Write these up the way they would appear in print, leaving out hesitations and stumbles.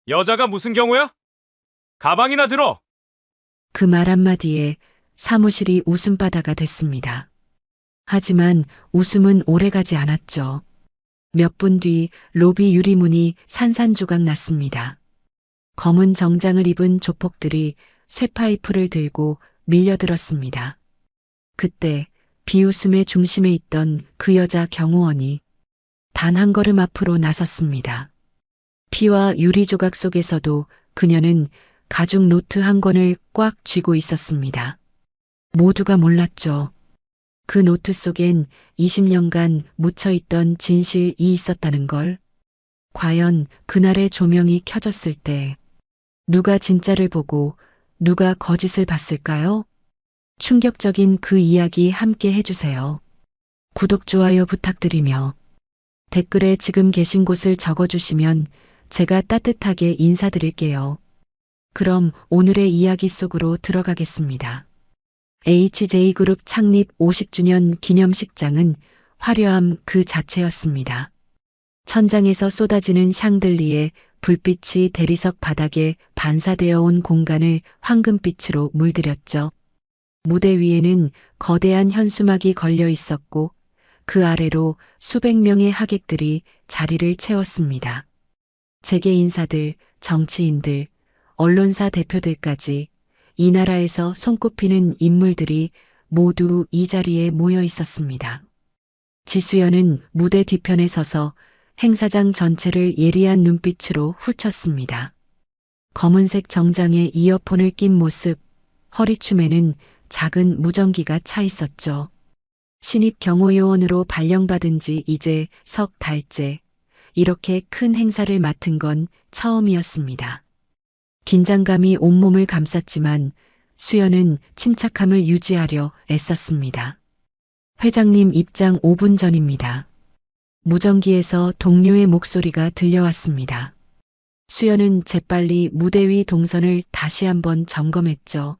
여자가 무슨 경우야? 가방이나 들어! 그 말 한마디에 사무실이 웃음바다가 됐습니다. 하지만 웃음은 오래가지 않았죠. 몇 분 뒤 로비 유리문이 산산조각 났습니다. 검은 정장을 입은 조폭들이 쇠파이프를 들고 밀려들었습니다. 그때 비웃음의 중심에 있던 그 여자 경호원이 단 한 걸음 앞으로 나섰습니다. 피와 유리 조각 속에서도 그녀는 가죽 노트 한 권을 꽉 쥐고 있었습니다. 모두가 몰랐죠. 그 노트 속엔 20년간 묻혀있던 진실이 있었다는 걸. 과연 그날의 조명이 켜졌을 때 누가 진짜를 보고 누가 거짓을 봤을까요? 충격적인 그 이야기 함께 해주세요. 구독, 좋아요 부탁드리며 댓글에 지금 계신 곳을 적어주시면 제가 따뜻하게 인사드릴게요. 그럼 오늘의 이야기 속으로 들어가겠습니다. HJ그룹 창립 50주년 기념식장은 화려함 그 자체였습니다. 천장에서 쏟아지는 샹들리에 불빛이 대리석 바닥에 반사되어 온 공간을 황금빛으로 물들였죠. 무대 위에는 거대한 현수막이 걸려 있었고 그 아래로 수백 명의 하객들이 자리를 채웠습니다. 재계 인사들, 정치인들, 언론사 대표들까지 이 나라에서 손꼽히는 인물들이 모두 이 자리에 모여 있었습니다. 지수연은 무대 뒤편에 서서 행사장 전체를 예리한 눈빛으로 훑었습니다. 검은색 정장에 이어폰을 낀 모습, 허리춤에는 작은 무전기가 차 있었죠. 신입 경호요원으로 발령받은 지 이제 석 달째, 이렇게 큰 행사를 맡은 건 처음이었습니다. 긴장감이 온몸을 감쌌지만 수연은 침착함을 유지하려 애썼습니다. 회장님 입장 5분 전입니다. 무전기에서 동료의 목소리가 들려왔습니다. 수연은 재빨리 무대 위 동선을 다시 한번 점검했죠.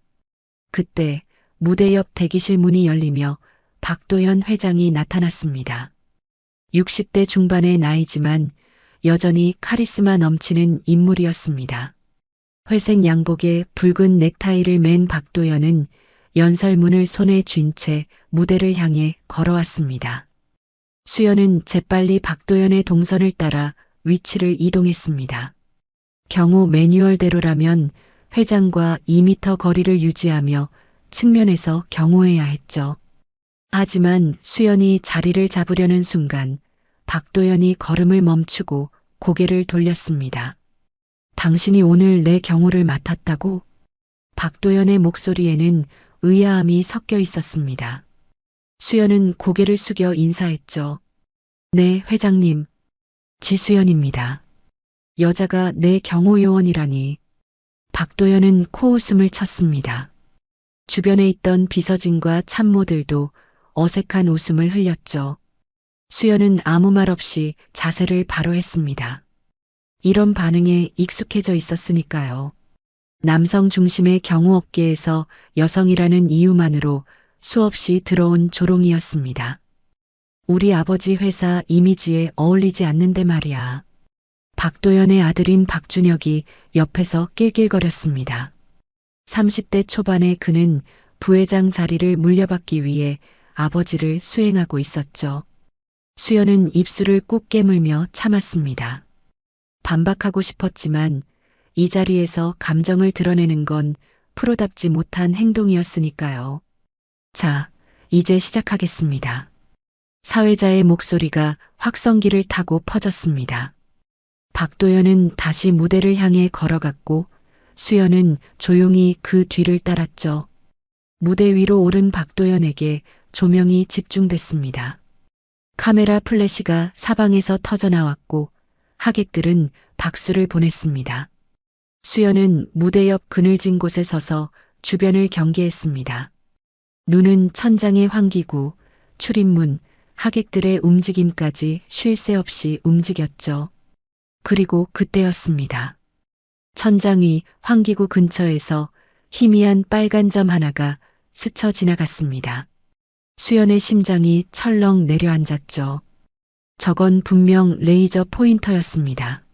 그때 무대 옆 대기실 문이 열리며 박도현 회장이 나타났습니다. 60대 중반의 나이지만 여전히 카리스마 넘치는 인물이었습니다. 회색 양복에 붉은 넥타이를 맨 박도연은 연설문을 손에 쥔 채 무대를 향해 걸어왔습니다. 수연은 재빨리 박도연의 동선을 따라 위치를 이동했습니다. 경호 매뉴얼대로라면 회장과 2m 거리를 유지하며 측면에서 경호해야 했죠. 하지만 수연이 자리를 잡으려는 순간 박도연이 걸음을 멈추고 고개를 돌렸습니다. 당신이 오늘 내 경호를 맡았다고? 박도연의 목소리에는 의아함이 섞여 있었습니다. 수연은 고개를 숙여 인사했죠. 네, 회장님. 지수연입니다. 여자가 내 경호요원이라니. 박도연은 코웃음을 쳤습니다. 주변에 있던 비서진과 참모들도 어색한 웃음을 흘렸죠. 수연은 아무 말 없이 자세를 바로 했습니다. 이런 반응에 익숙해져 있었으니까요. 남성 중심의 경호업계에서 여성이라는 이유만으로 수없이 들어온 조롱이었습니다. 우리 아버지 회사 이미지에 어울리지 않는데 말이야. 박도연의 아들인 박준혁이 옆에서 낄낄거렸습니다. 30대 초반의 그는 부회장 자리를 물려받기 위해 아버지를 수행하고 있었죠. 수연은 입술을 꾹 깨물며 참았습니다. 반박하고 싶었지만 이 자리에서 감정을 드러내는 건 프로답지 못한 행동이었으니까요. 자, 이제 시작하겠습니다. 사회자의 목소리가 확성기를 타고 퍼졌습니다. 박도연은 다시 무대를 향해 걸어갔고 수연은 조용히 그 뒤를 따랐죠. 무대 위로 오른 박도연에게 조명이 집중됐습니다. 카메라 플래시가 사방에서 터져나왔고 하객들은 박수를 보냈습니다. 수연은 무대 옆 그늘진 곳에 서서 주변을 경계했습니다. 눈은 천장의 환기구, 출입문, 하객들의 움직임까지 쉴 새 없이 움직였죠. 그리고 그때였습니다. 천장 위 환기구 근처에서 희미한 빨간 점 하나가 스쳐 지나갔습니다. 수연의 심장이 철렁 내려앉았죠. 저건 분명 레이저 포인터였습니다.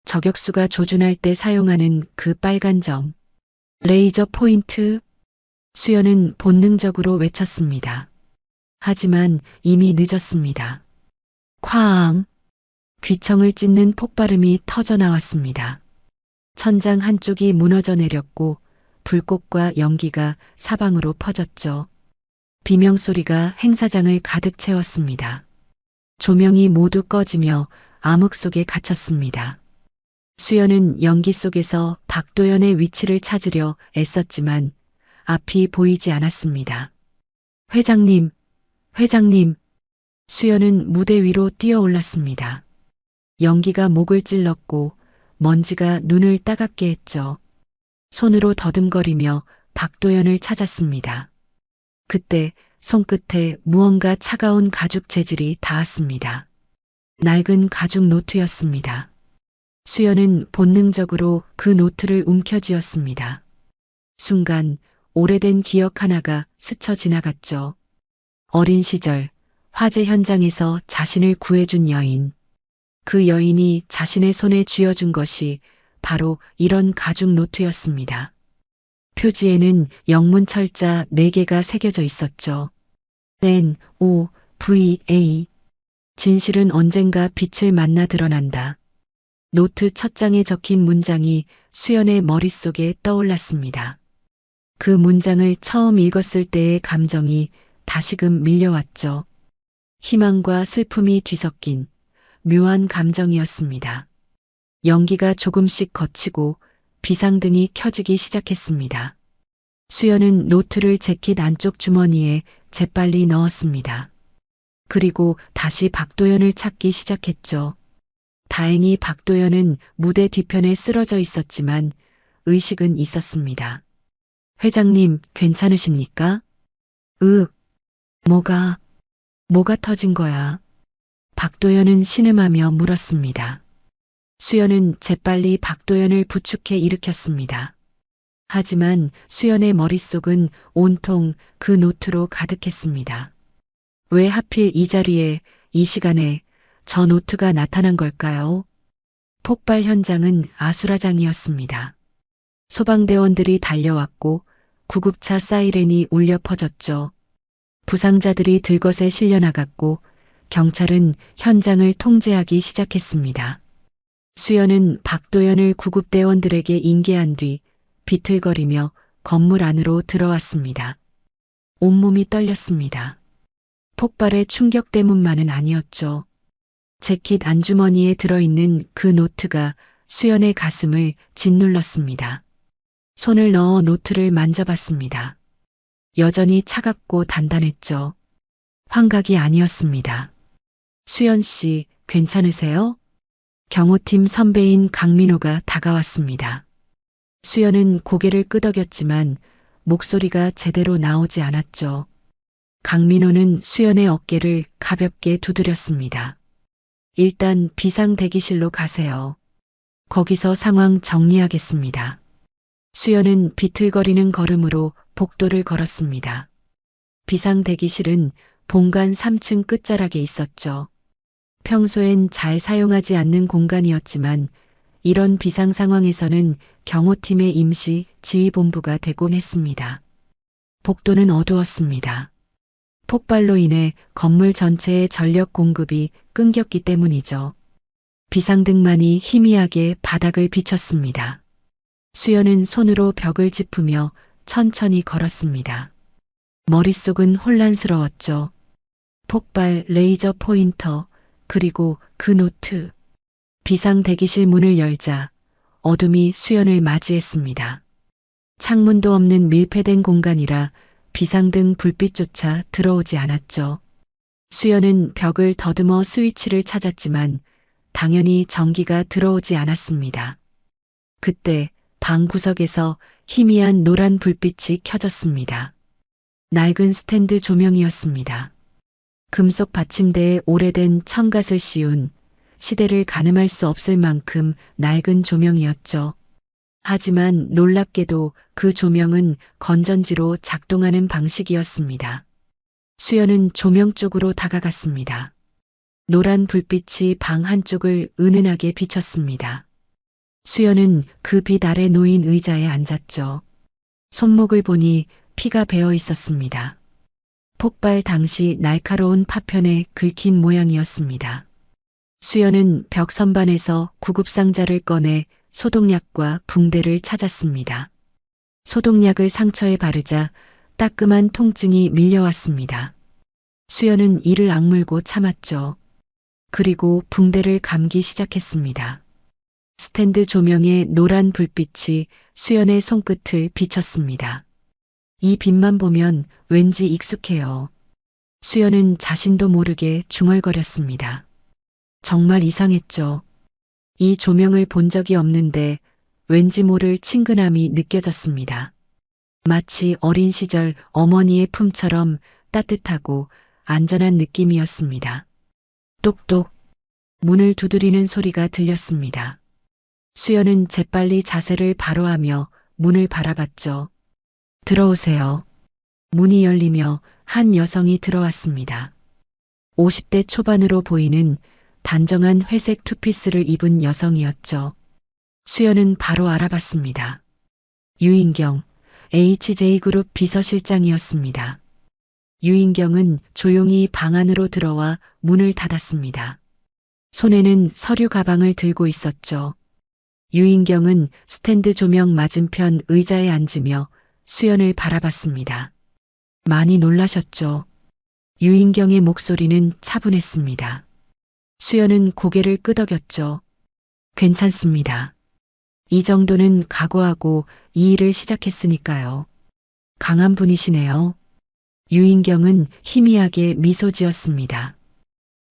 저격수가 조준할 때 사용하는 그 빨간 점. 레이저 포인트. 수연은 본능적으로 외쳤습니다. 하지만 이미 늦었습니다. 쾅! 귀청을 찢는 폭발음이 터져 나왔습니다. 천장 한쪽이 무너져 내렸고 불꽃과 연기가 사방으로 퍼졌죠. 비명소리가 행사장을 가득 채웠습니다. 조명이 모두 꺼지며 암흑 속에 갇혔습니다. 수연은 연기 속에서 박도연의 위치를 찾으려 애썼지만 앞이 보이지 않았습니다. 회장님, 회장님. 수연은 무대 위로 뛰어올랐습니다. 연기가 목을 찔렀고 먼지가 눈을 따갑게 했죠. 손으로 더듬거리며 박도연을 찾았습니다. 그때 손끝에 무언가 차가운 가죽 재질이 닿았습니다. 낡은 가죽 노트였습니다. 수연은 본능적으로 그 노트를 움켜쥐었습니다. 순간 오래된 기억 하나가 스쳐 지나갔죠. 어린 시절 화재 현장에서 자신을 구해준 여인. 그 여인이 자신의 손에 쥐어준 것이 바로 이런 가죽 노트였습니다. 표지에는 영문 철자 4개가 새겨져 있었죠. N-O-V-A. 진실은 언젠가 빛을 만나 드러난다. 노트 첫 장에 적힌 문장이 수연의 머릿속에 떠올랐습니다. 그 문장을 처음 읽었을 때의 감정이 다시금 밀려왔죠. 희망과 슬픔이 뒤섞인 묘한 감정이었습니다. 연기가 조금씩 걷히고 비상등이 켜지기 시작했습니다. 수연은 노트를 재킷 안쪽 주머니에 재빨리 넣었습니다. 그리고 다시 박도연을 찾기 시작했죠. 다행히 박도연은 무대 뒤편에 쓰러져 있었지만 의식은 있었습니다. 회장님, 괜찮으십니까? 뭐가 터진 거야? 박도연은 신음하며 물었습니다. 수연은 재빨리 박도연을 부축해 일으켰습니다. 하지만 수연의 머릿속은 온통 그 노트로 가득했습니다. 왜 하필 이 자리에, 이 시간에 저 노트가 나타난 걸까요? 폭발 현장은 아수라장이었습니다. 소방대원들이 달려왔고 구급차 사이렌이 울려 퍼졌죠. 부상자들이 들것에 실려나갔고 경찰은 현장을 통제하기 시작했습니다. 수연은 박도연을 구급대원들에게 인계한 뒤 비틀거리며 건물 안으로 들어왔습니다. 온몸이 떨렸습니다. 폭발의 충격 때문만은 아니었죠. 재킷 안주머니에 들어있는 그 노트가 수연의 가슴을 짓눌렀습니다. 손을 넣어 노트를 만져봤습니다. 여전히 차갑고 단단했죠. 환각이 아니었습니다. 수연 씨, 괜찮으세요? 경호팀 선배인 강민호가 다가왔습니다. 수연은 고개를 끄덕였지만 목소리가 제대로 나오지 않았죠. 강민호는 수연의 어깨를 가볍게 두드렸습니다. 일단 비상 대기실로 가세요. 거기서 상황 정리하겠습니다. 수연은 비틀거리는 걸음으로 복도를 걸었습니다. 비상 대기실은 본관 3층 끝자락에 있었죠. 평소엔 잘 사용하지 않는 공간이었지만 이런 비상 상황에서는 경호팀의 임시 지휘본부가 되곤 했습니다. 복도는 어두웠습니다. 폭발로 인해 건물 전체의 전력 공급이 끊겼기 때문이죠. 비상등만이 희미하게 바닥을 비췄습니다. 수연은 손으로 벽을 짚으며 천천히 걸었습니다. 머릿속은 혼란스러웠죠. 폭발, 레이저 포인터, 그리고 그 노트. 비상 대기실 문을 열자 어둠이 수연을 맞이했습니다. 창문도 없는 밀폐된 공간이라 비상등 불빛조차 들어오지 않았죠. 수연은 벽을 더듬어 스위치를 찾았지만 당연히 전기가 들어오지 않았습니다. 그때 방 구석에서 희미한 노란 불빛이 켜졌습니다. 낡은 스탠드 조명이었습니다. 금속 받침대에 오래된 청갓을 씌운 시대를 가늠할 수 없을 만큼 낡은 조명이었죠. 하지만 놀랍게도 그 조명은 건전지로 작동하는 방식이었습니다. 수연은 조명 쪽으로 다가갔습니다. 노란 불빛이 방 한쪽을 은은하게 비췄습니다. 수연은 그 빛 아래 놓인 의자에 앉았죠. 손목을 보니 피가 배어 있었습니다. 폭발 당시 날카로운 파편에 긁힌 모양이었습니다. 수연은 벽 선반에서 구급상자를 꺼내 소독약과 붕대를 찾았습니다. 소독약을 상처에 바르자 따끔한 통증이 밀려왔습니다. 수연은 이를 악물고 참았죠. 그리고 붕대를 감기 시작했습니다. 스탠드 조명의 노란 불빛이 수연의 손끝을 비쳤습니다. 이 빛만 보면 왠지 익숙해요. 수연은 자신도 모르게 중얼거렸습니다. 정말 이상했죠. 이 조명을 본 적이 없는데 왠지 모를 친근함이 느껴졌습니다. 마치 어린 시절 어머니의 품처럼 따뜻하고 안전한 느낌이었습니다. 똑똑 문을 두드리는 소리가 들렸습니다. 수연은 재빨리 자세를 바로하며 문을 바라봤죠. 들어오세요. 문이 열리며 한 여성이 들어왔습니다. 50대 초반으로 보이는 단정한 회색 투피스를 입은 여성이었죠. 수연은 바로 알아봤습니다. 유인경, HJ그룹 비서실장이었습니다. 유인경은 조용히 방 안으로 들어와 문을 닫았습니다. 손에는 서류 가방을 들고 있었죠. 유인경은 스탠드 조명 맞은편 의자에 앉으며 수연을 바라봤습니다. 많이 놀라셨죠? 유인경의 목소리는 차분했습니다. 수연은 고개를 끄덕였죠. 괜찮습니다. 이 정도는 각오하고 이 일을 시작했으니까요. 강한 분이시네요. 유인경은 희미하게 미소 지었습니다.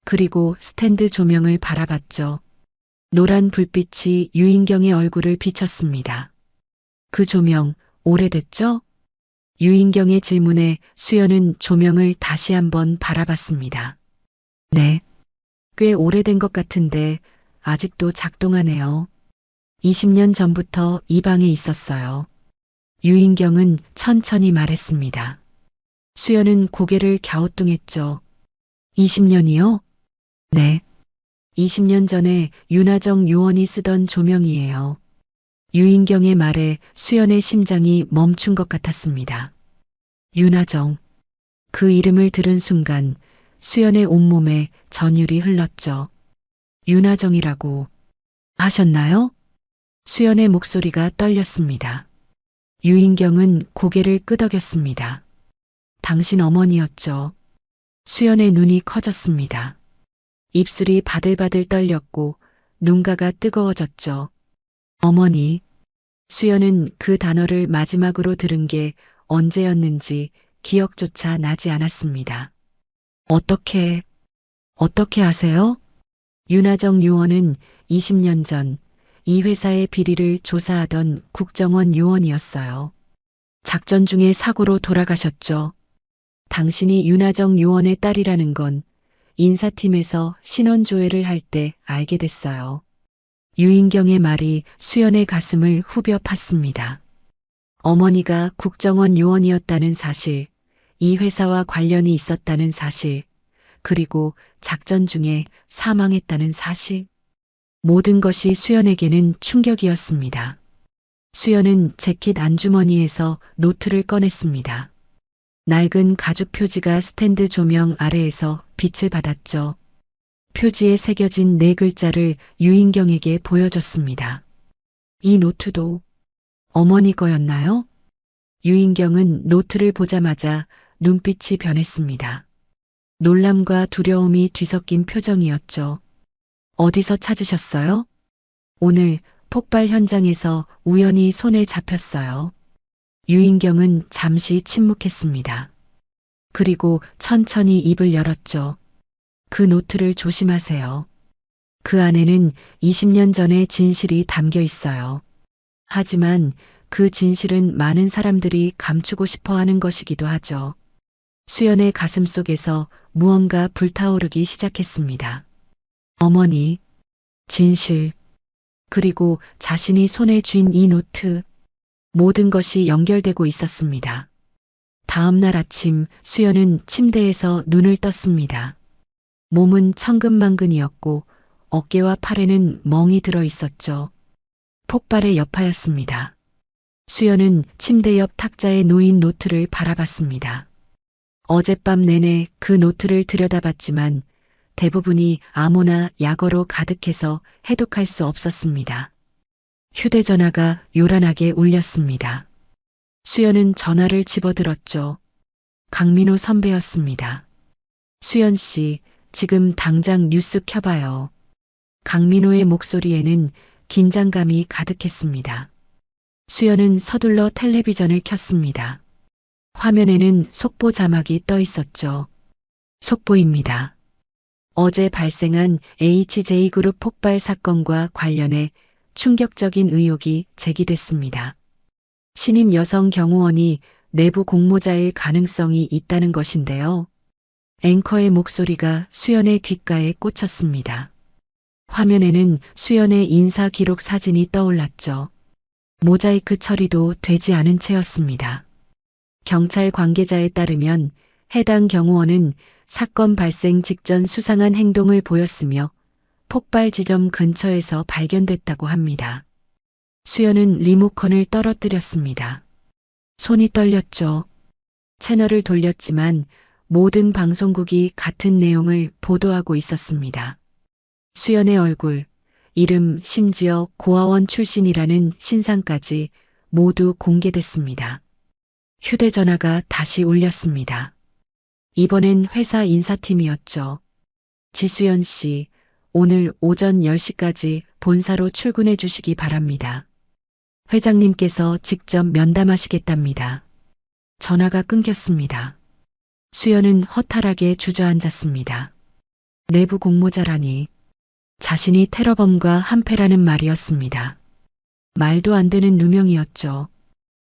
그리고 스탠드 조명을 바라봤죠. 노란 불빛이 유인경의 얼굴을 비쳤습니다. 그 조명 오래됐죠? 유인경의 질문에 수연은 조명을 다시 한번 바라봤습니다. 네. 꽤 오래된 것 같은데 아직도 작동하네요. 20년 전부터 이 방에 있었어요. 유인경은 천천히 말했습니다. 수연은 고개를 갸우뚱했죠. 20년이요? 네. 20년 전에 윤하정 요원이 쓰던 조명이에요. 유인경의 말에 수연의 심장이 멈춘 것 같았습니다. 윤하정. 그 이름을 들은 순간 수연의 온몸에 전율이 흘렀죠. 윤하정이라고 하셨나요? 수연의 목소리가 떨렸습니다. 유인경은 고개를 끄덕였습니다. 당신 어머니였죠. 수연의 눈이 커졌습니다. 입술이 바들바들 떨렸고 눈가가 뜨거워졌죠. 어머니. 수연은 그 단어를 마지막으로 들은 게 언제였는지 기억조차 나지 않았습니다. 어떻게 아세요? 윤하정 요원은 20년 전 이 회사의 비리를 조사하던 국정원 요원이었어요. 작전 중에 사고로 돌아가셨죠. 당신이 윤하정 요원의 딸이라는 건 인사팀에서 신원조회를 할 때 알게 됐어요. 유인경의 말이 수연의 가슴을 후벼 팠습니다. 어머니가 국정원 요원이었다는 사실, 이 회사와 관련이 있었다는 사실, 그리고 작전 중에 사망했다는 사실. 모든 것이 수연에게는 충격이었습니다. 수연은 재킷 안주머니에서 노트를 꺼냈습니다. 낡은 가죽 표지가 스탠드 조명 아래에서 빛을 받았죠. 표지에 새겨진 네 글자를 유인경에게 보여줬습니다. 이 노트도 어머니 거였나요? 유인경은 노트를 보자마자 눈빛이 변했습니다. 놀람과 두려움이 뒤섞인 표정이었죠. 어디서 찾으셨어요? 오늘 폭발 현장에서 우연히 손에 잡혔어요. 유인경은 잠시 침묵했습니다. 그리고 천천히 입을 열었죠. 그 노트를 조심하세요. 그 안에는 20년 전의 진실이 담겨 있어요. 하지만 그 진실은 많은 사람들이 감추고 싶어 하는 것이기도 하죠. 수연의 가슴 속에서 무언가 불타오르기 시작했습니다. 어머니, 진실, 그리고 자신이 손에 쥔 이 노트, 모든 것이 연결되고 있었습니다. 다음 날 아침 수연은 침대에서 눈을 떴습니다. 몸은 천근만근이었고 어깨와 팔에는 멍이 들어 있었죠. 폭발의 여파였습니다. 수연은 침대 옆 탁자에 놓인 노트를 바라봤습니다. 어젯밤 내내 그 노트를 들여다봤지만 대부분이 암호나 약어로 가득해서 해독할 수 없었습니다. 휴대전화가 요란하게 울렸습니다. 수연은 전화를 집어들었죠. 강민호 선배였습니다. 수연 씨, 지금 당장 뉴스 켜봐요. 강민호의 목소리에는 긴장감이 가득했습니다. 수연은 서둘러 텔레비전을 켰습니다. 화면에는 속보 자막이 떠 있었죠. 속보입니다. 어제 발생한 HJ그룹 폭발 사건과 관련해 충격적인 의혹이 제기됐습니다. 신임 여성 경호원이 내부 공모자일 가능성이 있다는 것인데요. 앵커의 목소리가 수연의 귓가에 꽂혔습니다. 화면에는 수연의 인사 기록 사진이 떠올랐죠. 모자이크 처리도 되지 않은 채였습니다. 경찰 관계자에 따르면 해당 경호원은 사건 발생 직전 수상한 행동을 보였으며 폭발 지점 근처에서 발견됐다고 합니다. 수연은 리모컨을 떨어뜨렸습니다. 손이 떨렸죠. 채널을 돌렸지만 모든 방송국이 같은 내용을 보도하고 있었습니다. 수연의 얼굴, 이름, 심지어 고아원 출신이라는 신상까지 모두 공개됐습니다. 휴대전화가 다시 울렸습니다. 이번엔 회사 인사팀이었죠. 지수연 씨, 오늘 오전 10시까지 본사로 출근해 주시기 바랍니다. 회장님께서 직접 면담하시겠답니다. 전화가 끊겼습니다. 수연은 허탈하게 주저앉았습니다. 내부 공모자라니. 자신이 테러범과 한패라는 말이었습니다. 말도 안 되는 누명이었죠.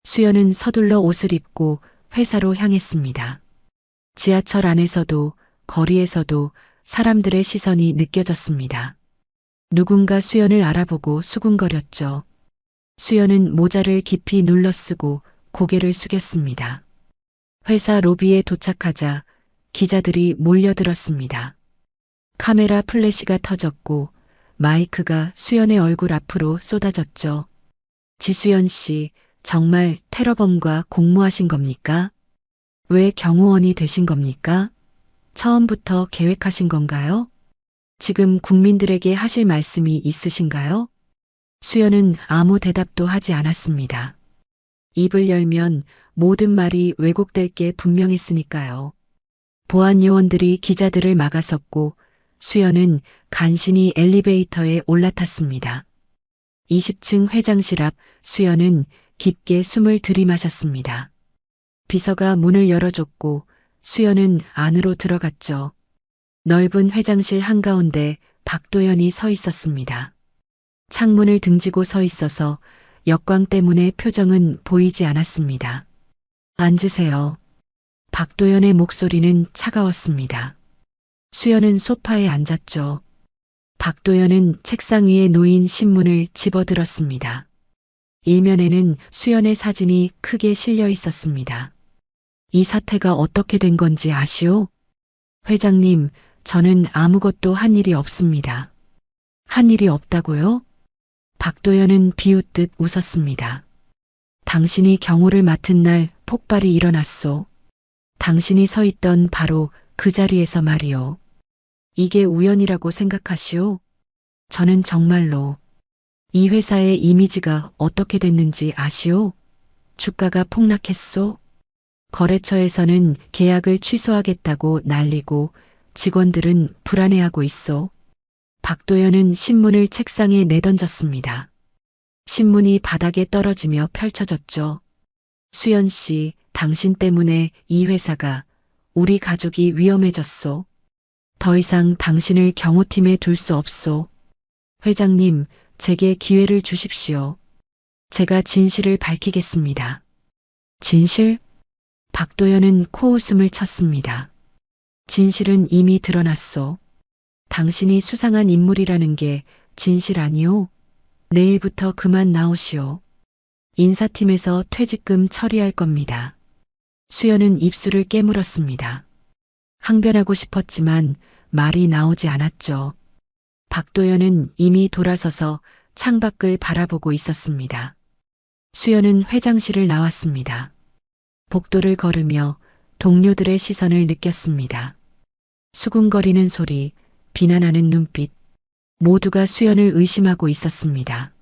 수연은 서둘러 옷을 입고 회사로 향했습니다. 지하철 안에서도 거리에서도 사람들의 시선이 느껴졌습니다. 누군가 수연을 알아보고 수군거렸죠. 수연은 모자를 깊이 눌러쓰고 고개를 숙였습니다. 회사 로비에 도착하자 기자들이 몰려들었습니다. 카메라 플래시가 터졌고 마이크가 수연의 얼굴 앞으로 쏟아졌죠. 지수연 씨, 정말 테러범과 공모하신 겁니까? 왜 경호원이 되신 겁니까? 처음부터 계획하신 건가요? 지금 국민들에게 하실 말씀이 있으신가요? 수연은 아무 대답도 하지 않았습니다. 입을 열면 모든 말이 왜곡될 게 분명했으니까요. 보안 요원들이 기자들을 막아섰고 수연은 간신히 엘리베이터에 올라탔습니다. 20층 회장실 앞 수연은 깊게 숨을 들이마셨습니다. 비서가 문을 열어줬고 수연은 안으로 들어갔죠. 넓은 회장실 한가운데 박도연이 서 있었습니다. 창문을 등지고 서 있어서 역광 때문에 표정은 보이지 않았습니다. 앉으세요. 박도연의 목소리는 차가웠습니다. 수연은 소파에 앉았죠. 박도연은 책상 위에 놓인 신문을 집어들었습니다. 일면에는 수연의 사진이 크게 실려 있었습니다. 이 사태가 어떻게 된 건지 아시오? 회장님, 저는 아무것도 한 일이 없습니다. 한 일이 없다고요? 박도연은 비웃듯 웃었습니다. 당신이 경호를 맡은 날 폭발이 일어났소. 당신이 서 있던 바로 그 자리에서 말이오. 이게 우연이라고 생각하시오? 저는 정말로 이 회사의 이미지가 어떻게 됐는지 아시오? 주가가 폭락했소? 거래처에서는 계약을 취소하겠다고 난리고 직원들은 불안해하고 있소. 박도연은 신문을 책상에 내던졌습니다. 신문이 바닥에 떨어지며 펼쳐졌죠. 수연 씨, 당신 때문에 이 회사가, 우리 가족이 위험해졌소. 더 이상 당신을 경호팀에 둘 수 없소. 회장님, 제게 기회를 주십시오. 제가 진실을 밝히겠습니다. 진실? 박도연은 코웃음을 쳤습니다. 진실은 이미 드러났소. 당신이 수상한 인물이라는 게 진실 아니오? 내일부터 그만 나오시오. 인사팀에서 퇴직금 처리할 겁니다. 수연은 입술을 깨물었습니다. 항변하고 싶었지만 말이 나오지 않았죠. 박도연은 이미 돌아서서 창밖을 바라보고 있었습니다. 수연은 회장실을 나왔습니다. 복도를 걸으며 동료들의 시선을 느꼈습니다. 수군거리는 소리, 비난하는 눈빛, 모두가 수연을 의심하고 있었습니다.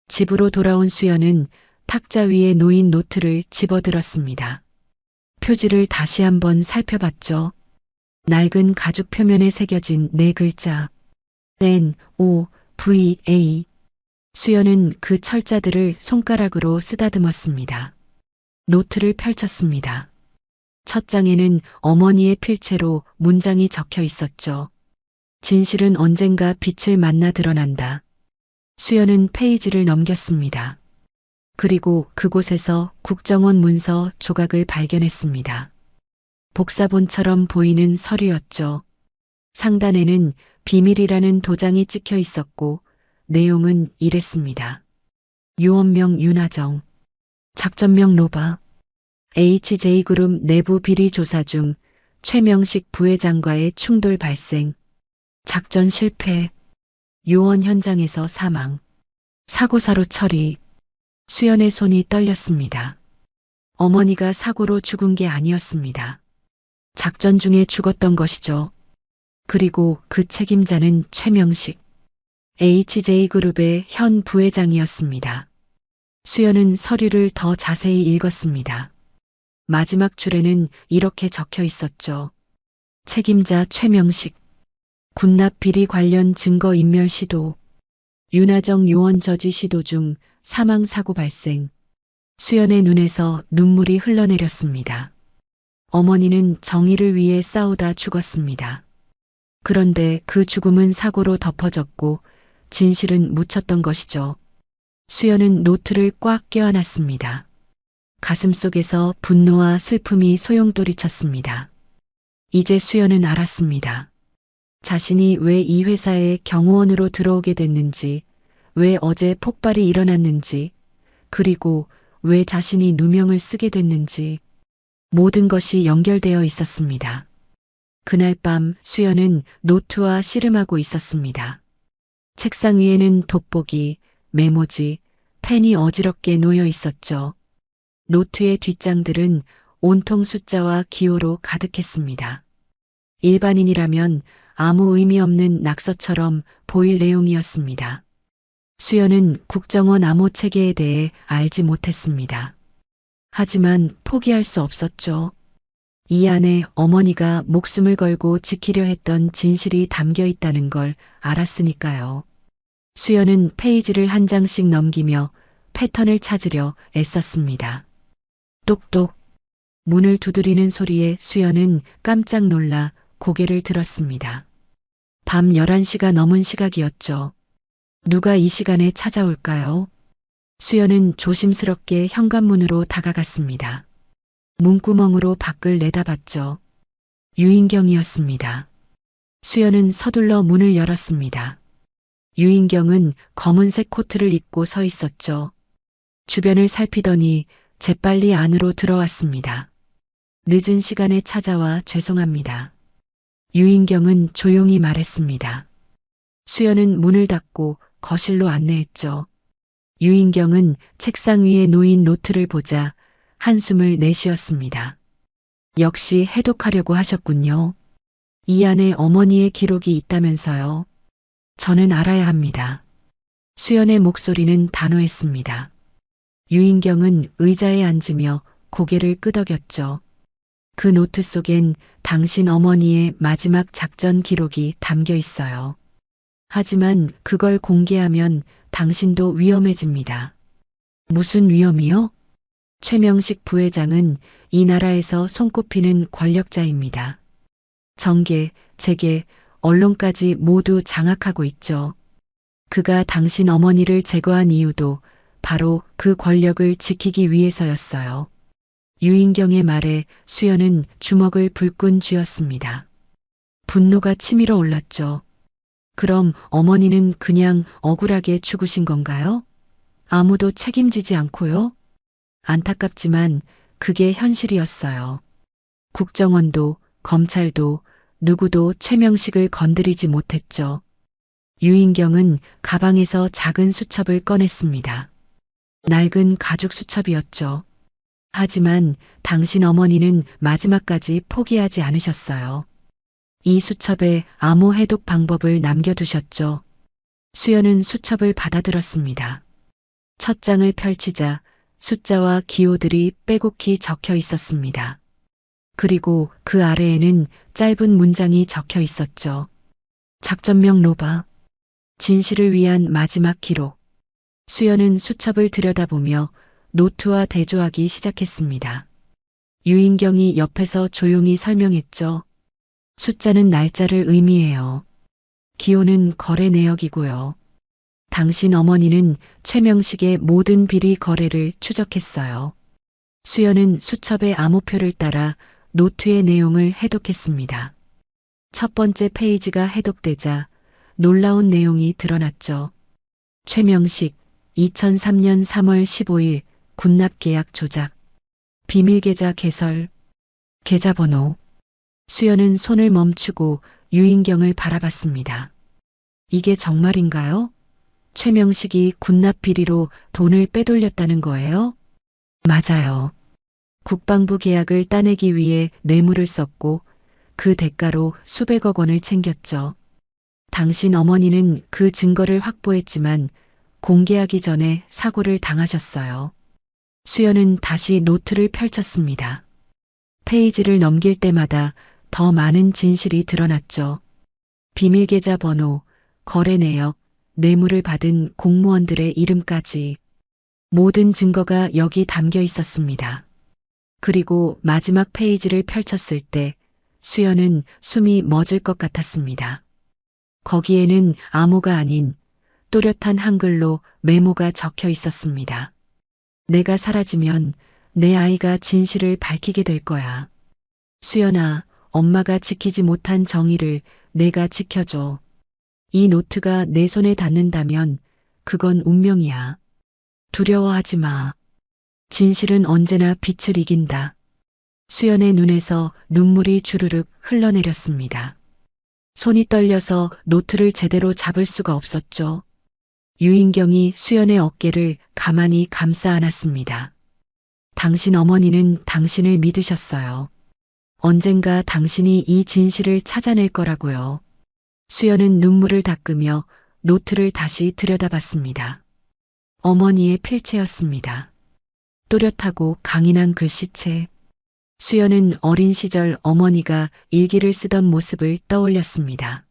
집으로 돌아온 수연은 탁자 위에 놓인 노트를 집어들었습니다. 표지를 다시 한번 살펴봤죠. 낡은 가죽 표면에 새겨진 네 글자 NOVA. 수연은 그 철자들을 손가락으로 쓰다듬었습니다. 노트를 펼쳤습니다. 첫 장에는 어머니의 필체로 문장이 적혀 있었죠. 진실은 언젠가 빛을 만나 드러난다. 수연은 페이지를 넘겼습니다. 그리고 그곳에서 국정원 문서 조각을 발견했습니다. 복사본처럼 보이는 서류였죠. 상단에는 비밀이라는 도장이 찍혀 있었고 내용은 이랬습니다. 요원명 윤하정, 작전명 로바, HJ그룹 내부 비리 조사 중 최명식 부회장과의 충돌 발생, 작전 실패, 요원 현장에서 사망, 사고사로 처리. 수연의 손이 떨렸습니다. 어머니가 사고로 죽은 게 아니었습니다. 작전 중에 죽었던 것이죠. 그리고 그 책임자는 최명식, HJ그룹의 현 부회장이었습니다. 수연은 서류를 더 자세히 읽었습니다. 마지막 줄에는 이렇게 적혀 있었죠. 책임자 최명식, 군납 비리 관련 증거 인멸 시도, 윤하정 요원 저지 시도 중 사망 사고 발생. 수연의 눈에서 눈물이 흘러내렸습니다. 어머니는 정의를 위해 싸우다 죽었습니다. 그런데 그 죽음은 사고로 덮어졌고 진실은 묻혔던 것이죠. 수연은 노트를 꽉 껴안았습니다. 가슴속에서 분노와 슬픔이 소용돌이쳤습니다. 이제 수연은 알았습니다. 자신이 왜 이 회사에 경호원으로 들어오게 됐는지, 왜 어제 폭발이 일어났는지, 그리고 왜 자신이 누명을 쓰게 됐는지 모든 것이 연결되어 있었습니다. 그날 밤 수연은 노트와 씨름하고 있었습니다. 책상 위에는 돋보기, 메모지, 펜이 어지럽게 놓여 있었죠. 노트의 뒷장들은 온통 숫자와 기호로 가득했습니다. 일반인이라면 아무 의미 없는 낙서처럼 보일 내용이었습니다. 수연은 국정원 암호 체계에 대해 알지 못했습니다. 하지만 포기할 수 없었죠. 이 안에 어머니가 목숨을 걸고 지키려 했던 진실이 담겨 있다는 걸 알았으니까요. 수연은 페이지를 한 장씩 넘기며 패턴을 찾으려 애썼습니다. 똑똑. 문을 두드리는 소리에 수연은 깜짝 놀라 고개를 들었습니다. 밤 11시가 넘은 시각이었죠. 누가 이 시간에 찾아올까요? 수연은 조심스럽게 현관문으로 다가갔습니다. 문구멍으로 밖을 내다봤죠. 유인경이었습니다. 수연은 서둘러 문을 열었습니다. 유인경은 검은색 코트를 입고 서 있었죠. 주변을 살피더니 재빨리 안으로 들어왔습니다. 늦은 시간에 찾아와 죄송합니다. 유인경은 조용히 말했습니다. 수연은 문을 닫고 거실로 안내했죠. 유인경은 책상 위에 놓인 노트를 보자 한숨을 내쉬었습니다. 역시 해독하려고 하셨군요. 이 안에 어머니의 기록이 있다면서요. 저는 알아야 합니다. 수연의 목소리는 단호했습니다. 유인경은 의자에 앉으며 고개를 끄덕였죠. 그 노트 속엔 당신 어머니의 마지막 작전 기록이 담겨 있어요. 하지만 그걸 공개하면 당신도 위험해집니다. 무슨 위험이요? 최명식 부회장은 이 나라에서 손꼽히는 권력자입니다. 정계, 재계, 언론까지 모두 장악하고 있죠. 그가 당신 어머니를 제거한 이유도 바로 그 권력을 지키기 위해서였어요. 유인경의 말에 수연은 주먹을 불끈 쥐었습니다. 분노가 치밀어 올랐죠. 그럼 어머니는 그냥 억울하게 죽으신 건가요? 아무도 책임지지 않고요? 안타깝지만 그게 현실이었어요. 국정원도 검찰도 누구도 최명식을 건드리지 못했죠. 유인경은 가방에서 작은 수첩을 꺼냈습니다. 낡은 가죽 수첩이었죠. 하지만 당신 어머니는 마지막까지 포기하지 않으셨어요. 이 수첩에 암호 해독 방법을 남겨두셨죠. 수연은 수첩을 받아들었습니다. 첫 장을 펼치자 숫자와 기호들이 빼곡히 적혀 있었습니다. 그리고 그 아래에는 짧은 문장이 적혀 있었죠. 작전명 로바. 진실을 위한 마지막 기록. 수연은 수첩을 들여다보며 노트와 대조하기 시작했습니다. 유인경이 옆에서 조용히 설명했죠. 숫자는 날짜를 의미해요. 기호는 거래 내역이고요. 당신 어머니는 최명식의 모든 비리 거래를 추적했어요. 수연은 수첩의 암호표를 따라 노트의 내용을 해독했습니다. 첫 번째 페이지가 해독되자 놀라운 내용이 드러났죠. 최명식 2003년 3월 15일 군납계약 조작. 비밀계좌 개설. 계좌번호. 수연은 손을 멈추고 유인경을 바라봤습니다. 이게 정말인가요? 최명식이 군납 비리로 돈을 빼돌렸다는 거예요? 맞아요. 국방부 계약을 따내기 위해 뇌물을 썼고 그 대가로 수백억 원을 챙겼죠. 당신 어머니는 그 증거를 확보했지만 공개하기 전에 사고를 당하셨어요. 수연은 다시 노트를 펼쳤습니다. 페이지를 넘길 때마다 더 많은 진실이 드러났죠. 비밀계좌 번호, 거래 내역, 뇌물을 받은 공무원들의 이름까지 모든 증거가 여기 담겨 있었습니다. 그리고 마지막 페이지를 펼쳤을 때 수연은 숨이 멎을 것 같았습니다. 거기에는 암호가 아닌 또렷한 한글로 메모가 적혀 있었습니다. 내가 사라지면 내 아이가 진실을 밝히게 될 거야. 수연아, 엄마가 지키지 못한 정의를 내가 지켜줘. 이 노트가 내 손에 닿는다면 그건 운명이야. 두려워하지 마. 진실은 언제나 빛을 이긴다. 수연의 눈에서 눈물이 주르륵 흘러내렸습니다. 손이 떨려서 노트를 제대로 잡을 수가 없었죠. 유인경이 수연의 어깨를 가만히 감싸 안았습니다. 당신 어머니는 당신을 믿으셨어요. 언젠가 당신이 이 진실을 찾아낼 거라고요. 수연은 눈물을 닦으며 노트를 다시 들여다봤습니다. 어머니의 필체였습니다. 또렷하고 강인한 글씨체. 수연은 어린 시절 어머니가 일기를 쓰던 모습을 떠올렸습니다.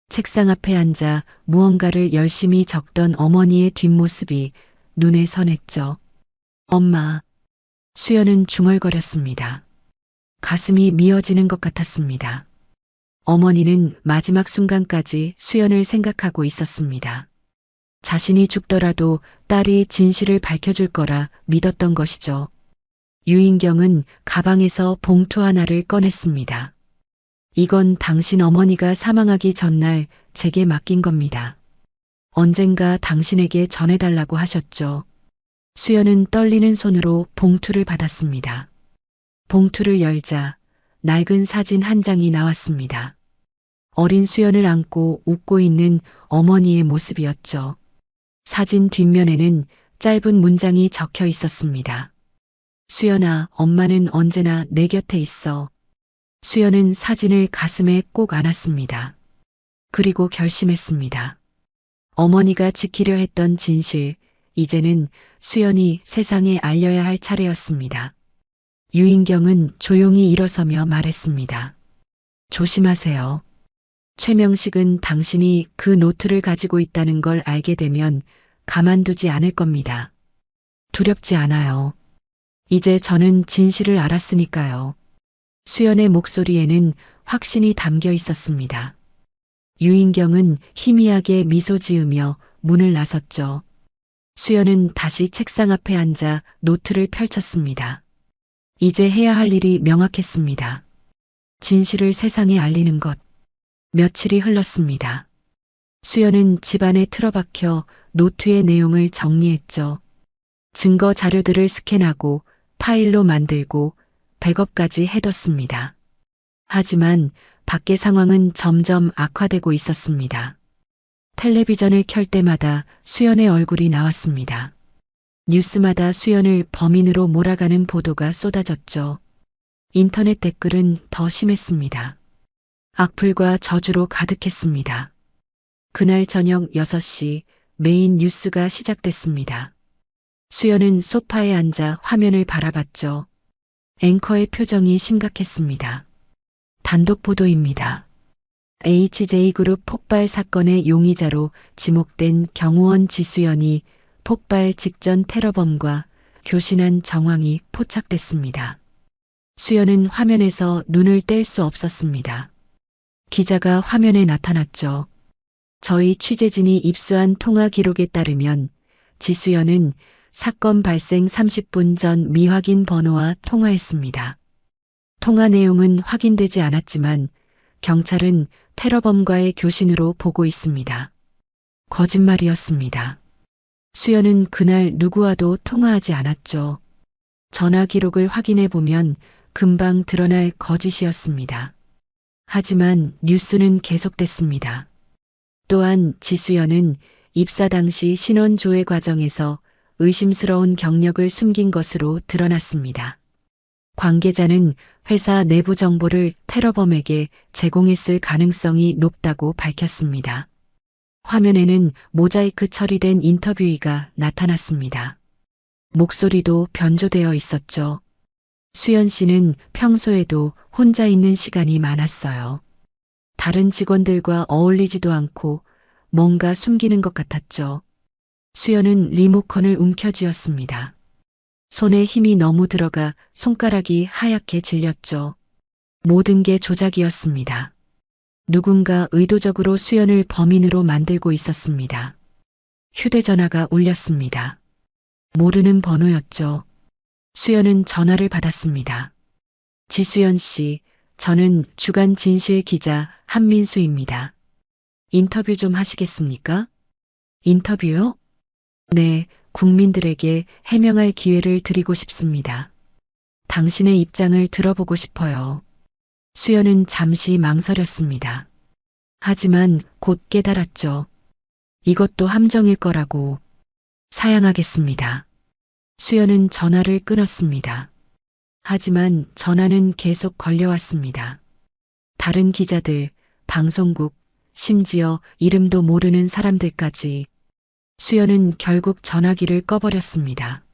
책상 앞에 앉아 무언가를 열심히 적던 어머니의 뒷모습이 눈에 선했죠. 엄마. 수연은 중얼거렸습니다. 가슴이 미어지는 것 같았습니다. 어머니는 마지막 순간까지 수연을 생각하고 있었습니다. 자신이 죽더라도 딸이 진실을 밝혀줄 거라 믿었던 것이죠. 유인경은 가방에서 봉투 하나를 꺼냈습니다. 이건 당신 어머니가 사망하기 전날 제게 맡긴 겁니다. 언젠가 당신에게 전해달라고 하셨죠. 수연은 떨리는 손으로 봉투를 받았습니다. 봉투를 열자 낡은 사진 한 장이 나왔습니다. 어린 수연을 안고 웃고 있는 어머니의 모습이었죠. 사진 뒷면에는 짧은 문장이 적혀 있었습니다. 수연아, 엄마는 언제나 내 곁에 있어. 수연은 사진을 가슴에 꼭 안았습니다. 그리고 결심했습니다. 어머니가 지키려 했던 진실, 이제는 수연이 세상에 알려야 할 차례였습니다. 유인경은 조용히 일어서며 말했습니다. 조심하세요. 최명식은 당신이 그 노트를 가지고 있다는 걸 알게 되면 가만두지 않을 겁니다. 두렵지 않아요. 이제 저는 진실을 알았으니까요. 수연의 목소리에는 확신이 담겨 있었습니다. 유인경은 희미하게 미소 지으며 문을 나섰죠. 수연은 다시 책상 앞에 앉아 노트를 펼쳤습니다. 이제 해야 할 일이 명확했습니다. 진실을 세상에 알리는 것. 며칠이 흘렀습니다. 수연은 집안에 틀어박혀 노트의 내용을 정리했죠. 증거 자료들을 스캔하고 파일로 만들고 백업까지 해뒀습니다. 하지만 밖의 상황은 점점 악화되고 있었습니다. 텔레비전을 켤 때마다 수연의 얼굴이 나왔습니다. 뉴스마다 수연을 범인으로 몰아가는 보도가 쏟아졌죠. 인터넷 댓글은 더 심했습니다. 악플과 저주로 가득했습니다. 그날 저녁 6시 메인 뉴스가 시작됐습니다. 수연은 소파에 앉아 화면을 바라봤죠. 앵커의 표정이 심각했습니다. 단독 보도입니다. HJ그룹 폭발 사건의 용의자로 지목된 경호원 지수연이 폭발 직전 테러범과 교신한 정황이 포착됐습니다. 수연은 화면에서 눈을 뗄 수 없었습니다. 기자가 화면에 나타났죠. 저희 취재진이 입수한 통화 기록에 따르면 지수연은 사건 발생 30분 전 미확인 번호와 통화했습니다. 통화 내용은 확인되지 않았지만 경찰은 테러범과의 교신으로 보고 있습니다. 거짓말이었습니다. 수연은 그날 누구와도 통화하지 않았죠. 전화 기록을 확인해 보면 금방 드러날 거짓이었습니다. 하지만 뉴스는 계속됐습니다. 또한 지수연은 입사 당시 신원 조회 과정에서 의심스러운 경력을 숨긴 것으로 드러났습니다. 관계자는 회사 내부 정보를 테러범에게 제공했을 가능성이 높다고 밝혔습니다. 화면에는 모자이크 처리된 인터뷰이가 나타났습니다. 목소리도 변조되어 있었죠. 수연 씨는 평소에도 혼자 있는 시간이 많았어요. 다른 직원들과 어울리지도 않고 뭔가 숨기는 것 같았죠. 수연은 리모컨을 움켜쥐었습니다. 손에 힘이 너무 들어가 손가락이 하얗게 질렸죠. 모든 게 조작이었습니다. 누군가 의도적으로 수연을 범인으로 만들고 있었습니다. 휴대전화가 울렸습니다. 모르는 번호였죠. 수연은 전화를 받았습니다. 지수연 씨, 저는 주간 진실 기자 한민수입니다. 인터뷰 좀 하시겠습니까? 인터뷰요? 네, 국민들에게 해명할 기회를 드리고 싶습니다. 당신의 입장을 들어보고 싶어요. 수연은 잠시 망설였습니다. 하지만 곧 깨달았죠. 이것도 함정일 거라고. 사양하겠습니다. 수연은 전화를 끊었습니다. 하지만 전화는 계속 걸려왔습니다. 다른 기자들, 방송국, 심지어 이름도 모르는 사람들까지. 수연은 결국 전화기를 꺼버렸습니다.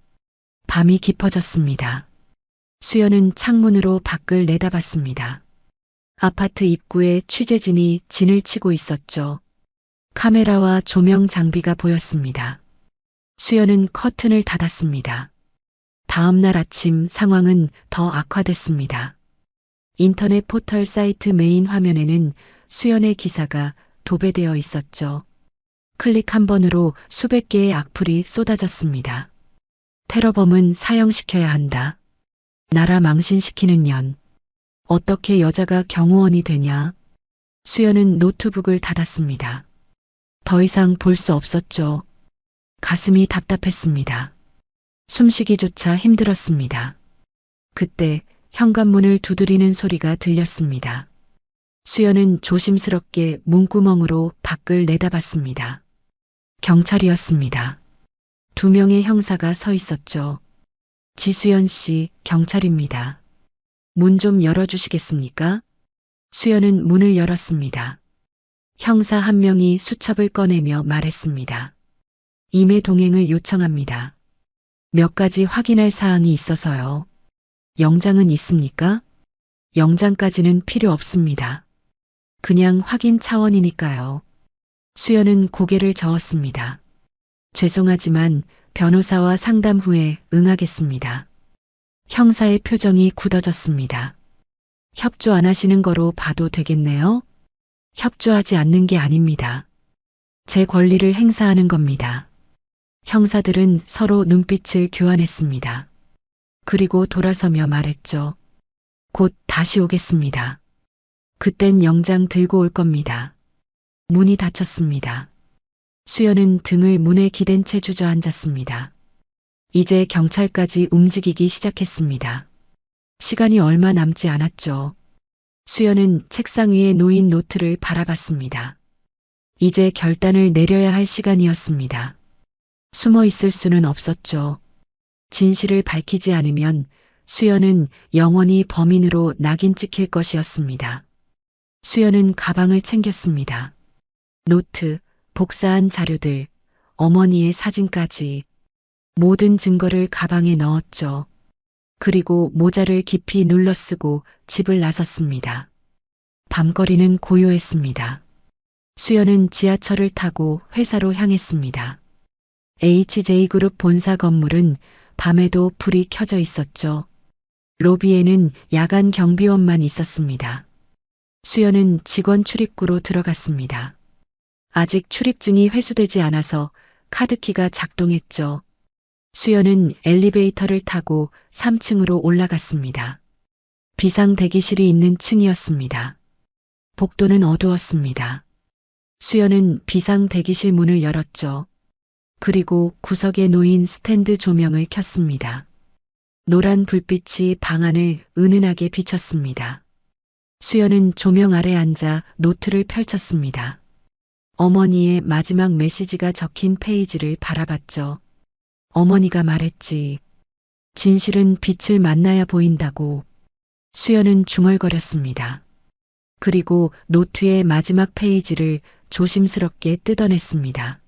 밤이 깊어졌습니다. 수연은 창문으로 밖을 내다봤습니다. 아파트 입구에 취재진이 진을 치고 있었죠. 카메라와 조명 장비가 보였습니다. 수연은 커튼을 닫았습니다. 다음 날 아침 상황은 더 악화됐습니다. 인터넷 포털 사이트 메인 화면에는 수연의 기사가 도배되어 있었죠. 클릭 한 번으로 수백 개의 악플이 쏟아졌습니다. 테러범은 사형시켜야 한다. 나라 망신시키는 년. 어떻게 여자가 경호원이 되냐. 수연은 노트북을 닫았습니다. 더 이상 볼 수 없었죠. 가슴이 답답했습니다. 숨쉬기조차 힘들었습니다. 그때 현관문을 두드리는 소리가 들렸습니다. 수연은 조심스럽게 문구멍으로 밖을 내다봤습니다. 경찰이었습니다. 2명의 형사가 서 있었죠. 지수연 씨, 경찰입니다. 문 좀 열어주시겠습니까? 수연은 문을 열었습니다. 형사 한 명이 수첩을 꺼내며 말했습니다. 임의 동행을 요청합니다. 몇 가지 확인할 사항이 있어서요. 영장은 있습니까? 영장까지는 필요 없습니다. 그냥 확인 차원이니까요. 수연은 고개를 저었습니다. 죄송하지만 변호사와 상담 후에 응하겠습니다. 형사의 표정이 굳어졌습니다. 협조 안 하시는 거로 봐도 되겠네요? 협조하지 않는 게 아닙니다. 제 권리를 행사하는 겁니다. 형사들은 서로 눈빛을 교환했습니다. 그리고 돌아서며 말했죠. 곧 다시 오겠습니다. 그땐 영장 들고 올 겁니다. 문이 닫혔습니다. 수연은 등을 문에 기댄 채 주저앉았습니다. 이제 경찰까지 움직이기 시작했습니다. 시간이 얼마 남지 않았죠. 수연은 책상 위에 놓인 노트를 바라봤습니다. 이제 결단을 내려야 할 시간이었습니다. 숨어 있을 수는 없었죠. 진실을 밝히지 않으면 수연은 영원히 범인으로 낙인 찍힐 것이었습니다. 수연은 가방을 챙겼습니다. 노트, 복사한 자료들, 어머니의 사진까지 모든 증거를 가방에 넣었죠. 그리고 모자를 깊이 눌러쓰고 집을 나섰습니다. 밤거리는 고요했습니다. 수연은 지하철을 타고 회사로 향했습니다. HJ그룹 본사 건물은 밤에도 불이 켜져 있었죠. 로비에는 야간 경비원만 있었습니다. 수연은 직원 출입구로 들어갔습니다. 아직 출입증이 회수되지 않아서 카드키가 작동했죠. 수연은 엘리베이터를 타고 3층으로 올라갔습니다. 비상 대기실이 있는 층이었습니다. 복도는 어두웠습니다. 수연은 비상 대기실 문을 열었죠. 그리고 구석에 놓인 스탠드 조명을 켰습니다. 노란 불빛이 방 안을 은은하게 비췄습니다. 수연은 조명 아래 앉아 노트를 펼쳤습니다. 어머니의 마지막 메시지가 적힌 페이지를 바라봤죠. 어머니가 말했지. 진실은 빛을 만나야 보인다고. 수연은 중얼거렸습니다. 그리고 노트의 마지막 페이지를 조심스럽게 뜯어냈습니다.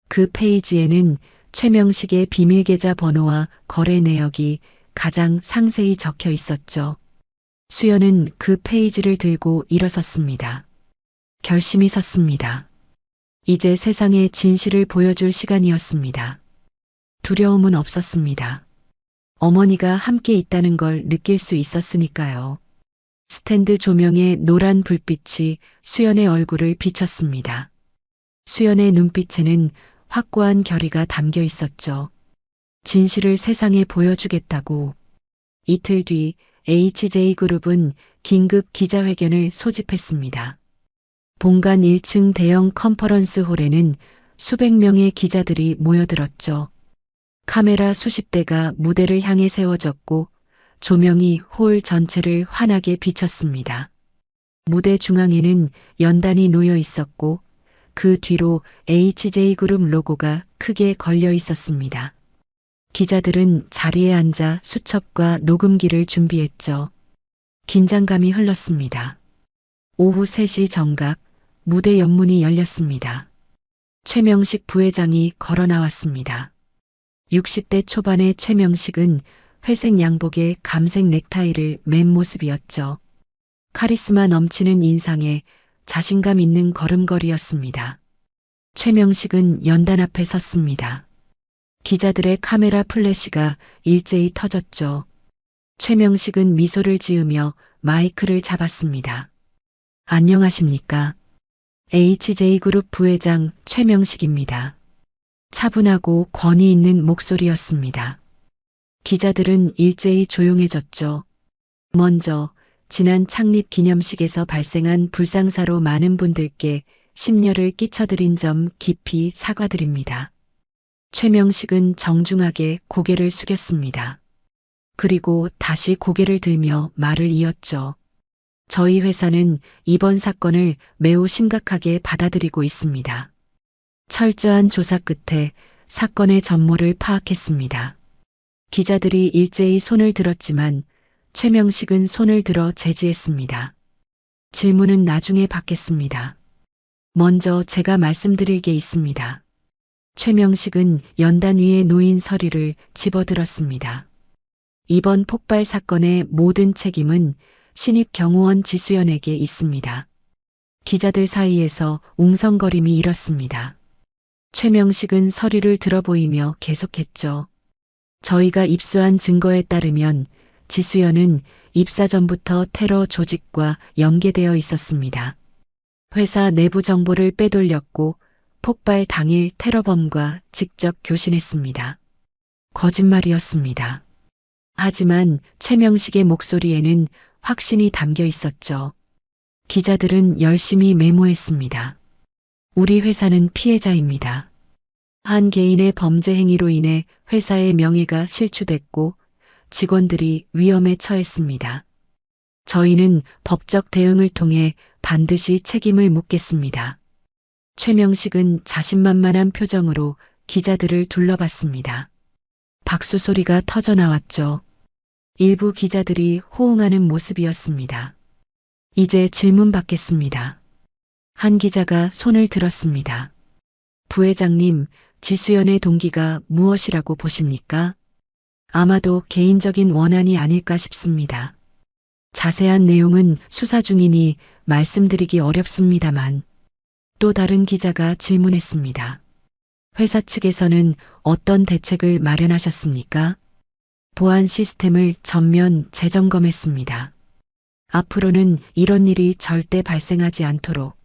그 페이지에는 최명식의 비밀 계좌 번호와 거래 내역이 가장 상세히 적혀 있었죠. 수연은 그 페이지를 들고 일어섰습니다. 결심이 섰습니다. 이제 세상에 진실을 보여줄 시간이었습니다. 두려움은 없었습니다. 어머니가 함께 있다는 걸 느낄 수 있었으니까요. 스탠드 조명의 노란 불빛이 수연의 얼굴을 비췄습니다. 수연의 눈빛에는 확고한 결의가 담겨 있었죠. 진실을 세상에 보여주겠다고. 이틀 뒤 HJ그룹은 긴급 기자회견을 소집했습니다. 본관 1층 대형 컨퍼런스 홀에는 수백 명의 기자들이 모여들었죠. 카메라 수십 대가 무대를 향해 세워졌고 조명이 홀 전체를 환하게 비췄습니다. 무대 중앙에는 연단이 놓여 있었고 그 뒤로 HJ그룹 로고가 크게 걸려 있었습니다. 기자들은 자리에 앉아 수첩과 녹음기를 준비했죠. 긴장감이 흘렀습니다. 오후 3시 정각 무대 연문이 열렸습니다. 최명식 부회장이 걸어 나왔습니다. 60대 초반의 최명식은 회색 양복에 감색 넥타이를 맨 모습이었죠. 카리스마 넘치는 인상에 자신감 있는 걸음걸이였습니다. 최명식은 연단 앞에 섰습니다. 기자들의 카메라 플래시가 일제히 터졌죠. 최명식은 미소를 지으며 마이크를 잡았습니다. 안녕하십니까? HJ그룹 부회장 최명식입니다. 차분하고 권위 있는 목소리였습니다. 기자들은 일제히 조용해졌죠. 먼저 지난 창립 기념식에서 발생한 불상사로 많은 분들께 심려를 끼쳐드린 점 깊이 사과드립니다. 최명식은 정중하게 고개를 숙였습니다. 그리고 다시 고개를 들며 말을 이었죠. 저희 회사는 이번 사건을 매우 심각하게 받아들이고 있습니다. 철저한 조사 끝에 사건의 전모를 파악했습니다. 기자들이 일제히 손을 들었지만 최명식은 손을 들어 제지했습니다. 질문은 나중에 받겠습니다. 먼저 제가 말씀드릴 게 있습니다. 최명식은 연단 위에 놓인 서류를 집어들었습니다. 이번 폭발 사건의 모든 책임은 신입 경호원 지수연에게 있습니다. 기자들 사이에서 웅성거림이 일었습니다. 최명식은 서류를 들어보이며 계속했죠. 저희가 입수한 증거에 따르면 지수연은 입사 전부터 테러 조직과 연계되어 있었습니다. 회사 내부 정보를 빼돌렸고 폭발 당일 테러범과 직접 교신했습니다. 거짓말이었습니다. 하지만 최명식의 목소리에는 확신이 담겨 있었죠. 기자들은 열심히 메모했습니다. 우리 회사는 피해자입니다. 한 개인의 범죄 행위로 인해 회사의 명예가 실추됐고 직원들이 위험에 처했습니다. 저희는 법적 대응을 통해 반드시 책임을 묻겠습니다. 최명식은 자신만만한 표정으로 기자들을 둘러봤습니다. 박수 소리가 터져 나왔죠. 일부 기자들이 호응하는 모습이었습니다. 이제 질문 받겠습니다. 한 기자가 손을 들었습니다. 부회장님, 지수연의 동기가 무엇이라고 보십니까? 아마도 개인적인 원한이 아닐까 싶습니다. 자세한 내용은 수사 중이니 말씀드리기 어렵습니다만. 또 다른 기자가 질문했습니다. 회사 측에서는 어떤 대책을 마련하셨습니까? 보안 시스템을 전면 재점검했습니다. 앞으로는 이런 일이 절대 발생하지 않도록.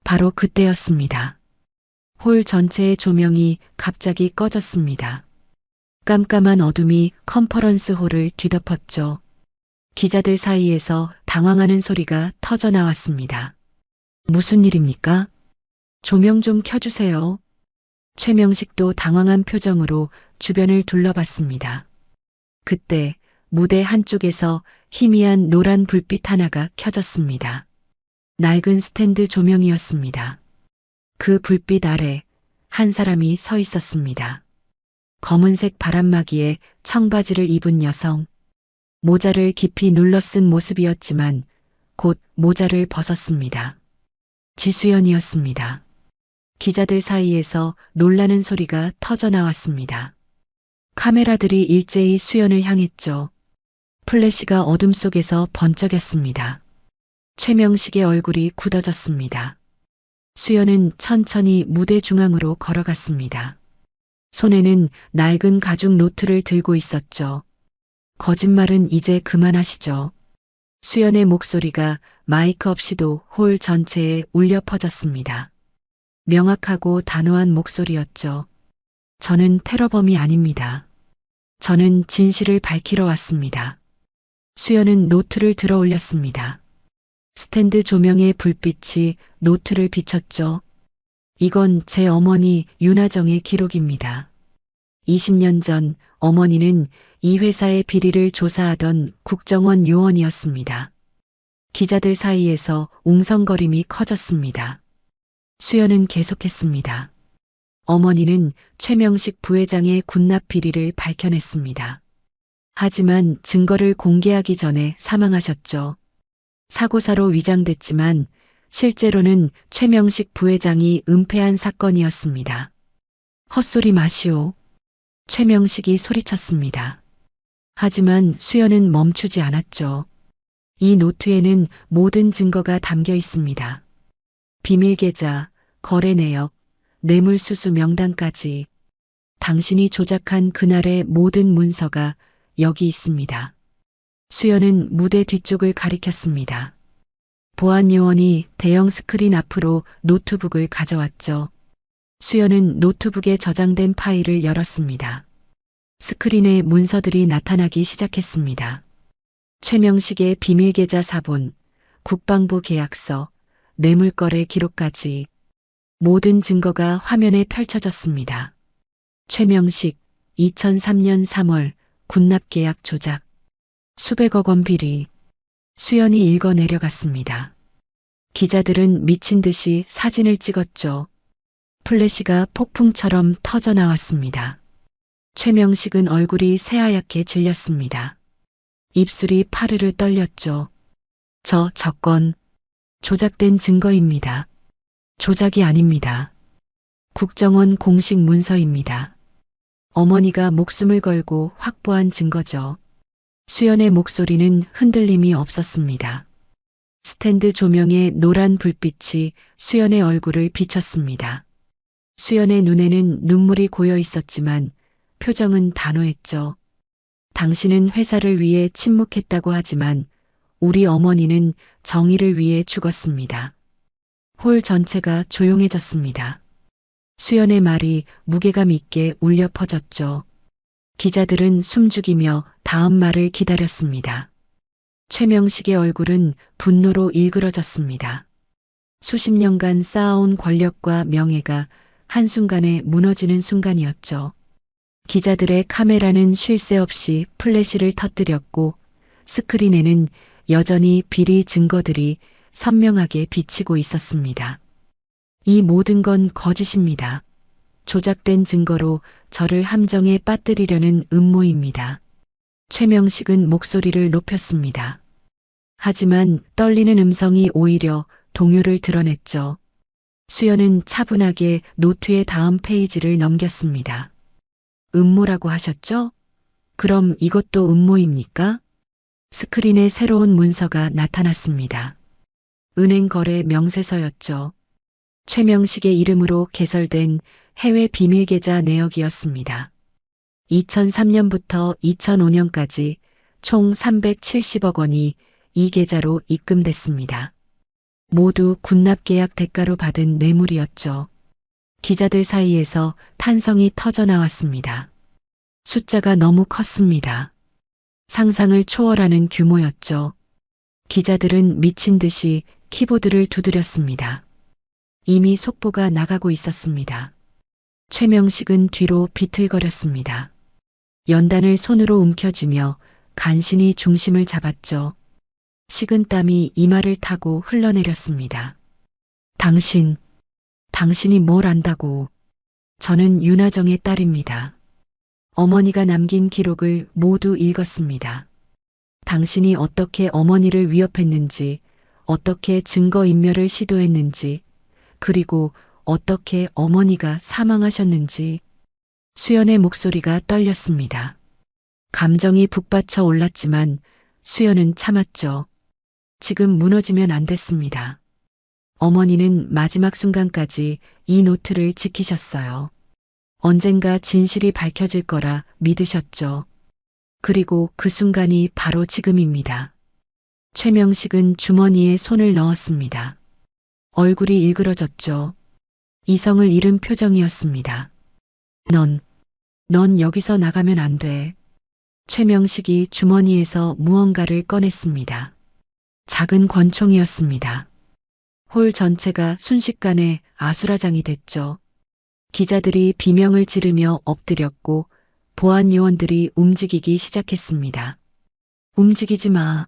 바로 그때였습니다. 홀 전체의 조명이 갑자기 꺼졌습니다. 깜깜한 어둠이 컨퍼런스 홀을 뒤덮었죠. 기자들 사이에서 당황하는 소리가 터져 나왔습니다. 무슨 일입니까? 조명 좀 켜주세요. 최명식도 당황한 표정으로 주변을 둘러봤습니다. 그때 무대 한쪽에서 희미한 노란 불빛 하나가 켜졌습니다. 낡은 스탠드 조명이었습니다. 그 불빛 아래 한 사람이 서 있었습니다. 검은색 바람막이에 청바지를 입은 여성. 모자를 깊이 눌러 쓴 모습이었지만 곧 모자를 벗었습니다. 지수연이었습니다. 기자들 사이에서 놀라는 소리가 터져 나왔습니다. 카메라들이 일제히 수연을 향했죠. 플래시가 어둠 속에서 번쩍였습니다. 최명식의 얼굴이 굳어졌습니다. 수연은 천천히 무대 중앙으로 걸어갔습니다. 손에는 낡은 가죽 노트를 들고 있었죠. 거짓말은 이제 그만하시죠. 수연의 목소리가 마이크 없이도 홀 전체에 울려 퍼졌습니다. 명확하고 단호한 목소리였죠. 저는 테러범이 아닙니다. 저는 진실을 밝히러 왔습니다. 수연은 노트를 들어 올렸습니다. 스탠드 조명의 불빛이 노트를 비췄죠. 이건 제 어머니 윤하정의 기록입니다. 20년 전 어머니는 이 회사의 비리를 조사하던 국정원 요원이었습니다. 기자들 사이에서 웅성거림이 커졌습니다. 수연은 계속했습니다. 어머니는 최명식 부회장의 군납 비리를 밝혀냈습니다. 하지만 증거를 공개하기 전에 사망하셨죠. 사고사로 위장됐지만 실제로는 최명식 부회장이 은폐한 사건이었습니다. 헛소리 마시오. 최명식이 소리쳤습니다. 하지만 수연은 멈추지 않았죠. 이 노트에는 모든 증거가 담겨 있습니다. 비밀 계좌, 거래 내역, 뇌물수수 명단까지. 당신이 조작한 그날의 모든 문서가 여기 있습니다. 수연은 무대 뒤쪽을 가리켰습니다. 보안 요원이 대형 스크린 앞으로 노트북을 가져왔죠. 수연은 노트북에 저장된 파일을 열었습니다. 스크린에 문서들이 나타나기 시작했습니다. 최명식의 비밀 계좌 사본, 국방부 계약서, 뇌물거래 기록까지 모든 증거가 화면에 펼쳐졌습니다. 최명식 2003년 3월 군납 계약 조작, 수백억 원 비리. 수연이 읽어 내려갔습니다. 기자들은 미친 듯이 사진을 찍었죠. 플래시가 폭풍처럼 터져 나왔습니다. 최명식은 얼굴이 새하얗게 질렸습니다. 입술이 파르르 떨렸죠. 저 건 조작된 증거입니다. 조작이 아닙니다. 국정원 공식 문서입니다. 어머니가 목숨을 걸고 확보한 증거죠. 수연의 목소리는 흔들림이 없었습니다. 스탠드 조명의 노란 불빛이 수연의 얼굴을 비쳤습니다. 수연의 눈에는 눈물이 고여 있었지만 표정은 단호했죠. 당신은 회사를 위해 침묵했다고 하지만 우리 어머니는 정의를 위해 죽었습니다. 홀 전체가 조용해졌습니다. 수연의 말이 무게감 있게 울려 퍼졌죠. 기자들은 숨죽이며 다음 말을 기다렸습니다. 최명식의 얼굴은 분노로 일그러졌습니다. 수십 년간 쌓아온 권력과 명예가 한순간에 무너지는 순간이었죠. 기자들의 카메라는 쉴 새 없이 플래시를 터뜨렸고 스크린에는 여전히 비리 증거들이 선명하게 비치고 있었습니다. 이 모든 건 거짓입니다. 조작된 증거로 저를 함정에 빠뜨리려는 음모입니다. 최명식은 목소리를 높였습니다. 하지만 떨리는 음성이 오히려 동요를 드러냈죠. 수연은 차분하게 노트의 다음 페이지를 넘겼습니다. 음모라고 하셨죠? 그럼 이것도 음모입니까? 스크린에 새로운 문서가 나타났습니다. 은행 거래 명세서였죠. 최명식의 이름으로 개설된 해외 비밀 계좌 내역이었습니다. 2003년부터 2005년까지 총 370억 원이 이 계좌로 입금됐습니다. 모두 군납 계약 대가로 받은 뇌물이었죠. 기자들 사이에서 탄성이 터져 나왔습니다. 숫자가 너무 컸습니다. 상상을 초월하는 규모였죠. 기자들은 미친 듯이 키보드를 두드렸습니다. 이미 속보가 나가고 있었습니다. 최명식은 뒤로 비틀거렸습니다. 연단을 손으로 움켜쥐며 간신히 중심을 잡았죠. 식은땀이 이마를 타고 흘러내렸습니다. 당신이 뭘 안다고. 저는 윤하정의 딸입니다. 어머니가 남긴 기록을 모두 읽었습니다. 당신이 어떻게 어머니를 위협했는지, 어떻게 증거인멸을 시도했는지, 그리고 어떻게 어머니가 사망하셨는지. 수연의 목소리가 떨렸습니다. 감정이 북받쳐 올랐지만 수연은 참았죠. 지금 무너지면 안 됐습니다. 어머니는 마지막 순간까지 이 노트를 지키셨어요. 언젠가 진실이 밝혀질 거라 믿으셨죠. 그리고 그 순간이 바로 지금입니다. 최명식은 주머니에 손을 넣었습니다. 얼굴이 일그러졌죠. 이성을 잃은 표정이었습니다. 넌 여기서 나가면 안 돼. 최명식이 주머니에서 무언가를 꺼냈습니다. 작은 권총이었습니다. 홀 전체가 순식간에 아수라장이 됐죠. 기자들이 비명을 지르며 엎드렸고 보안 요원들이 움직이기 시작했습니다. 움직이지 마.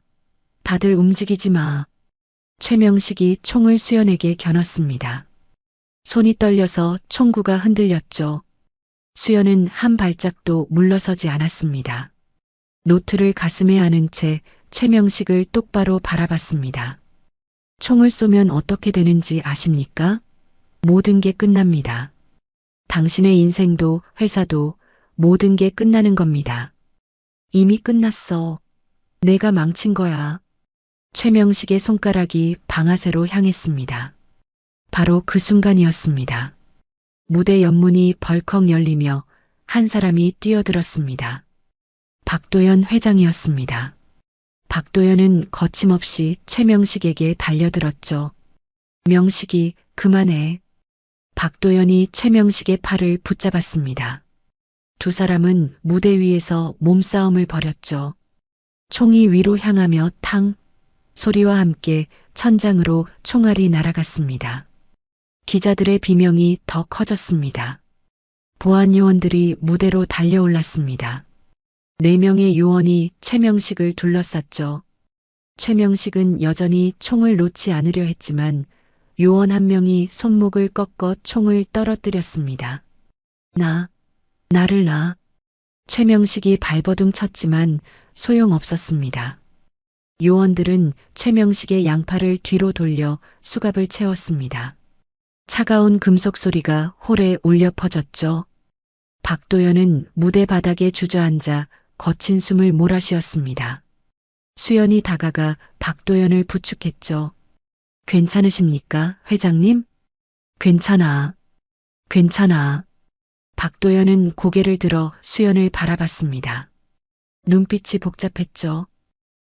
다들 움직이지 마. 최명식이 총을 수연에게 겨눴습니다. 손이 떨려서 총구가 흔들렸죠. 수연은 한 발짝도 물러서지 않았습니다. 노트를 가슴에 안은 채 최명식을 똑바로 바라봤습니다. 총을 쏘면 어떻게 되는지 아십니까? 모든 게 끝납니다. 당신의 인생도 회사도 모든 게 끝나는 겁니다. 이미 끝났어. 내가 망친 거야. 최명식의 손가락이 방아쇠로 향했습니다. 바로 그 순간이었습니다. 무대 옆문이 벌컥 열리며 한 사람이 뛰어들었습니다. 박도연 회장이었습니다. 박도연은 거침없이 최명식에게 달려들었죠. 명식이 그만해. 박도연이 최명식의 팔을 붙잡았습니다. 두 사람은 무대 위에서 몸싸움을 벌였죠. 총이 위로 향하며 탕 소리와 함께 천장으로 총알이 날아갔습니다. 기자들의 비명이 더 커졌습니다. 보안 요원들이 무대로 달려올랐습니다. 4명의 요원이 최명식을 둘러쌌죠. 최명식은 여전히 총을 놓지 않으려 했지만 요원 한 명이 손목을 꺾어 총을 떨어뜨렸습니다. 나를 놔. 최명식이 발버둥 쳤지만 소용없었습니다. 요원들은 최명식의 양팔을 뒤로 돌려 수갑을 채웠습니다. 차가운 금속 소리가 홀에 울려 퍼졌죠. 박도연은 무대 바닥에 주저앉아 거친 숨을 몰아쉬었습니다. 수연이 다가가 박도연을 부축했죠. 괜찮으십니까, 회장님? 괜찮아. 박도연은 고개를 들어 수연을 바라봤습니다. 눈빛이 복잡했죠.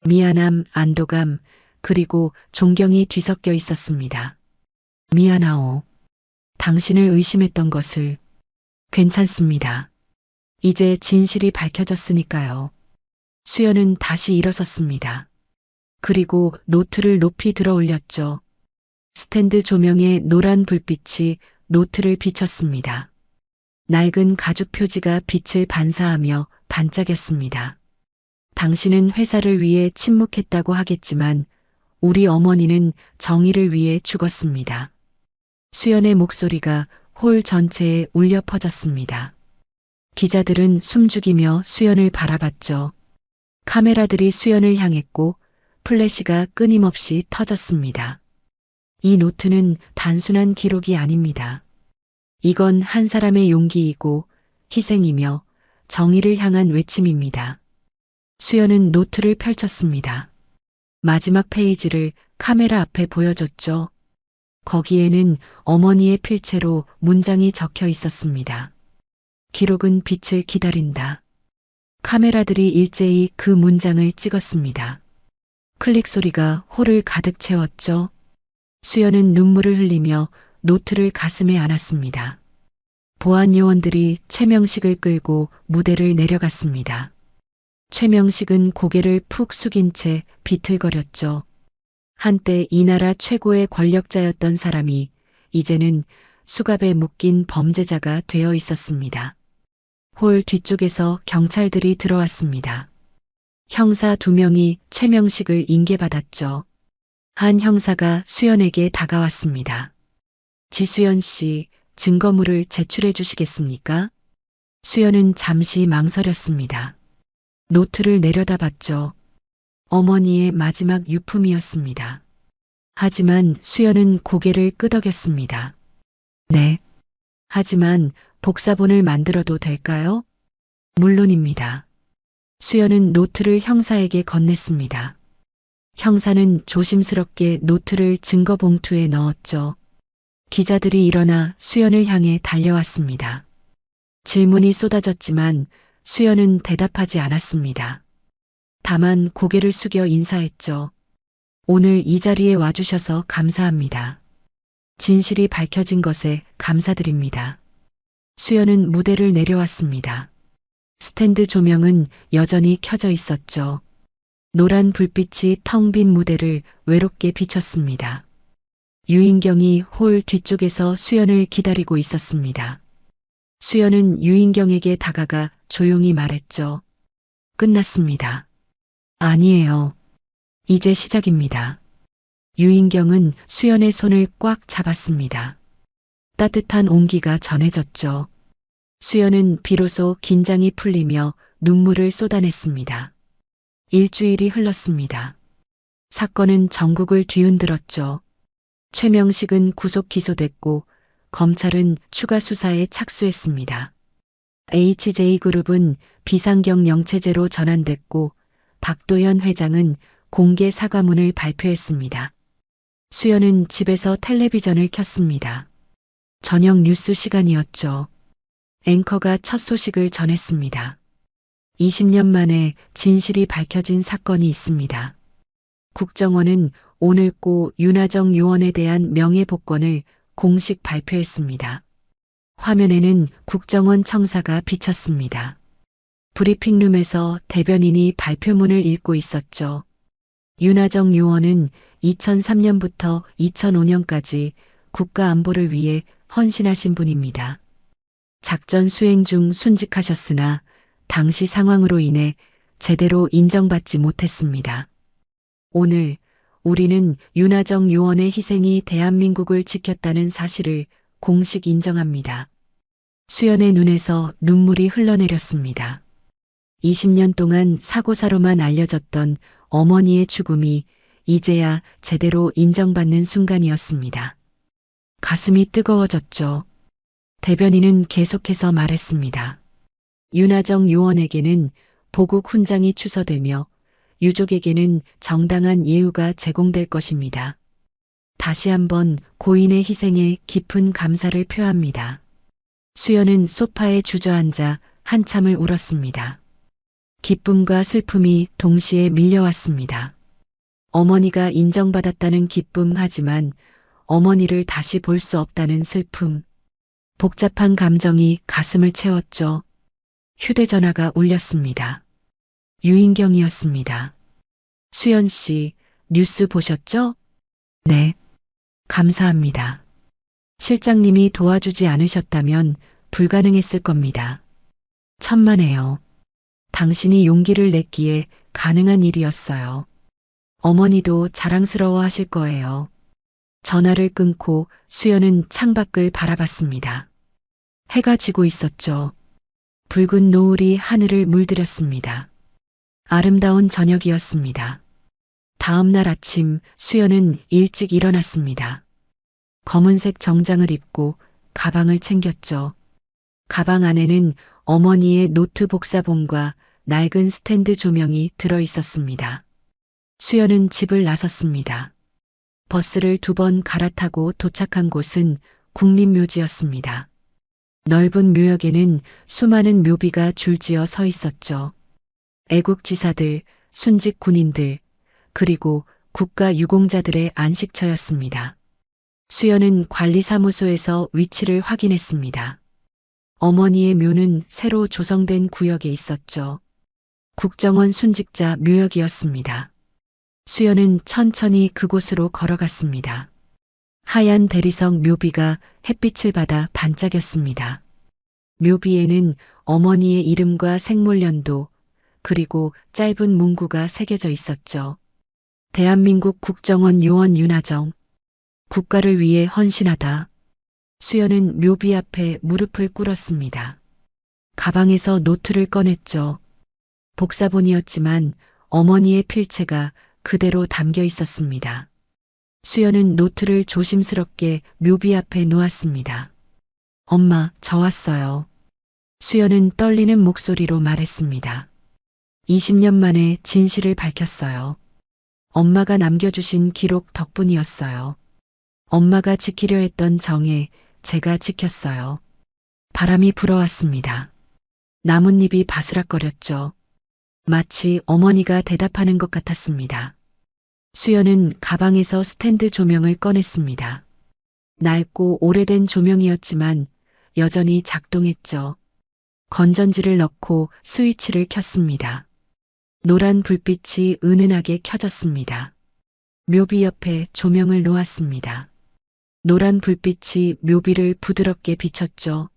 미안함, 안도감, 그리고 존경이 뒤섞여 있었습니다. 미안하오. 당신을 의심했던 것을. 괜찮습니다. 이제 진실이 밝혀졌으니까요. 수연은 다시 일어섰습니다. 그리고 노트를 높이 들어 올렸죠. 스탠드 조명의 노란 불빛이 노트를 비췄습니다. 낡은 가죽 표지가 빛을 반사하며 반짝였습니다. 당신은 회사를 위해 침묵했다고 하겠지만 우리 어머니는 정의를 위해 죽었습니다. 수연의 목소리가 홀 전체에 울려 퍼졌습니다. 기자들은 숨죽이며 수연을 바라봤죠. 카메라들이 수연을 향했고 플래시가 끊임없이 터졌습니다. 이 노트는 단순한 기록이 아닙니다. 이건 한 사람의 용기이고 희생이며 정의를 향한 외침입니다. 수연은 노트를 펼쳤습니다. 마지막 페이지를 카메라 앞에 보여줬죠. 거기에는 어머니의 필체로 문장이 적혀 있었습니다. 기록은 빛을 기다린다. 카메라들이 일제히 그 문장을 찍었습니다. 클릭 소리가 홀을 가득 채웠죠. 수연은 눈물을 흘리며 노트를 가슴에 안았습니다. 보안 요원들이 최명식을 끌고 무대를 내려갔습니다. 최명식은 고개를 푹 숙인 채 비틀거렸죠. 한때 이 나라 최고의 권력자였던 사람이 이제는 수갑에 묶인 범죄자가 되어 있었습니다. 홀 뒤쪽에서 경찰들이 들어왔습니다. 형사 2명이 최명식을 인계받았죠. 한 형사가 수연에게 다가왔습니다. 지수연 씨, 증거물을 제출해 주시겠습니까? 수연은 잠시 망설였습니다. 노트를 내려다봤죠. 어머니의 마지막 유품이었습니다. 하지만 수연은 고개를 끄덕였습니다. 네. 하지만 복사본을 만들어도 될까요? 물론입니다. 수연은 노트를 형사에게 건넸습니다. 형사는 조심스럽게 노트를 증거 봉투에 넣었죠. 기자들이 일어나 수연을 향해 달려왔습니다. 질문이 쏟아졌지만 수연은 대답하지 않았습니다. 다만 고개를 숙여 인사했죠. 오늘 이 자리에 와주셔서 감사합니다. 진실이 밝혀진 것에 감사드립니다. 수연은 무대를 내려왔습니다. 스탠드 조명은 여전히 켜져 있었죠. 노란 불빛이 텅 빈 무대를 외롭게 비췄습니다. 유인경이 홀 뒤쪽에서 수연을 기다리고 있었습니다. 수연은 유인경에게 다가가 조용히 말했죠. 끝났습니다. 아니에요. 이제 시작입니다. 유인경은 수연의 손을 꽉 잡았습니다. 따뜻한 온기가 전해졌죠. 수연은 비로소 긴장이 풀리며 눈물을 쏟아냈습니다. 일주일이 흘렀습니다. 사건은 전국을 뒤흔들었죠. 최명식은 구속 기소됐고 검찰은 추가 수사에 착수했습니다. HJ그룹은 비상경 영체제로 전환됐고 박도현 회장은 공개 사과문을 발표했습니다. 수연은 집에서 텔레비전을 켰습니다. 저녁 뉴스 시간이었죠. 앵커가 첫 소식을 전했습니다. 20년 만에 진실이 밝혀진 사건이 있습니다. 국정원은 오늘 고 윤하정 요원에 대한 명예복권을 공식 발표했습니다. 화면에는 국정원 청사가 비쳤습니다. 브리핑룸에서 대변인이 발표문을 읽고 있었죠. 윤하정 요원은 2003년부터 2005년까지 국가 안보를 위해 헌신하신 분입니다. 작전 수행 중 순직하셨으나 당시 상황으로 인해 제대로 인정받지 못했습니다. 오늘 우리는 윤하정 요원의 희생이 대한민국을 지켰다는 사실을 공식 인정합니다. 수연의 눈에서 눈물이 흘러내렸습니다. 20년 동안 사고사로만 알려졌던 어머니의 죽음이 이제야 제대로 인정받는 순간이었습니다. 가슴이 뜨거워졌죠. 대변인은 계속해서 말했습니다. 윤하정 요원에게는 보국 훈장이 추서되며 유족에게는 정당한 예우가 제공될 것입니다. 다시 한번 고인의 희생에 깊은 감사를 표합니다. 수연은 소파에 주저앉아 한참을 울었습니다. 기쁨과 슬픔이 동시에 밀려왔습니다. 어머니가 인정받았다는 기쁨 하지만 어머니를 다시 볼 수 없다는 슬픔. 복잡한 감정이 가슴을 채웠죠. 휴대전화가 울렸습니다. 유인경이었습니다. 수연 씨, 뉴스 보셨죠? 네. 감사합니다. 실장님이 도와주지 않으셨다면 불가능했을 겁니다. 천만에요. 당신이 용기를 냈기에 가능한 일이었어요. 어머니도 자랑스러워 하실 거예요. 전화를 끊고 수연은 창밖을 바라봤습니다. 해가 지고 있었죠. 붉은 노을이 하늘을 물들였습니다. 아름다운 저녁이었습니다. 다음 날 아침 수연은 일찍 일어났습니다. 검은색 정장을 입고 가방을 챙겼죠. 가방 안에는 어머니의 노트 복사본과 낡은 스탠드 조명이 들어 있었습니다. 수연은 집을 나섰습니다. 버스를 2번 갈아타고 도착한 곳은 국립묘지였습니다. 넓은 묘역에는 수많은 묘비가 줄지어 서 있었죠. 애국지사들, 순직 군인들, 그리고 국가유공자들의 안식처였습니다. 수연은 관리사무소에서 위치를 확인했습니다. 어머니의 묘는 새로 조성된 구역에 있었죠. 국정원 순직자 묘역이었습니다. 수연은 천천히 그곳으로 걸어갔습니다. 하얀 대리석 묘비가 햇빛을 받아 반짝였습니다. 묘비에는 어머니의 이름과 생물연도, 그리고 짧은 문구가 새겨져 있었죠. 대한민국 국정원 요원 윤하정. 국가를 위해 헌신하다. 수연은 묘비 앞에 무릎을 꿇었습니다. 가방에서 노트를 꺼냈죠. 복사본이었지만 어머니의 필체가 그대로 담겨 있었습니다. 수연은 노트를 조심스럽게 묘비 앞에 놓았습니다. 엄마, 저 왔어요. 수연은 떨리는 목소리로 말했습니다. 20년 만에 진실을 밝혔어요. 엄마가 남겨주신 기록 덕분이었어요. 엄마가 지키려 했던 정에 제가 지켰어요. 바람이 불어왔습니다. 나뭇잎이 바스락거렸죠. 마치 어머니가 대답하는 것 같았습니다. 수연은 가방에서 스탠드 조명을 꺼냈습니다. 낡고 오래된 조명이었지만 여전히 작동했죠. 건전지를 넣고 스위치를 켰습니다. 노란 불빛이 은은하게 켜졌습니다. 묘비 옆에 조명을 놓았습니다. 노란 불빛이 묘비를 부드럽게 비췄죠.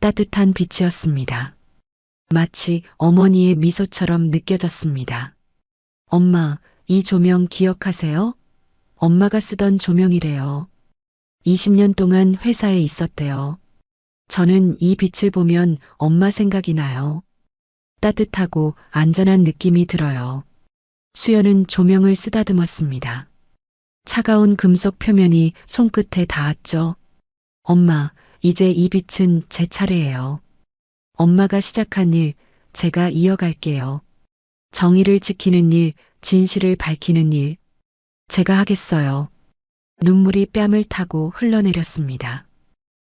따뜻한 빛이었습니다. 마치 어머니의 미소처럼 느껴졌습니다. 엄마, 이 조명 기억하세요? 엄마가 쓰던 조명이래요. 20년 동안 회사에 있었대요. 저는 이 빛을 보면 엄마 생각이 나요. 따뜻하고 안전한 느낌이 들어요. 수연은 조명을 쓰다듬었습니다. 차가운 금속 표면이 손끝에 닿았죠. 엄마, 이제 이 빛은 제 차례예요. 엄마가 시작한 일, 제가 이어갈게요. 정의를 지키는 일, 진실을 밝히는 일, 제가 하겠어요. 눈물이 뺨을 타고 흘러내렸습니다.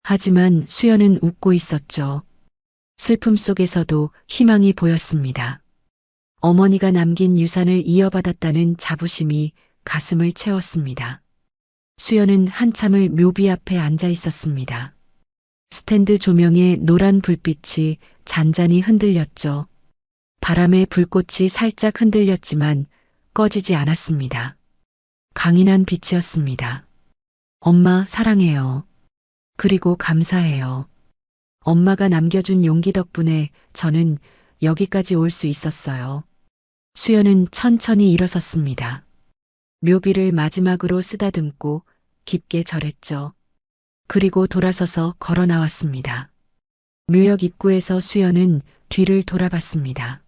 하지만 수연은 웃고 있었죠. 슬픔 속에서도 희망이 보였습니다. 어머니가 남긴 유산을 이어받았다는 자부심이 가슴을 채웠습니다. 수연은 한참을 묘비 앞에 앉아 있었습니다. 스탠드 조명의 노란 불빛이 잔잔히 흔들렸죠. 바람에 불꽃이 살짝 흔들렸지만 꺼지지 않았습니다. 강인한 빛이었습니다. 엄마 사랑해요. 그리고 감사해요. 엄마가 남겨준 용기 덕분에 저는 여기까지 올 수 있었어요. 수연은 천천히 일어섰습니다. 묘비를 마지막으로 쓰다듬고 깊게 절했죠. 그리고 돌아서서 걸어 나왔습니다. 묘역 입구에서 수연은 뒤를 돌아봤습니다.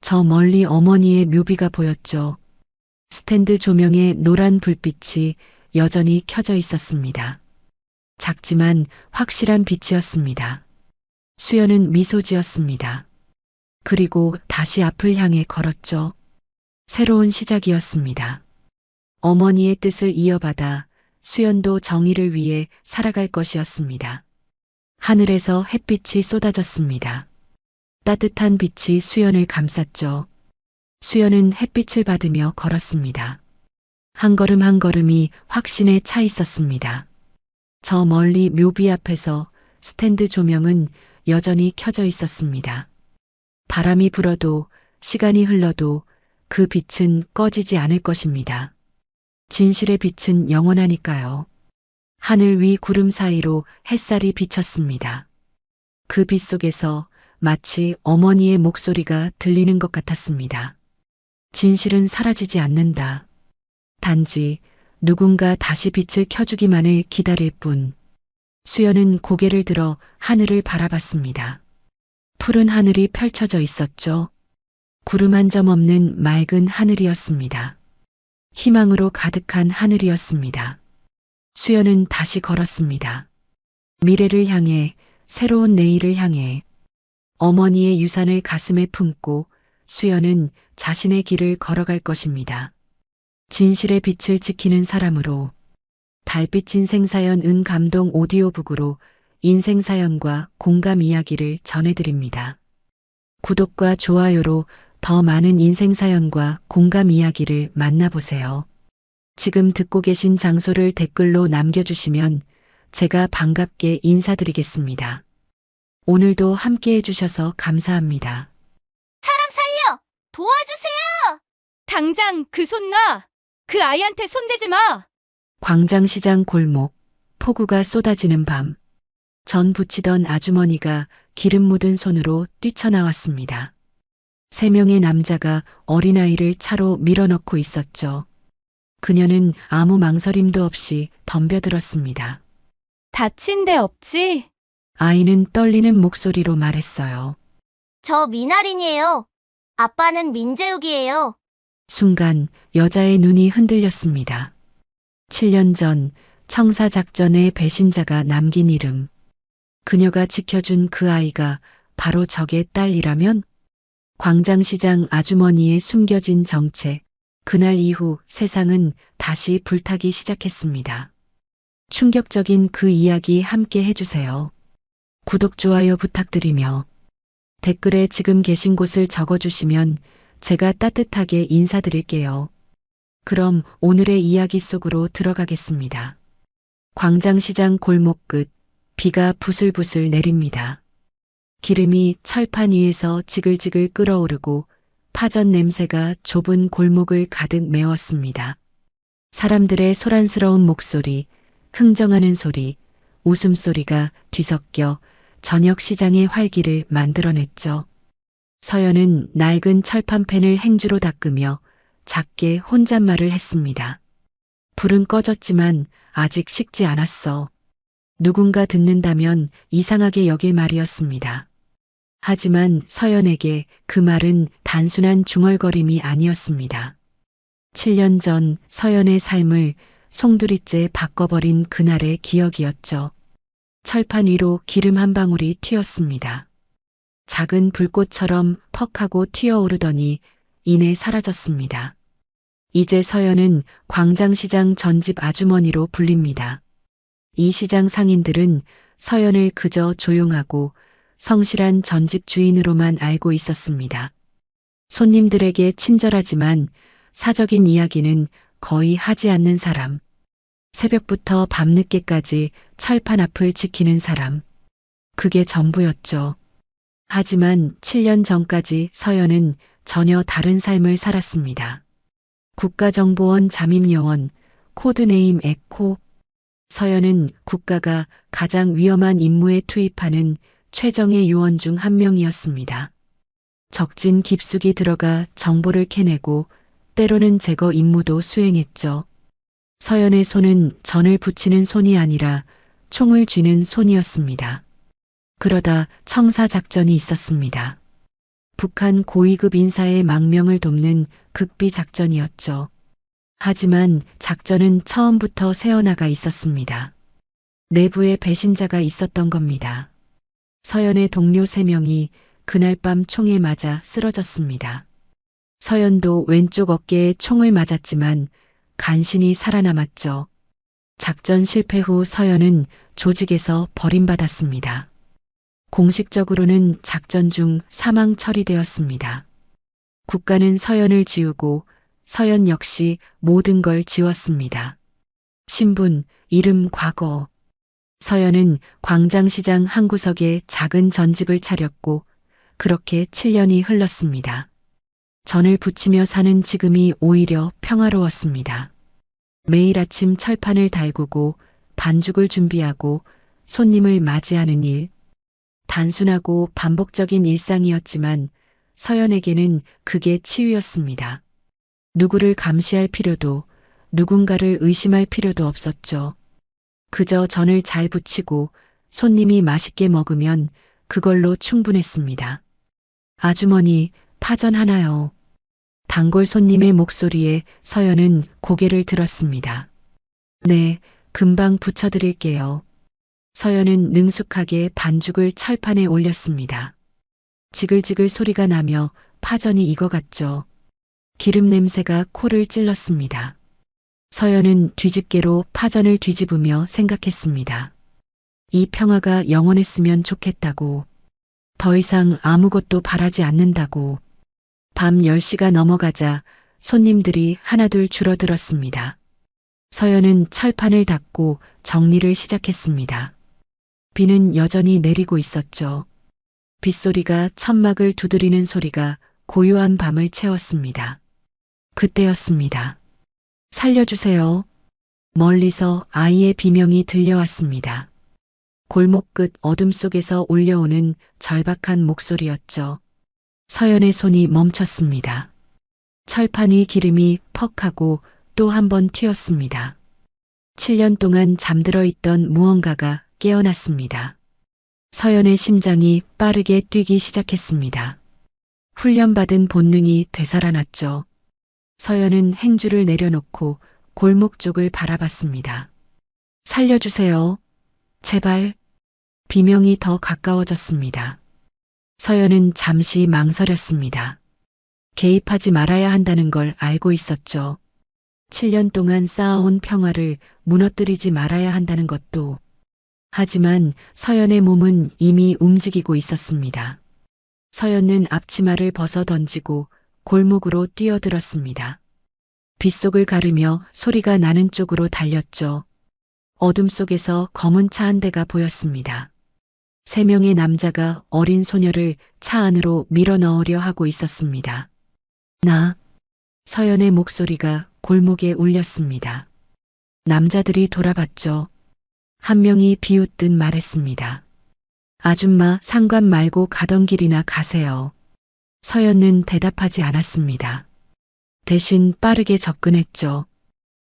저 멀리 어머니의 묘비가 보였죠. 스탠드 조명의 노란 불빛이 여전히 켜져 있었습니다. 작지만 확실한 빛이었습니다. 수연은 미소 지었습니다. 그리고 다시 앞을 향해 걸었죠. 새로운 시작이었습니다. 어머니의 뜻을 이어받아 수연도 정의를 위해 살아갈 것이었습니다. 하늘에서 햇빛이 쏟아졌습니다. 따뜻한 빛이 수연을 감쌌죠. 수연은 햇빛을 받으며 걸었습니다. 한 걸음 한 걸음이 확신에 차 있었습니다. 저 멀리 묘비 앞에서 스탠드 조명은 여전히 켜져 있었습니다. 바람이 불어도 시간이 흘러도 그 빛은 꺼지지 않을 것입니다. 진실의 빛은 영원하니까요. 하늘 위 구름 사이로 햇살이 비쳤습니다. 그 빛 속에서 마치 어머니의 목소리가 들리는 것 같았습니다. 진실은 사라지지 않는다. 단지 누군가 다시 빛을 켜주기만을 기다릴 뿐. 수연은 고개를 들어 하늘을 바라봤습니다. 푸른 하늘이 펼쳐져 있었죠. 구름 한 점 없는 맑은 하늘이었습니다. 희망으로 가득한 하늘이었습니다. 수연은 다시 걸었습니다. 미래를 향해, 새로운 내일을 향해. 어머니의 유산을 가슴에 품고 수연은 자신의 길을 걸어갈 것입니다. 진실의 빛을 지키는 사람으로. 달빛 인생사연 은감동 오디오북으로 인생사연과 공감 이야기를 전해드립니다. 구독과 좋아요로 더 많은 인생사연과 공감 이야기를 만나보세요. 지금 듣고 계신 장소를 댓글로 남겨주시면 제가 반갑게 인사드리겠습니다. 오늘도 함께 해주셔서 감사합니다. 사람 살려! 도와주세요! 당장 그 손 놔! 그 아이한테 손대지 마! 광장시장 골목, 폭우가 쏟아지는 밤. 전 부치던 아주머니가 기름 묻은 손으로 뛰쳐나왔습니다. 3명의 남자가 어린아이를 차로 밀어넣고 있었죠. 그녀는 아무 망설임도 없이 덤벼들었습니다. 다친 데 없지? 아이는 떨리는 목소리로 말했어요. 저 미나린이에요. 아빠는 민재욱이에요. 순간 여자의 눈이 흔들렸습니다. 7년 전 청사작전의 배신자가 남긴 이름. 그녀가 지켜준 그 아이가 바로 적의 딸이라면? 광장시장 아주머니의 숨겨진 정체. 그날 이후 세상은 다시 불타기 시작했습니다. 충격적인 그 이야기 함께 해주세요. 구독, 좋아요 부탁드리며 댓글에 지금 계신 곳을 적어주시면 제가 따뜻하게 인사드릴게요. 그럼 오늘의 이야기 속으로 들어가겠습니다. 광장시장 골목 끝, 비가 부슬부슬 내립니다. 기름이 철판 위에서 지글지글 끓어오르고 파전 냄새가 좁은 골목을 가득 메웠습니다. 사람들의 소란스러운 목소리, 흥정하는 소리, 웃음소리가 뒤섞여 저녁 시장의 활기를 만들어냈죠. 서연은 낡은 철판펜을 행주로 닦으며 작게 혼잣말을 했습니다. 불은 꺼졌지만 아직 식지 않았어. 누군가 듣는다면 이상하게 여길 말이었습니다. 하지만 서연에게 그 말은 단순한 중얼거림이 아니었습니다. 7년 전 서연의 삶을 송두리째 바꿔버린 그날의 기억이었죠. 철판 위로 기름 한 방울이 튀었습니다. 작은 불꽃처럼 퍽하고 튀어오르더니 이내 사라졌습니다. 이제 서연은 광장시장 전집 아주머니로 불립니다. 이 시장 상인들은 서연을 그저 조용하고 성실한 전집 주인으로만 알고 있었습니다. 손님들에게 친절하지만 사적인 이야기는 거의 하지 않는 사람. 새벽부터 밤늦게까지 철판 앞을 지키는 사람. 그게 전부였죠. 하지만 7년 전까지 서연은 전혀 다른 삶을 살았습니다. 국가정보원 잠입요원, 코드네임 에코. 서연은 국가가 가장 위험한 임무에 투입하는 최정예 요원 중 한 명이었습니다. 적진 깊숙이 들어가 정보를 캐내고 때로는 제거 임무도 수행했죠. 서연의 손은 전을 붙이는 손이 아니라 총을 쥐는 손이었습니다. 그러다 청사작전이 있었습니다. 북한 고위급 인사의 망명을 돕는 극비 작전이었죠. 하지만 작전은 처음부터 새어나가 있었습니다. 내부에 배신자가 있었던 겁니다. 서연의 동료 3명이 그날 밤 총에 맞아 쓰러졌습니다. 서연도 왼쪽 어깨에 총을 맞았지만 간신히 살아남았죠. 작전 실패 후 서연은 조직에서 버림받았습니다. 공식적으로는 작전 중 사망 처리되었습니다. 국가는 서연을 지우고 서연 역시 모든 걸 지웠습니다. 신분, 이름, 과거. 서연은 광장시장 한 구석에 작은 전집을 차렸고 그렇게 7년이 흘렀습니다. 전을 부치며 사는 지금이 오히려 평화로웠습니다. 매일 아침 철판을 달구고 반죽을 준비하고 손님을 맞이하는 일. 단순하고 반복적인 일상이었지만 서연에게는 그게 치유였습니다. 누구를 감시할 필요도, 누군가를 의심할 필요도 없었죠. 그저 전을 잘 부치고 손님이 맛있게 먹으면 그걸로 충분했습니다. 아주머니, 파전 하나요. 단골 손님의 목소리에 서연은 고개를 들었습니다. 네, 금방 부쳐드릴게요. 서연은 능숙하게 반죽을 철판에 올렸습니다. 지글지글 소리가 나며 파전이 익어갔죠. 기름 냄새가 코를 찔렀습니다. 서연은 뒤집개로 파전을 뒤집으며 생각했습니다. 이 평화가 영원했으면 좋겠다고. 더 이상 아무것도 바라지 않는다고. 밤 10시가 넘어가자 손님들이 하나둘 줄어들었습니다. 서연은 철판을 닫고 정리를 시작했습니다. 비는 여전히 내리고 있었죠. 빗소리가 천막을 두드리는 소리가 고요한 밤을 채웠습니다. 그때였습니다. 살려주세요. 멀리서 아이의 비명이 들려왔습니다. 골목 끝 어둠 속에서 울려오는 절박한 목소리였죠. 서연의 손이 멈췄습니다. 철판 위 기름이 퍽하고 또 한 번 튀었습니다. 7년 동안 잠들어 있던 무언가가 깨어났습니다. 서연의 심장이 빠르게 뛰기 시작했습니다. 훈련받은 본능이 되살아났죠. 서연은 행주를 내려놓고 골목 쪽을 바라봤습니다. 살려주세요. 제발. 비명이 더 가까워졌습니다. 서연은 잠시 망설였습니다. 개입하지 말아야 한다는 걸 알고 있었죠. 7년 동안 쌓아온 평화를 무너뜨리지 말아야 한다는 것도. 하지만 서연의 몸은 이미 움직이고 있었습니다. 서연은 앞치마를 벗어 던지고 골목으로 뛰어들었습니다. 빗속을 가르며 소리가 나는 쪽으로 달렸죠. 어둠 속에서 검은 차 한 대가 보였습니다. 3명의 남자가 어린 소녀를 차 안으로 밀어 넣으려 하고 있었습니다. 서연의 목소리가 골목에 울렸습니다. 남자들이 돌아봤죠. 한 명이 비웃듯 말했습니다. 아줌마 상관 말고 가던 길이나 가세요. 서연은 대답하지 않았습니다. 대신 빠르게 접근했죠.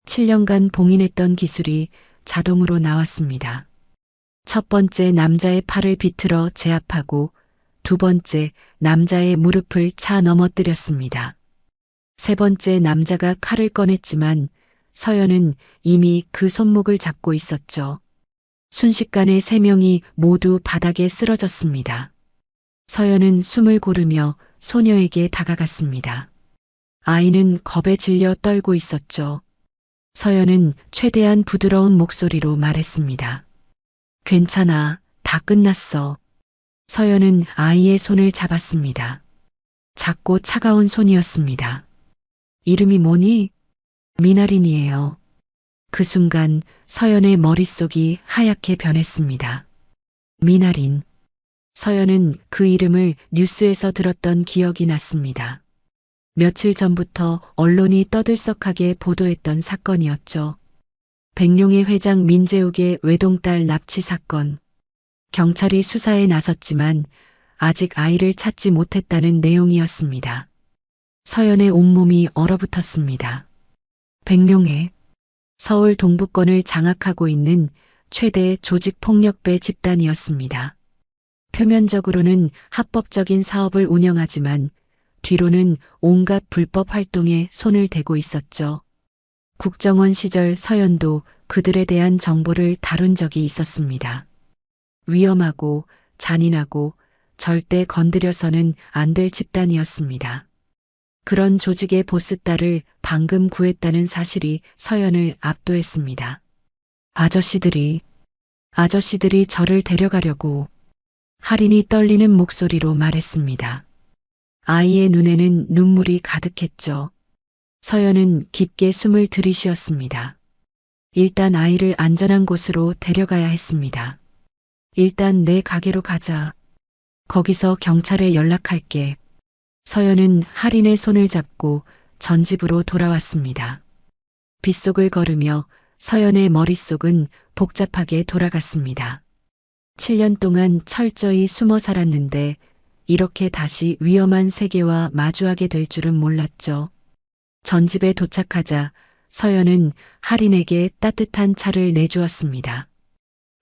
7년간 봉인했던 기술이 자동으로 나왔습니다. 첫 번째 남자의 팔을 비틀어 제압하고 두 번째 남자의 무릎을 차 넘어뜨렸습니다. 세 번째 남자가 칼을 꺼냈지만 서연은 이미 그 손목을 잡고 있었죠. 순식간에 3명이 모두 바닥에 쓰러졌습니다. 서연은 숨을 고르며 소녀에게 다가갔습니다. 아이는 겁에 질려 떨고 있었죠. 서연은 최대한 부드러운 목소리로 말했습니다. 괜찮아, 다 끝났어. 서연은 아이의 손을 잡았습니다. 작고 차가운 손이었습니다. 이름이 뭐니? 미나린이에요. 그 순간 서연의 머릿속이 하얗게 변했습니다. 미나린. 서연은 그 이름을 뉴스에서 들었던 기억이 났습니다. 며칠 전부터 언론이 떠들썩하게 보도했던 사건이었죠. 백룡의 회장 민재욱의 외동딸 납치 사건. 경찰이 수사에 나섰지만 아직 아이를 찾지 못했다는 내용이었습니다. 서연의 온몸이 얼어붙었습니다. 백룡의 서울 동부권을 장악하고 있는 최대 조직폭력배 집단이었습니다. 표면적으로는 합법적인 사업을 운영하지만 뒤로는 온갖 불법 활동에 손을 대고 있었죠. 국정원 시절 서연도 그들에 대한 정보를 다룬 적이 있었습니다. 위험하고 잔인하고 절대 건드려서는 안 될 집단이었습니다. 그런 조직의 보스 딸을 방금 구했다는 사실이 서연을 압도했습니다. 아저씨들이 저를 데려가려고. 할인이 떨리는 목소리로 말했습니다. 아이의 눈에는 눈물이 가득했죠. 서연은 깊게 숨을 들이쉬었습니다. 일단 아이를 안전한 곳으로 데려가야 했습니다. 일단 내 가게로 가자. 거기서 경찰에 연락할게. 서연은 할인의 손을 잡고 전집으로 돌아왔습니다. 빗속을 걸으며 서연의 머릿속은 복잡하게 돌아갔습니다. 7년 동안 철저히 숨어 살았는데 이렇게 다시 위험한 세계와 마주하게 될 줄은 몰랐죠. 전집에 도착하자 서연은 할인에게 따뜻한 차를 내주었습니다.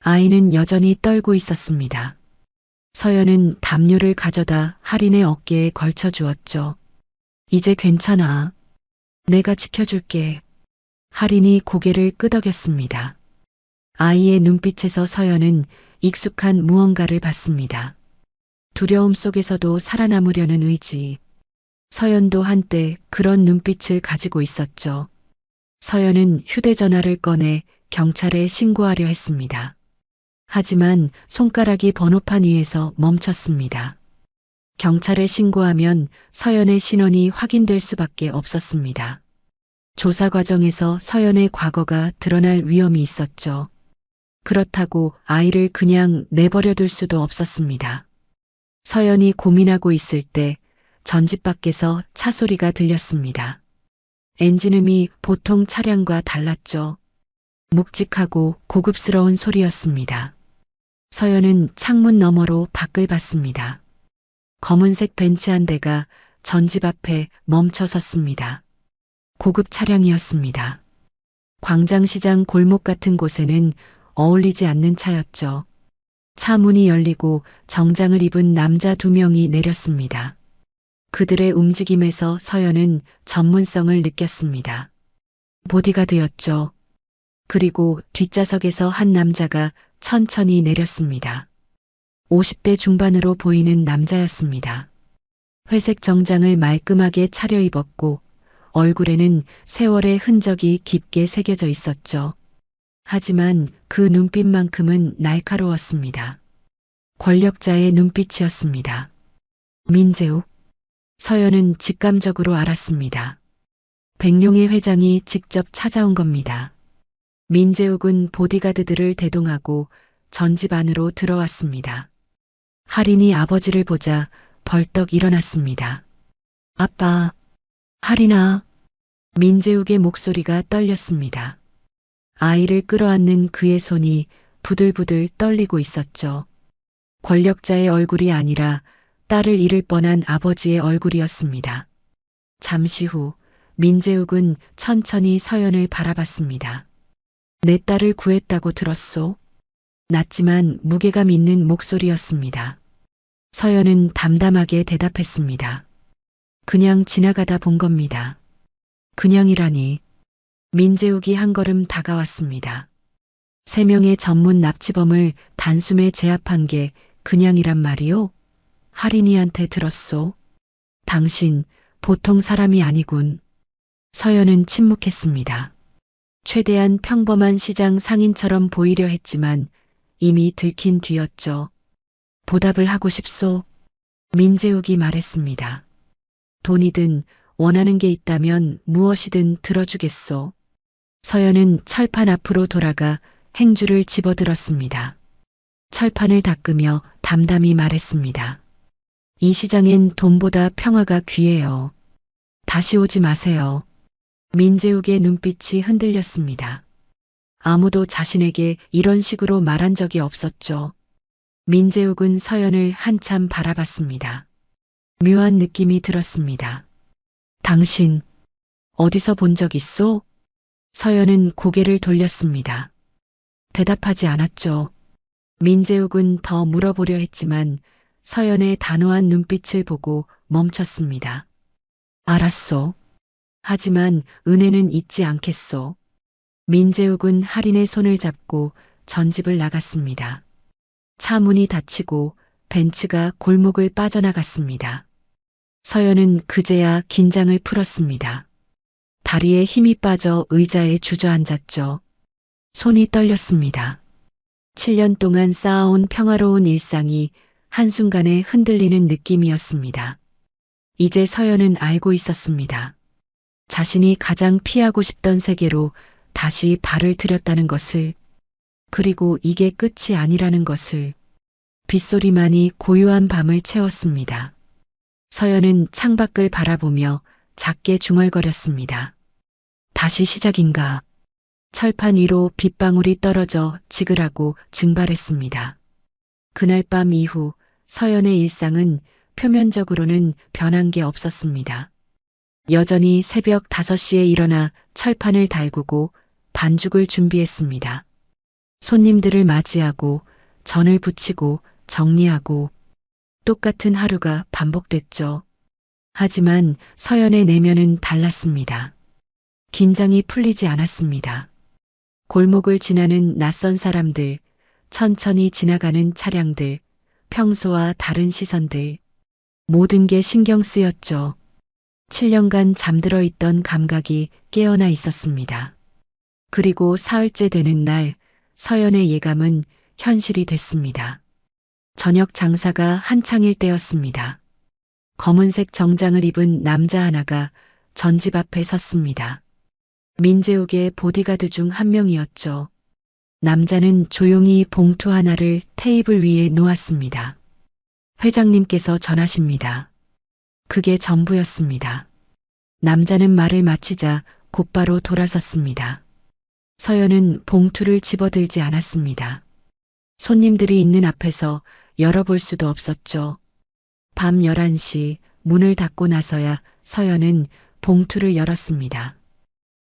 아이는 여전히 떨고 있었습니다. 서연은 담요를 가져다 할인의 어깨에 걸쳐 주었죠. 이제 괜찮아. 내가 지켜줄게. 할인이 고개를 끄덕였습니다. 아이의 눈빛에서 서연은 익숙한 무언가를 봤습니다. 두려움 속에서도 살아남으려는 의지. 서연도 한때 그런 눈빛을 가지고 있었죠. 서연은 휴대전화를 꺼내 경찰에 신고하려 했습니다. 하지만 손가락이 번호판 위에서 멈췄습니다. 경찰에 신고하면 서연의 신원이 확인될 수밖에 없었습니다. 조사 과정에서 서연의 과거가 드러날 위험이 있었죠. 그렇다고 아이를 그냥 내버려 둘 수도 없었습니다. 서연이 고민하고 있을 때 전집 밖에서 차 소리가 들렸습니다. 엔진음이 보통 차량과 달랐죠. 묵직하고 고급스러운 소리였습니다. 서연은 창문 너머로 밖을 봤습니다. 검은색 벤츠 한 대가 전집 앞에 멈춰 섰습니다. 고급 차량이었습니다. 광장시장 골목 같은 곳에는 어울리지 않는 차였죠. 차 문이 열리고 정장을 입은 남자 2명이 내렸습니다. 그들의 움직임에서 서연은 전문성을 느꼈습니다. 보디가드였죠. 그리고 뒷좌석에서 한 남자가 천천히 내렸습니다. 50대 중반으로 보이는 남자였습니다. 회색 정장을 말끔하게 차려입었고 얼굴에는 세월의 흔적이 깊게 새겨져 있었죠. 하지만 그 눈빛만큼은 날카로웠습니다. 권력자의 눈빛이었습니다. 민재욱. 서연은 직감적으로 알았습니다. 백룡의 회장이 직접 찾아온 겁니다. 민재욱은 보디가드들을 대동하고 전집 안으로 들어왔습니다. 할인이 아버지를 보자 벌떡 일어났습니다. 아빠, 할인아. 민재욱의 목소리가 떨렸습니다. 아이를 끌어안는 그의 손이 부들부들 떨리고 있었죠. 권력자의 얼굴이 아니라 딸을 잃을 뻔한 아버지의 얼굴이었습니다. 잠시 후 민재욱은 천천히 서연을 바라봤습니다. 내 딸을 구했다고 들었소? 낮지만 무게감 있는 목소리였습니다. 서연은 담담하게 대답했습니다. 그냥 지나가다 본 겁니다. 그냥이라니. 민재욱이 한 걸음 다가왔습니다. 3명의 전문 납치범을 단숨에 제압한 게 그냥이란 말이오? 할인이한테 들었소? 당신 보통 사람이 아니군. 서연은 침묵했습니다. 최대한 평범한 시장 상인처럼 보이려 했지만 이미 들킨 뒤였죠. 보답을 하고 싶소? 민재욱이 말했습니다. 돈이든 원하는 게 있다면 무엇이든 들어주겠소. 서연은 철판 앞으로 돌아가 행주를 집어들었습니다. 철판을 닦으며 담담히 말했습니다. 이 시장엔 돈보다 평화가 귀해요. 다시 오지 마세요. 민재욱의 눈빛이 흔들렸습니다. 아무도 자신에게 이런 식으로 말한 적이 없었죠. 민재욱은 서연을 한참 바라봤습니다. 묘한 느낌이 들었습니다. 당신, 어디서 본 적 있소? 서연은 고개를 돌렸습니다. 대답하지 않았죠. 민재욱은 더 물어보려 했지만 서연의 단호한 눈빛을 보고 멈췄습니다. 알았소. 하지만 은혜는 잊지 않겠소. 민재욱은 할인의 손을 잡고 전집을 나갔습니다. 차 문이 닫히고 벤츠가 골목을 빠져나갔습니다. 서연은 그제야 긴장을 풀었습니다. 다리에 힘이 빠져 의자에 주저앉았죠. 손이 떨렸습니다. 7년 동안 쌓아온 평화로운 일상이 한순간에 흔들리는 느낌이었습니다. 이제 서연은 알고 있었습니다. 자신이 가장 피하고 싶던 세계로 다시 발을 들였다는 것을, 그리고 이게 끝이 아니라는 것을. 빗소리만이 고요한 밤을 채웠습니다. 서연은 창밖을 바라보며 작게 중얼거렸습니다. 다시 시작인가? 철판 위로 빗방울이 떨어져 지글하고 증발했습니다. 그날 밤 이후 서연의 일상은 표면적으로는 변한 게 없었습니다. 여전히 새벽 5시에 일어나 철판을 달구고 반죽을 준비했습니다. 손님들을 맞이하고 전을 부치고 정리하고 똑같은 하루가 반복됐죠. 하지만 서연의 내면은 달랐습니다. 긴장이 풀리지 않았습니다. 골목을 지나는 낯선 사람들, 천천히 지나가는 차량들, 평소와 다른 시선들, 모든 게 신경 쓰였죠. 7년간 잠들어 있던 감각이 깨어나 있었습니다. 그리고 사흘째 되는 날, 서연의 예감은 현실이 됐습니다. 저녁 장사가 한창일 때였습니다. 검은색 정장을 입은 남자 하나가 전집 앞에 섰습니다. 민재욱의 보디가드 중 한 명이었죠. 남자는 조용히 봉투 하나를 테이블 위에 놓았습니다. 회장님께서 전하십니다. 그게 전부였습니다. 남자는 말을 마치자 곧바로 돌아섰습니다. 서연은 봉투를 집어들지 않았습니다. 손님들이 있는 앞에서 열어볼 수도 없었죠. 밤 11시 문을 닫고 나서야 서연은 봉투를 열었습니다.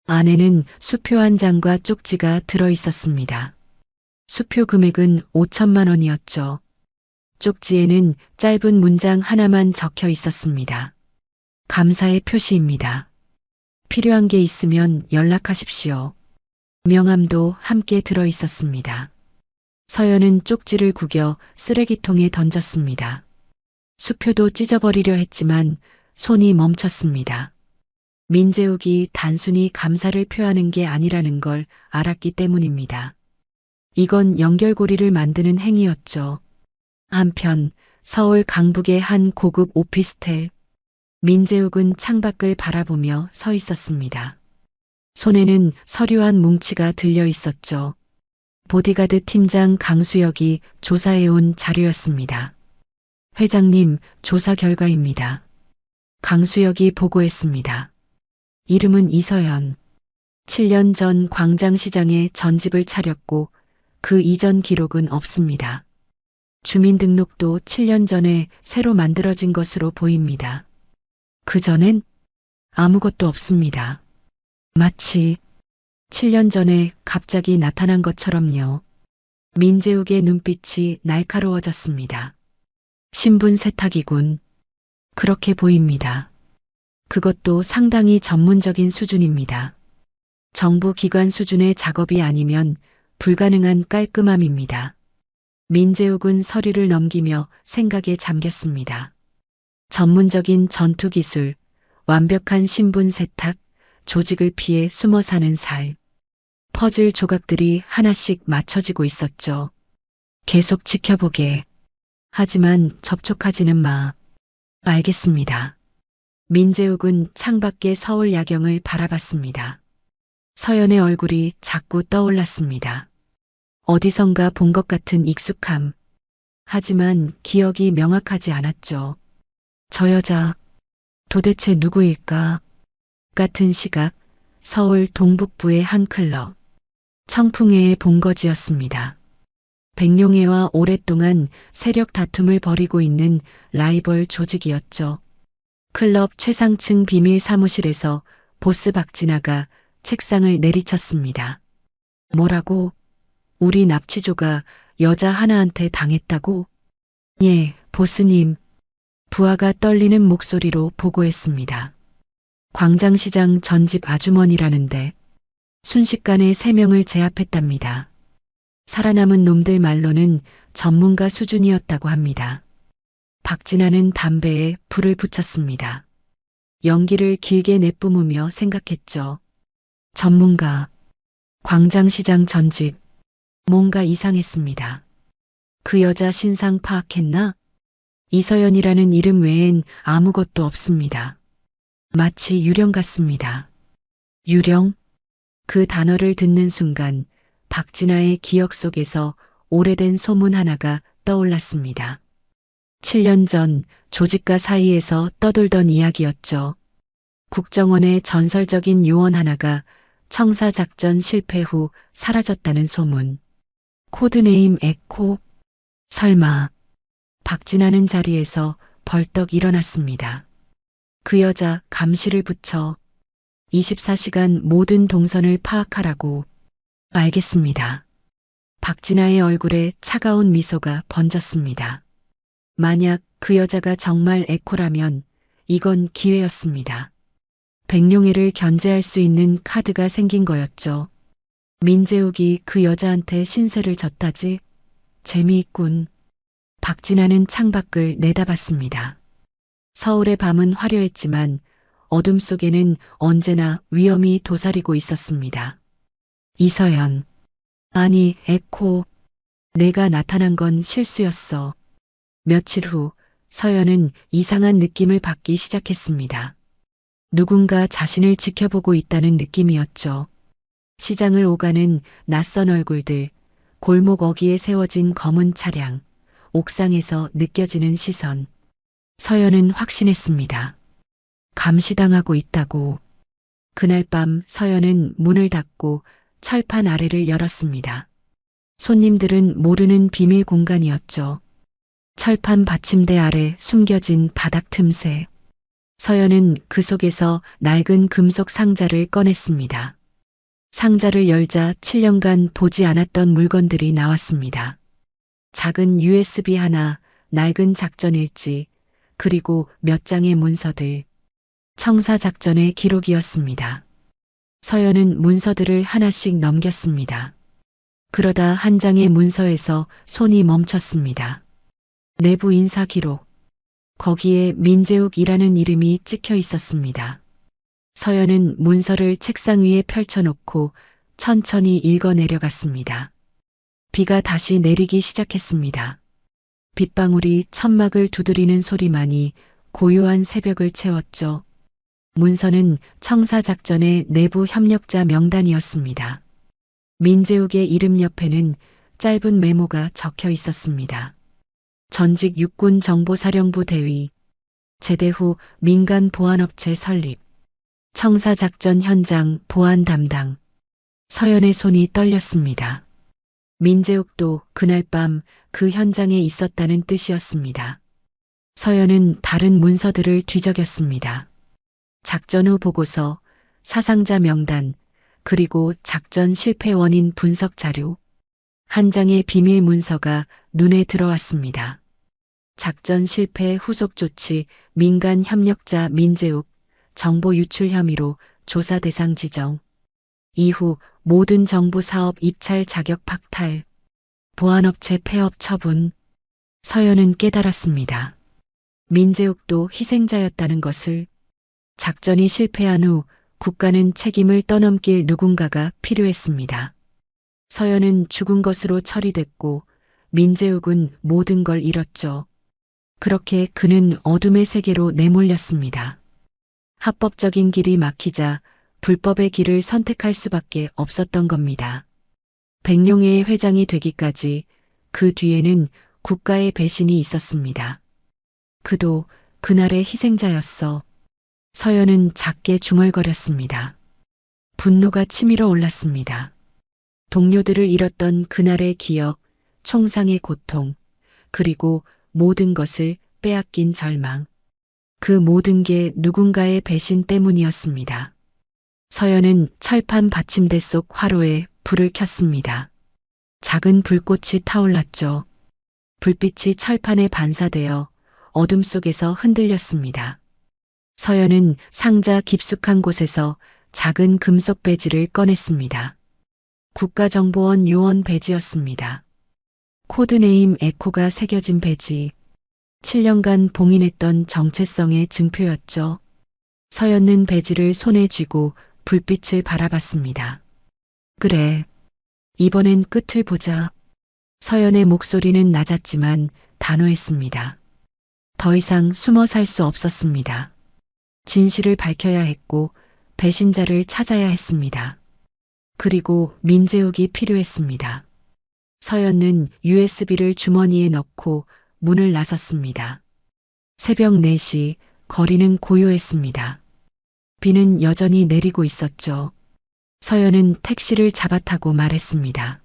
안에는 수표 한 장과 쪽지가 들어 있었습니다. 수표 금액은 5천만 원이었죠. 쪽지에는 짧은 문장 하나만 적혀 있었습니다. 감사의 표시입니다. 필요한 게 있으면 연락하십시오. 명함도 함께 들어 있었습니다. 서연은 쪽지를 구겨 쓰레기통에 던졌습니다. 수표도 찢어버리려 했지만 손이 멈췄습니다. 민재욱이 단순히 감사를 표하는 게 아니라는 걸 알았기 때문입니다. 이건 연결고리를 만드는 행위였죠. 한편 서울 강북의 한 고급 오피스텔. 민재욱은 창밖을 바라보며 서 있었습니다. 손에는 서류 한 뭉치가 들려 있었죠. 보디가드 팀장 강수혁이 조사해온 자료였습니다. 회장님, 조사 결과입니다. 강수혁이 보고했습니다. 이름은 이서연. 7년 전 광장시장에 전집을 차렸고 그 이전 기록은 없습니다. 주민등록도 7년 전에 새로 만들어진 것으로 보입니다. 그 전엔 아무것도 없습니다. 마치 7년 전에 갑자기 나타난 것처럼요. 민재욱의 눈빛이 날카로워졌습니다. 신분 세탁이군. 그렇게 보입니다. 그것도 상당히 전문적인 수준입니다. 정부 기관 수준의 작업이 아니면 불가능한 깔끔함입니다. 민재욱은 서류를 넘기며 생각에 잠겼습니다. 전문적인 전투 기술, 완벽한 신분 세탁, 조직을 피해 숨어 사는 살. 퍼즐 조각들이 하나씩 맞춰지고 있었죠. 계속 지켜보게. 하지만 접촉하지는 마. 알겠습니다. 민재욱은 창밖의 서울 야경을 바라봤습니다. 서연의 얼굴이 자꾸 떠올랐습니다. 어디선가 본 것 같은 익숙함. 하지만 기억이 명확하지 않았죠. 저 여자, 도대체 누구일까? 같은 시각, 서울 동북부의 한 클럽. 청풍회의 본거지였습니다. 백룡회와 오랫동안 세력 다툼을 벌이고 있는 라이벌 조직이었죠. 클럽 최상층 비밀 사무실에서 보스 박진아가 책상을 내리쳤습니다. 뭐라고? 우리 납치조가 여자 하나한테 당했다고? 예, 보스님. 부하가 떨리는 목소리로 보고했습니다. 광장시장 전집 아주머니라는데 순식간에 3명을 제압했답니다. 살아남은 놈들 말로는 전문가 수준이었다고 합니다. 박진아는 담배에 불을 붙였습니다. 연기를 길게 내뿜으며 생각했죠. 전문가, 광장시장 전집, 뭔가 이상했습니다. 그 여자 신상 파악했나? 이서연이라는 이름 외엔 아무것도 없습니다. 마치 유령 같습니다. 유령? 그 단어를 듣는 순간 박진아의 기억 속에서 오래된 소문 하나가 떠올랐습니다. 7년 전 조직과 사이에서 떠돌던 이야기였죠. 국정원의 전설적인 요원 하나가 청사작전 실패 후 사라졌다는 소문. 코드네임 에코? 설마. 박진아는 자리에서 벌떡 일어났습니다. 그 여자 감시를 붙여 24시간 모든 동선을 파악하라고. 알겠습니다. 박진아의 얼굴에 차가운 미소가 번졌습니다. 만약 그 여자가 정말 에코라면 이건 기회였습니다. 백룡애를 견제할 수 있는 카드가 생긴 거였죠. 민재욱이 그 여자한테 신세를 졌다지? 재미있군. 박진아는 창밖을 내다봤습니다. 서울의 밤은 화려했지만 어둠 속에는 언제나 위험이 도사리고 있었습니다. 이서연. 아니, 에코. 내가 나타난 건 실수였어. 며칠 후 서연은 이상한 느낌을 받기 시작했습니다. 누군가 자신을 지켜보고 있다는 느낌이었죠. 시장을 오가는 낯선 얼굴들, 골목 어귀에 세워진 검은 차량, 옥상에서 느껴지는 시선. 서연은 확신했습니다. 감시당하고 있다고. 그날 밤 서연은 문을 닫고 철판 아래를 열었습니다. 손님들은 모르는 비밀 공간이었죠. 철판 받침대 아래 숨겨진 바닥 틈새. 서연은 그 속에서 낡은 금속 상자를 꺼냈습니다. 상자를 열자 7년간 보지 않았던 물건들이 나왔습니다. 작은 USB 하나, 낡은 작전 일지, 그리고 몇 장의 문서들. 청사작전의 기록이었습니다. 서연은 문서들을 하나씩 넘겼습니다. 그러다 한 장의 문서에서 손이 멈췄습니다. 내부 인사 기록. 거기에 민재욱이라는 이름이 찍혀 있었습니다. 서연은 문서를 책상 위에 펼쳐놓고 천천히 읽어 내려갔습니다. 비가 다시 내리기 시작했습니다. 빗방울이 천막을 두드리는 소리만이 고요한 새벽을 채웠죠. 문서는 청사작전의 내부 협력자 명단이었습니다. 민재욱의 이름 옆에는 짧은 메모가 적혀 있었습니다. 전직 육군정보사령부 대위, 제대 후 민간 보안업체 설립, 청사작전 현장 보안 담당. 서연의 손이 떨렸습니다. 민재욱도 그날 밤 그 현장에 있었다는 뜻이었습니다. 서연은 다른 문서들을 뒤적였습니다. 작전 후 보고서, 사상자 명단, 그리고 작전 실패 원인 분석 자료. 한 장의 비밀 문서가 눈에 들어왔습니다. 작전 실패 후속 조치 민간 협력자 민재욱 정보 유출 혐의로 조사 대상 지정. 이후 모든 정부 사업 입찰 자격 박탈. 보안업체 폐업 처분. 서연은 깨달았습니다. 민재욱도 희생자였다는 것을. 작전이 실패한 후 국가는 책임을 떠넘길 누군가가 필요했습니다. 서연은 죽은 것으로 처리됐고 민재욱은 모든 걸 잃었죠. 그렇게 그는 어둠의 세계로 내몰렸습니다. 합법적인 길이 막히자 불법의 길을 선택할 수밖에 없었던 겁니다. 백룡애의 회장이 되기까지 그 뒤에는 국가의 배신이 있었습니다. 그도 그날의 희생자였어. 서연은 작게 중얼거렸습니다. 분노가 치밀어 올랐습니다. 동료들을 잃었던 그날의 기억, 총상의 고통, 그리고 모든 것을 빼앗긴 절망. 그 모든 게 누군가의 배신 때문이었습니다. 서연은 철판 받침대 속 화로에 불을 켰습니다. 작은 불꽃이 타올랐죠. 불빛이 철판에 반사되어 어둠 속에서 흔들렸습니다. 서연은 상자 깊숙한 곳에서 작은 금속 배지를 꺼냈습니다. 국가정보원 요원 배지였습니다. 코드네임 에코가 새겨진 배지. 7년간 봉인했던 정체성의 증표였죠. 서연은 배지를 손에 쥐고 불빛을 바라봤습니다. 그래. 이번엔 끝을 보자. 서연의 목소리는 낮았지만 단호했습니다. 더 이상 숨어 살 수 없었습니다. 진실을 밝혀야 했고 배신자를 찾아야 했습니다. 그리고 민재욱이 필요했습니다. 서연은 USB를 주머니에 넣고 문을 나섰습니다. 새벽 4시 거리는 고요했습니다. 비는 여전히 내리고 있었죠. 서연은 택시를 잡아타고 말했습니다.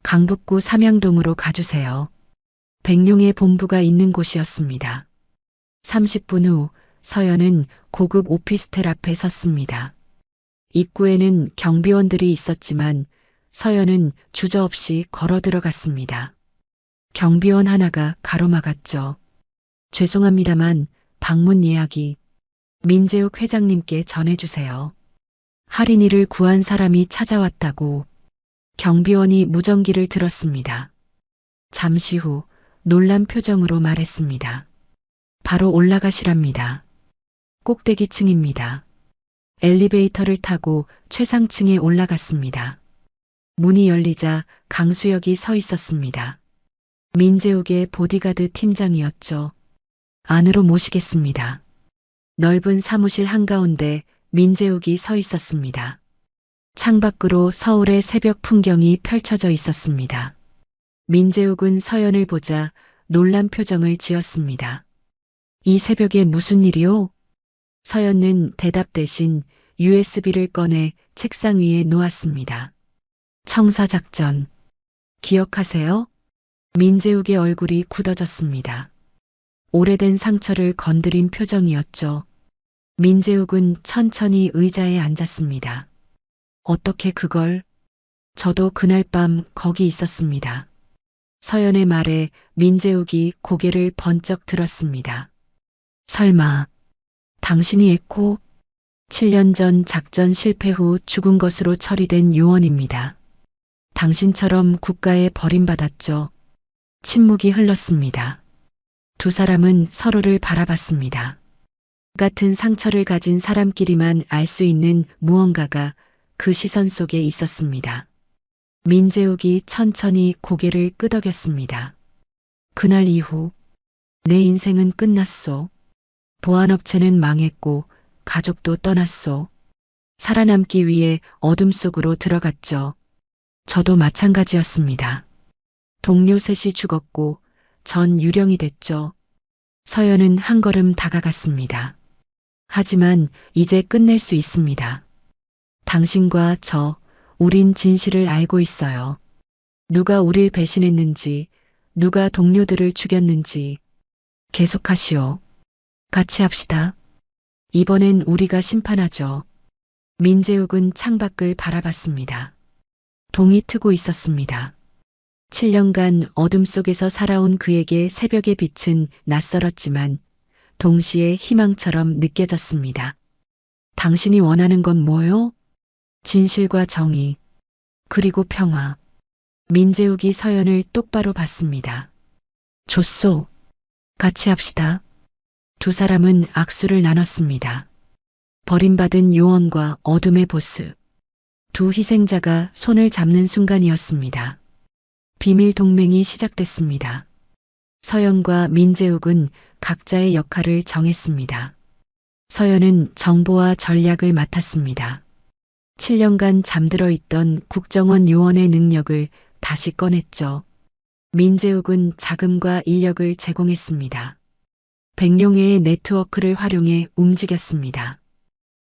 강북구 삼양동으로 가주세요. 백룡의 본부가 있는 곳이었습니다. 30분 후 서연은 고급 오피스텔 앞에 섰습니다. 입구에는 경비원들이 있었지만 서연은 주저없이 걸어 들어갔습니다. 경비원 하나가 가로막았죠. 죄송합니다만 방문 예약이 민재욱 회장님께 전해주세요. 할인이를 구한 사람이 찾아왔다고 경비원이 무전기를 들었습니다. 잠시 후 놀란 표정으로 말했습니다. 바로 올라가시랍니다. 꼭대기층입니다. 엘리베이터를 타고 최상층에 올라갔습니다. 문이 열리자 강수혁이 서 있었습니다. 민재욱의 보디가드 팀장이었죠. 안으로 모시겠습니다. 넓은 사무실 한가운데 민재욱이 서 있었습니다. 창밖으로 서울의 새벽 풍경이 펼쳐져 있었습니다. 민재욱은 서연을 보자 놀란 표정을 지었습니다. 이 새벽에 무슨 일이요? 서연은 대답 대신 USB를 꺼내 책상 위에 놓았습니다. 청사작전. 기억하세요? 민재욱의 얼굴이 굳어졌습니다. 오래된 상처를 건드린 표정이었죠. 민재욱은 천천히 의자에 앉았습니다. 어떻게 그걸? 저도 그날 밤 거기 있었습니다. 서연의 말에 민재욱이 고개를 번쩍 들었습니다. 설마 당신이 에코? 7년 전 작전 실패 후 죽은 것으로 처리된 요원입니다. 당신처럼 국가에 버림받았죠. 침묵이 흘렀습니다. 두 사람은 서로를 바라봤습니다. 같은 상처를 가진 사람끼리만 알 수 있는 무언가가 그 시선 속에 있었습니다. 민재욱이 천천히 고개를 끄덕였습니다. 그날 이후 내 인생은 끝났소. 보안업체는 망했고 가족도 떠났소. 살아남기 위해 어둠 속으로 들어갔죠. 저도 마찬가지였습니다. 동료 셋이 죽었고 전 유령이 됐죠. 서연은 한 걸음 다가갔습니다. 하지만 이제 끝낼 수 있습니다. 당신과 저, 우린 진실을 알고 있어요. 누가 우릴 배신했는지, 누가 동료들을 죽였는지. 계속하시오. 같이 합시다. 이번엔 우리가 심판하죠. 민재욱은 창밖을 바라봤습니다. 동이 트고 있었습니다. 7년간 어둠 속에서 살아온 그에게 새벽의 빛은 낯설었지만 동시에 희망처럼 느껴졌습니다. 당신이 원하는 건 뭐요? 진실과 정의, 그리고 평화. 민재욱이 서연을 똑바로 봤습니다. 좋소. 같이 합시다. 두 사람은 악수를 나눴습니다. 버림받은 요원과 어둠의 보스. 두 희생자가 손을 잡는 순간이었습니다. 비밀 동맹이 시작됐습니다. 서연과 민재욱은 각자의 역할을 정했습니다. 서연은 정보와 전략을 맡았습니다. 7년간 잠들어 있던 국정원 요원의 능력을 다시 꺼냈죠. 민재욱은 자금과 인력을 제공했습니다. 백룡회의 네트워크를 활용해 움직였습니다.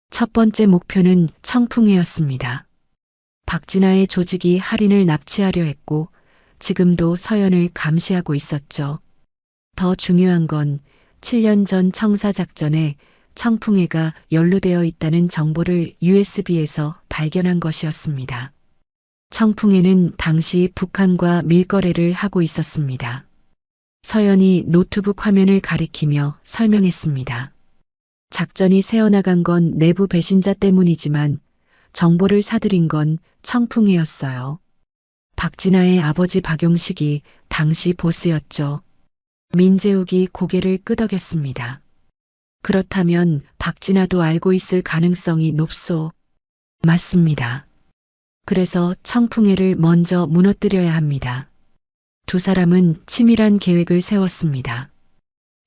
첫 번째 목표는 청풍회였습니다. 박진아의 조직이 할인을 납치하려 했고 지금도 서연을 감시하고 있었죠. 더 중요한 건 7년 전 청사작전에 청풍회가 연루되어 있다는 정보를 USB에서 발견한 것이었습니다. 청풍회는 당시 북한과 밀거래를 하고 있었습니다. 서연이 노트북 화면을 가리키며 설명했습니다. 작전이 새어나간 건 내부 배신자 때문이지만 정보를 사들인 건 청풍회였어요. 박진아의 아버지 박용식이 당시 보스였죠. 민재욱이 고개를 끄덕였습니다. 그렇다면 박진아도 알고 있을 가능성이 높소. 맞습니다. 그래서 청풍회를 먼저 무너뜨려야 합니다. 두 사람은 치밀한 계획을 세웠습니다.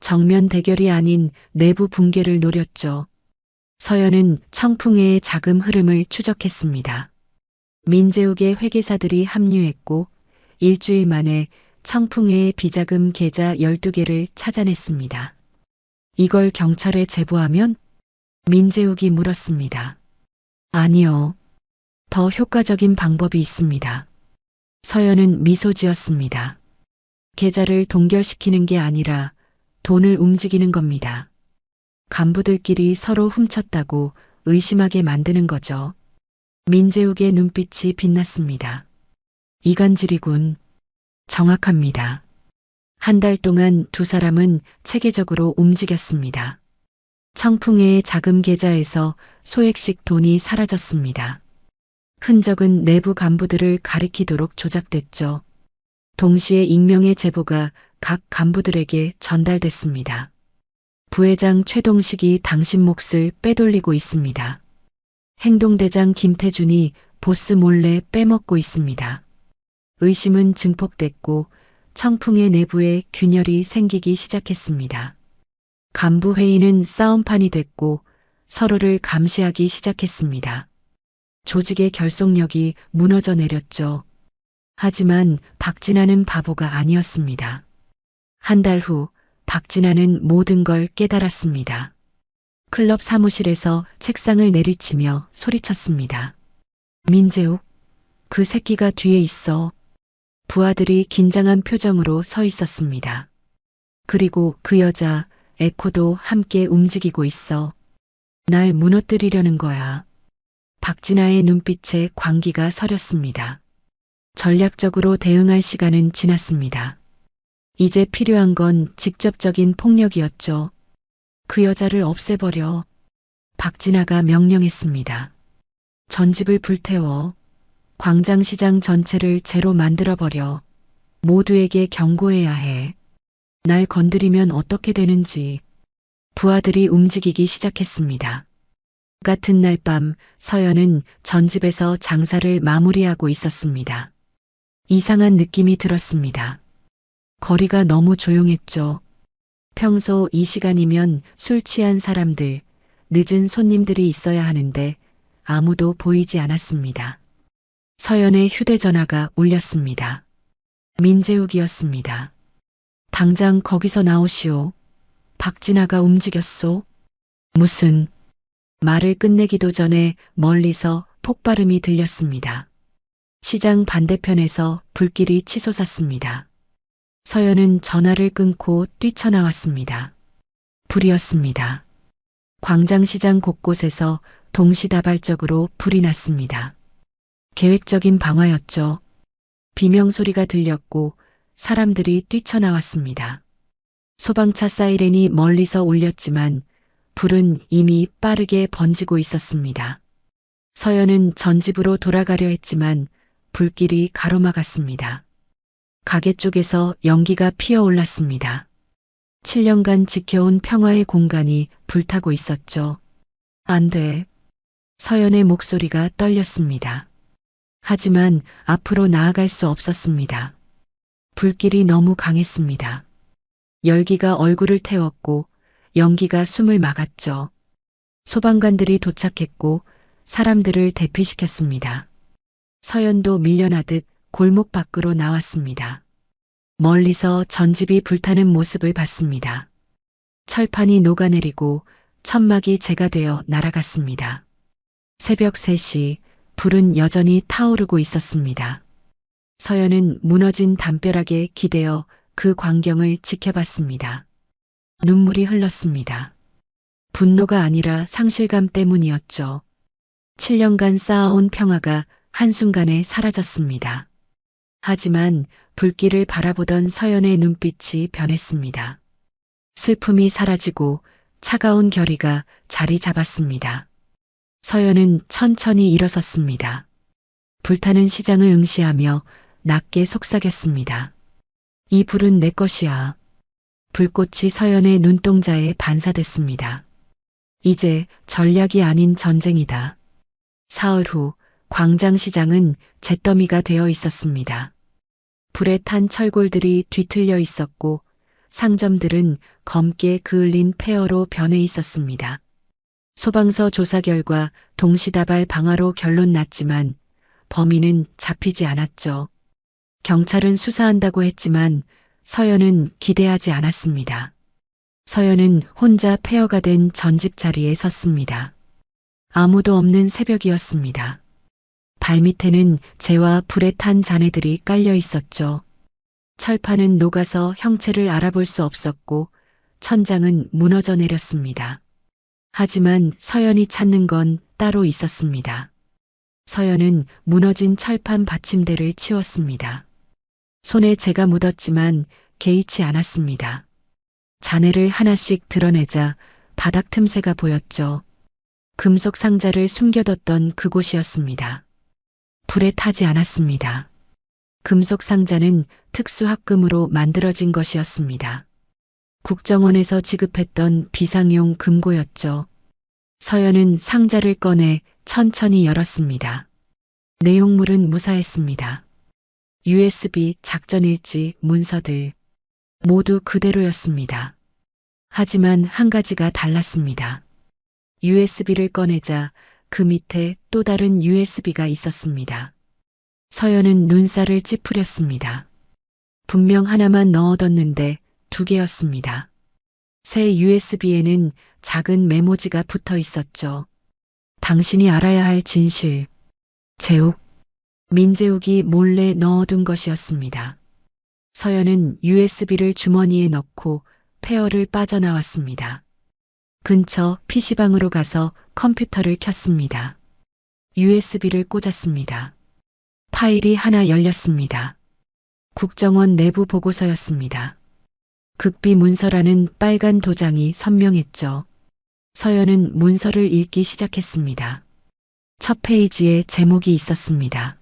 정면 대결이 아닌 내부 붕괴를 노렸죠. 서연은 청풍회의 자금 흐름을 추적했습니다. 민재욱의 회계사들이 합류했고 일주일 만에 청풍회의 비자금 계좌 12개를 찾아냈습니다. 이걸 경찰에 제보하면? 민재욱이 물었습니다. 아니요. 더 효과적인 방법이 있습니다. 서연은 미소 지었습니다. 계좌를 동결시키는 게 아니라 돈을 움직이는 겁니다. 간부들끼리 서로 훔쳤다고 의심하게 만드는 거죠. 민재욱의 눈빛이 빛났습니다. 이간질이군. 정확합니다. 한 달 동안 두 사람은 체계적으로 움직였습니다. 청풍회의 자금 계좌에서 소액씩 돈이 사라졌습니다. 흔적은 내부 간부들을 가리키도록 조작됐죠. 동시에 익명의 제보가 각 간부들에게 전달됐습니다. 부회장 최동식이 당신 몫을 빼돌리고 있습니다. 행동대장 김태준이 보스 몰래 빼먹고 있습니다. 의심은 증폭됐고 청풍회 내부에 균열이 생기기 시작했습니다. 간부 회의는 싸움판이 됐고 서로를 감시하기 시작했습니다. 조직의 결속력이 무너져 내렸죠. 하지만 박진아는 바보가 아니었습니다. 한 달 후 박진아는 모든 걸 깨달았습니다. 클럽 사무실에서 책상을 내리치며 소리쳤습니다. 민재욱, 그 새끼가 뒤에 있어. 부하들이 긴장한 표정으로 서 있었습니다. 그리고 그 여자, 에코도 함께 움직이고 있어. 날 무너뜨리려는 거야. 박진아의 눈빛에 광기가 서렸습니다. 전략적으로 대응할 시간은 지났습니다. 이제 필요한 건 직접적인 폭력이었죠. 그 여자를 없애버려. 박진아가 명령했습니다. 전집을 불태워. 광장시장 전체를 제로 만들어버려. 모두에게 경고해야 해. 날 건드리면 어떻게 되는지. 부하들이 움직이기 시작했습니다. 같은 날 밤 서연은 전집에서 장사를 마무리하고 있었습니다. 이상한 느낌이 들었습니다. 거리가 너무 조용했죠. 평소 이 시간이면 술 취한 사람들, 늦은 손님들이 있어야 하는데 아무도 보이지 않았습니다. 서연의 휴대전화가 울렸습니다. 민재욱이었습니다. 당장 거기서 나오시오. 박진아가 움직였소. 무슨... 말을 끝내기도 전에 멀리서 폭발음이 들렸습니다. 시장 반대편에서 불길이 치솟았습니다. 서연은 전화를 끊고 뛰쳐나왔습니다. 불이었습니다. 광장시장 곳곳에서 동시다발적으로 불이 났습니다. 계획적인 방화였죠. 비명소리가 들렸고 사람들이 뛰쳐나왔습니다. 소방차 사이렌이 멀리서 울렸지만 불은 이미 빠르게 번지고 있었습니다. 서연은 전집으로 돌아가려 했지만 불길이 가로막았습니다. 가게 쪽에서 연기가 피어올랐습니다. 7년간 지켜온 평화의 공간이 불타고 있었죠. 안 돼. 서연의 목소리가 떨렸습니다. 하지만 앞으로 나아갈 수 없었습니다. 불길이 너무 강했습니다. 열기가 얼굴을 태웠고 연기가 숨을 막았죠. 소방관들이 도착했고 사람들을 대피시켰습니다. 서연도 밀려나듯 골목 밖으로 나왔습니다. 멀리서 전집이 불타는 모습을 봤습니다. 철판이 녹아내리고 천막이 재가 되어 날아갔습니다. 새벽 3시 불은 여전히 타오르고 있었습니다. 서연은 무너진 담벼락에 기대어 그 광경을 지켜봤습니다. 눈물이 흘렀습니다. 분노가 아니라 상실감 때문이었죠. 7년간 쌓아온 평화가 한순간에 사라졌습니다. 하지만 불길을 바라보던 서연의 눈빛이 변했습니다. 슬픔이 사라지고 차가운 결의가 자리 잡았습니다. 서연은 천천히 일어섰습니다. 불타는 시장을 응시하며 낮게 속삭였습니다. 이 불은 내 것이야. 불꽃이 서연의 눈동자에 반사됐습니다. 이제 전략이 아닌 전쟁이다. 사흘 후 광장시장은 잿더미가 되어 있었습니다. 불에 탄 철골들이 뒤틀려 있었고 상점들은 검게 그을린 폐허로 변해 있었습니다. 소방서 조사 결과 동시다발 방화로 결론 났지만 범인은 잡히지 않았죠. 경찰은 수사한다고 했지만 서연은 기대하지 않았습니다. 서연은 혼자 폐허가 된 전집 자리에 섰습니다. 아무도 없는 새벽이었습니다. 발밑에는 재와 불에 탄 잔해들이 깔려 있었죠. 철판은 녹아서 형체를 알아볼 수 없었고 천장은 무너져 내렸습니다. 하지만 서연이 찾는 건 따로 있었습니다. 서연은 무너진 철판 받침대를 치웠습니다. 손에 재가 묻었지만 개의치 않았습니다. 잔해를 하나씩 드러내자 바닥 틈새가 보였죠. 금속 상자를 숨겨뒀던 그곳이었습니다. 불에 타지 않았습니다. 금속 상자는 특수 합금으로 만들어진 것이었습니다. 국정원에서 지급했던 비상용 금고였죠. 서연은 상자를 꺼내 천천히 열었습니다. 내용물은 무사했습니다. USB 작전일지, 문서들 모두 그대로였습니다. 하지만 한 가지가 달랐습니다. USB를 꺼내자 그 밑에 또 다른 USB가 있었습니다. 서연은 눈살을 찌푸렸습니다. 분명 하나만 넣어뒀는데 2개였습니다. 새 USB에는 작은 메모지가 붙어 있었죠. 당신이 알아야 할 진실. 재욱. 민재욱이 몰래 넣어둔 것이었습니다. 서연은 USB를 주머니에 넣고 폐허를 빠져나왔습니다. 근처 PC방으로 가서 컴퓨터를 켰습니다. USB를 꽂았습니다. 파일이 하나 열렸습니다. 국정원 내부 보고서였습니다. 극비 문서라는 빨간 도장이 선명했죠. 서연은 문서를 읽기 시작했습니다. 첫 페이지에 제목이 있었습니다.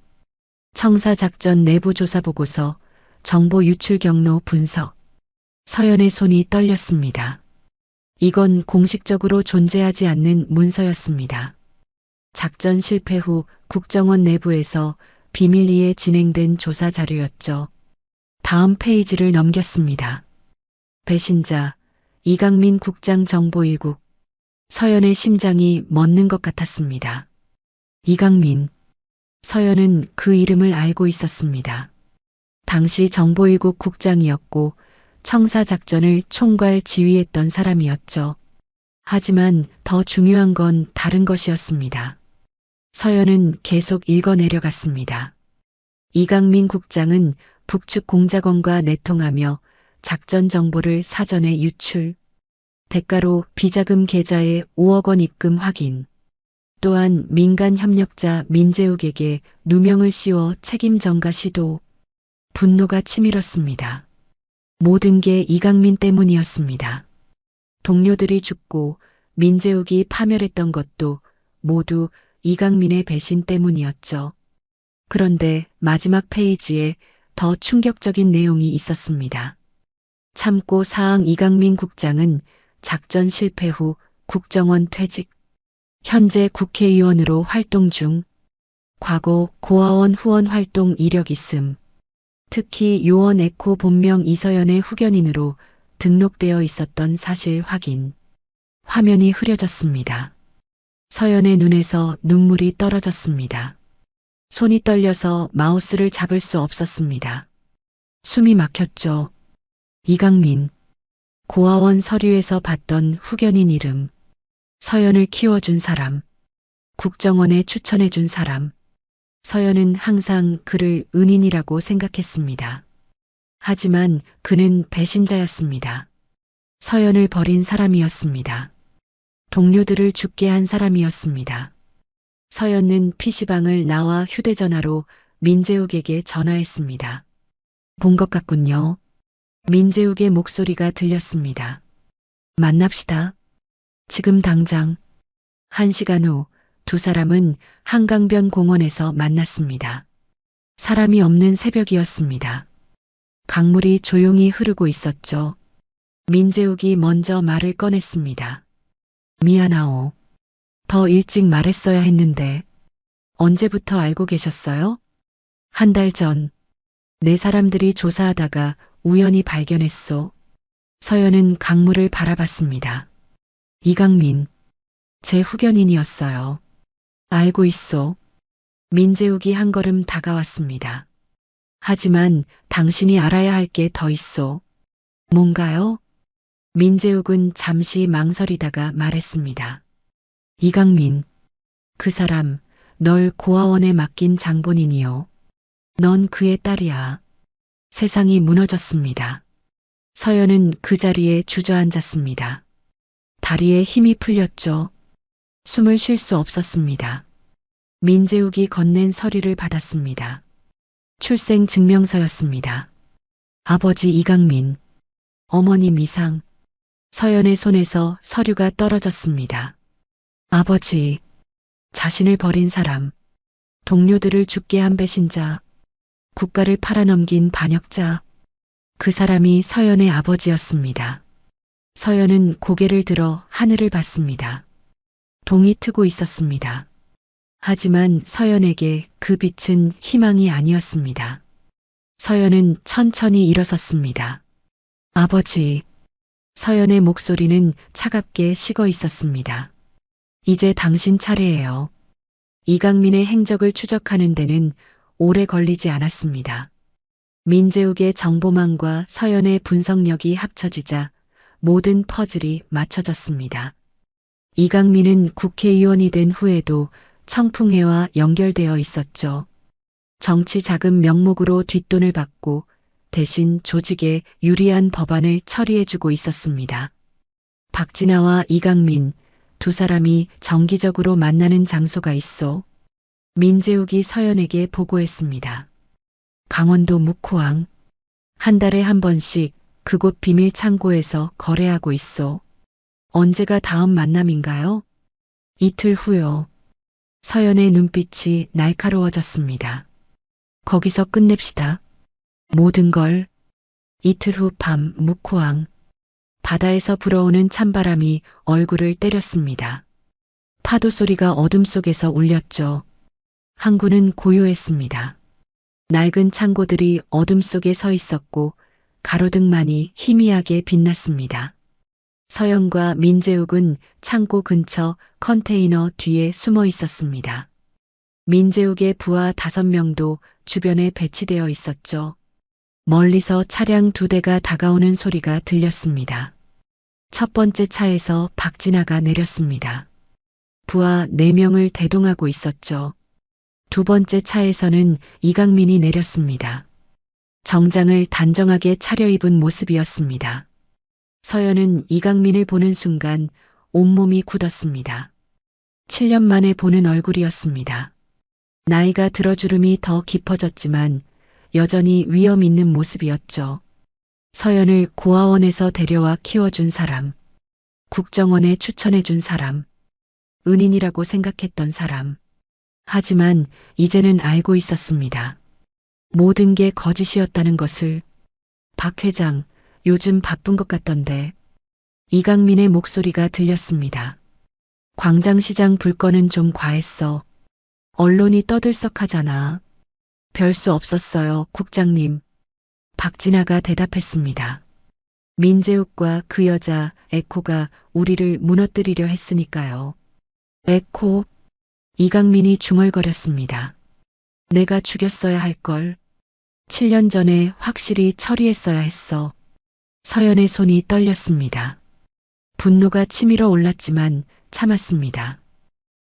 청사작전 내부조사보고서, 정보 유출 경로 분석. 서연의 손이 떨렸습니다. 이건 공식적으로 존재하지 않는 문서였습니다. 작전 실패 후 국정원 내부에서 비밀리에 진행된 조사 자료였죠. 다음 페이지를 넘겼습니다. 배신자, 이강민 국장 정보 일국. 서연의 심장이 멎는 것 같았습니다. 이강민. 서연은 그 이름을 알고 있었습니다. 당시 정보일국 국장이었고 청사작전을 총괄 지휘했던 사람이었죠. 하지만 더 중요한 건 다른 것이었습니다. 서연은 계속 읽어내려갔습니다. 이강민 국장은 북측 공작원과 내통하며 작전 정보를 사전에 유출, 대가로 비자금 계좌에 5억 원 입금 확인, 또한 민간 협력자 민재욱에게 누명을 씌워 책임 전가 시도. 분노가 치밀었습니다. 모든 게 이강민 때문이었습니다. 동료들이 죽고 민재욱이 파멸했던 것도 모두 이강민의 배신 때문이었죠. 그런데 마지막 페이지에 더 충격적인 내용이 있었습니다. 참고 사항 이강민 국장은 작전 실패 후 국정원 퇴직, 현재 국회의원으로 활동 중, 과거 고아원 후원 활동 이력 있음, 특히 요원 에코 본명 이서연의 후견인으로 등록되어 있었던 사실 확인. 화면이 흐려졌습니다. 서연의 눈에서 눈물이 떨어졌습니다. 손이 떨려서 마우스를 잡을 수 없었습니다. 숨이 막혔죠. 이강민. 고아원 서류에서 봤던 후견인 이름. 서연을 키워준 사람. 국정원에 추천해준 사람. 서연은 항상 그를 은인이라고 생각했습니다. 하지만 그는 배신자였습니다. 서연을 버린 사람이었습니다. 동료들을 죽게 한 사람이었습니다. 서연은 PC방을 나와 휴대전화로 민재욱에게 전화했습니다. 본 것 같군요. 민재욱의 목소리가 들렸습니다. 만납시다. 지금 당장. 1시간 후 두 사람은 한강변 공원에서 만났습니다. 사람이 없는 새벽이었습니다. 강물이 조용히 흐르고 있었죠. 민재욱이 먼저 말을 꺼냈습니다. 미안하오. 더 일찍 말했어야 했는데. 언제부터 알고 계셨어요? 1달 전. 내 사람들이 조사하다가 우연히 발견했소. 서연은 강물을 바라봤습니다. 이강민. 제 후견인이었어요. 알고 있소. 민재욱이 한 걸음 다가왔습니다. 하지만 당신이 알아야 할 게 더 있소. 뭔가요? 민재욱은 잠시 망설이다가 말했습니다. 이강민. 그 사람, 널 고아원에 맡긴 장본인이요. 넌 그의 딸이야. 세상이 무너졌습니다. 서연은 그 자리에 주저앉았습니다. 다리에 힘이 풀렸죠. 숨을 쉴 수 없었습니다. 민재욱이 건넨 서류를 받았습니다. 출생 증명서였습니다. 아버지 이강민, 어머니 미상. 서연의 손에서 서류가 떨어졌습니다. 아버지, 자신을 버린 사람, 동료들을 죽게 한 배신자, 국가를 팔아넘긴 반역자. 그 사람이 서연의 아버지였습니다. 서연은 고개를 들어 하늘을 봤습니다. 동이 트고 있었습니다. 하지만 서연에게 그 빛은 희망이 아니었습니다. 서연은 천천히 일어섰습니다. 아버지, 서연의 목소리는 차갑게 식어 있었습니다. 이제 당신 차례예요. 이강민의 행적을 추적하는 데는 오래 걸리지 않았습니다. 민재욱의 정보망과 서연의 분석력이 합쳐지자 모든 퍼즐이 맞춰졌습니다. 이강민은 국회의원이 된 후에도 청풍회와 연결되어 있었죠. 정치 자금 명목으로 뒷돈을 받고 대신 조직에 유리한 법안을 처리해주고 있었습니다. 박진아와 이강민 두 사람이 정기적으로 만나는 장소가 있어 민재욱이 서연에게 보고했습니다. 강원도 묵호항. 한 달에 한 번씩 그곳 비밀 창고에서 거래하고 있어. 언제가 다음 만남인가요? 이틀 후요. 서연의 눈빛이 날카로워졌습니다. 거기서 끝냅시다. 모든 걸. 이틀 후 밤 묵호항. 바다에서 불어오는 찬바람이 얼굴을 때렸습니다. 파도 소리가 어둠 속에서 울렸죠. 항구는 고요했습니다. 낡은 창고들이 어둠 속에 서 있었고 가로등만이 희미하게 빛났습니다. 서연과 민재욱은 창고 근처 컨테이너 뒤에 숨어 있었습니다. 민재욱의 부하 5명도 주변에 배치되어 있었죠. 멀리서 차량 2대가 다가오는 소리가 들렸습니다. 첫 번째 차에서 박진아가 내렸습니다. 부하 4명을 대동하고 있었죠. 두 번째 차에서는 이강민이 내렸습니다. 정장을 단정하게 차려입은 모습이었습니다. 서연은 이강민을 보는 순간 온몸이 굳었습니다. 7년 만에 보는 얼굴이었습니다. 나이가 들어 주름이 더 깊어졌지만 여전히 위험 있는 모습이었죠. 서연을 고아원에서 데려와 키워준 사람, 국정원에 추천해준 사람, 은인이라고 생각했던 사람. 하지만 이제는 알고 있었습니다. 모든 게 거짓이었다는 것을. 박 회장, 요즘 바쁜 것 같던데. 이강민의 목소리가 들렸습니다. 광장시장 불건은 좀 과했어. 언론이 떠들썩하잖아. 별 수 없었어요, 국장님. 박진아가 대답했습니다. 민재욱과 그 여자 에코가 우리를 무너뜨리려 했으니까요. 에코? 이강민이 중얼거렸습니다. 내가 죽였어야 할 걸. 7년 전에 확실히 처리했어야 했어. 서연의 손이 떨렸습니다. 분노가 치밀어 올랐지만 참았습니다.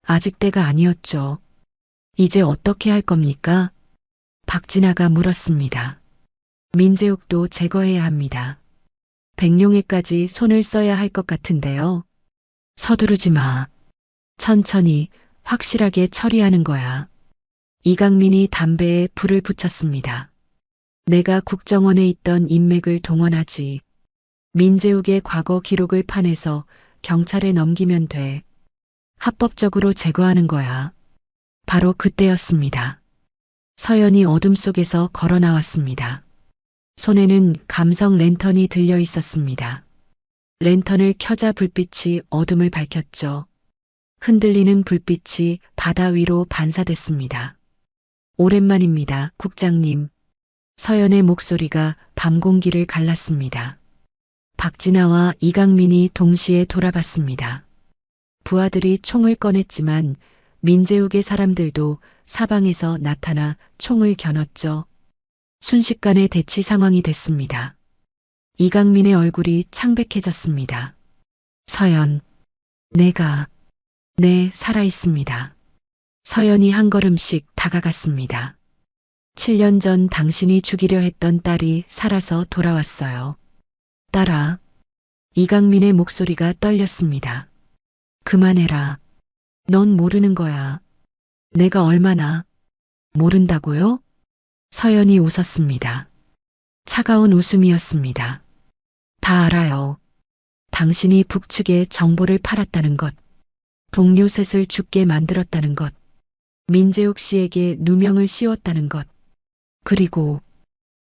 아직 때가 아니었죠. 이제 어떻게 할 겁니까? 박진아가 물었습니다. 민재욱도 제거해야 합니다. 백룡에까지 손을 써야 할 것 같은데요. 서두르지 마. 천천히 확실하게 처리하는 거야. 이강민이 담배에 불을 붙였습니다. 내가 국정원에 있던 인맥을 동원하지. 민재욱의 과거 기록을 파내서 경찰에 넘기면 돼. 합법적으로 제거하는 거야. 바로 그때였습니다. 서연이 어둠 속에서 걸어 나왔습니다. 손에는 감성 랜턴이 들려 있었습니다. 랜턴을 켜자 불빛이 어둠을 밝혔죠. 흔들리는 불빛이 바다 위로 반사됐습니다. 오랜만입니다, 국장님. 서연의 목소리가 밤 공기를 갈랐습니다. 박진아와 이강민이 동시에 돌아봤습니다. 부하들이 총을 꺼냈지만 민재욱의 사람들도 사방에서 나타나 총을 겨눴죠. 순식간에 대치 상황이 됐습니다. 이강민의 얼굴이 창백해졌습니다. 서연, 네, 살아있습니다. 서연이 한 걸음씩 다가갔습니다. 7년 전 당신이 죽이려 했던 딸이 살아서 돌아왔어요. 딸아. 이강민의 목소리가 떨렸습니다. 그만해라. 넌 모르는 거야. 내가 얼마나 모른다고요? 서연이 웃었습니다. 차가운 웃음이었습니다. 다 알아요. 당신이 북측에 정보를 팔았다는 것, 동료 셋을 죽게 만들었다는 것, 민재욱 씨에게 누명을 씌웠다는 것, 그리고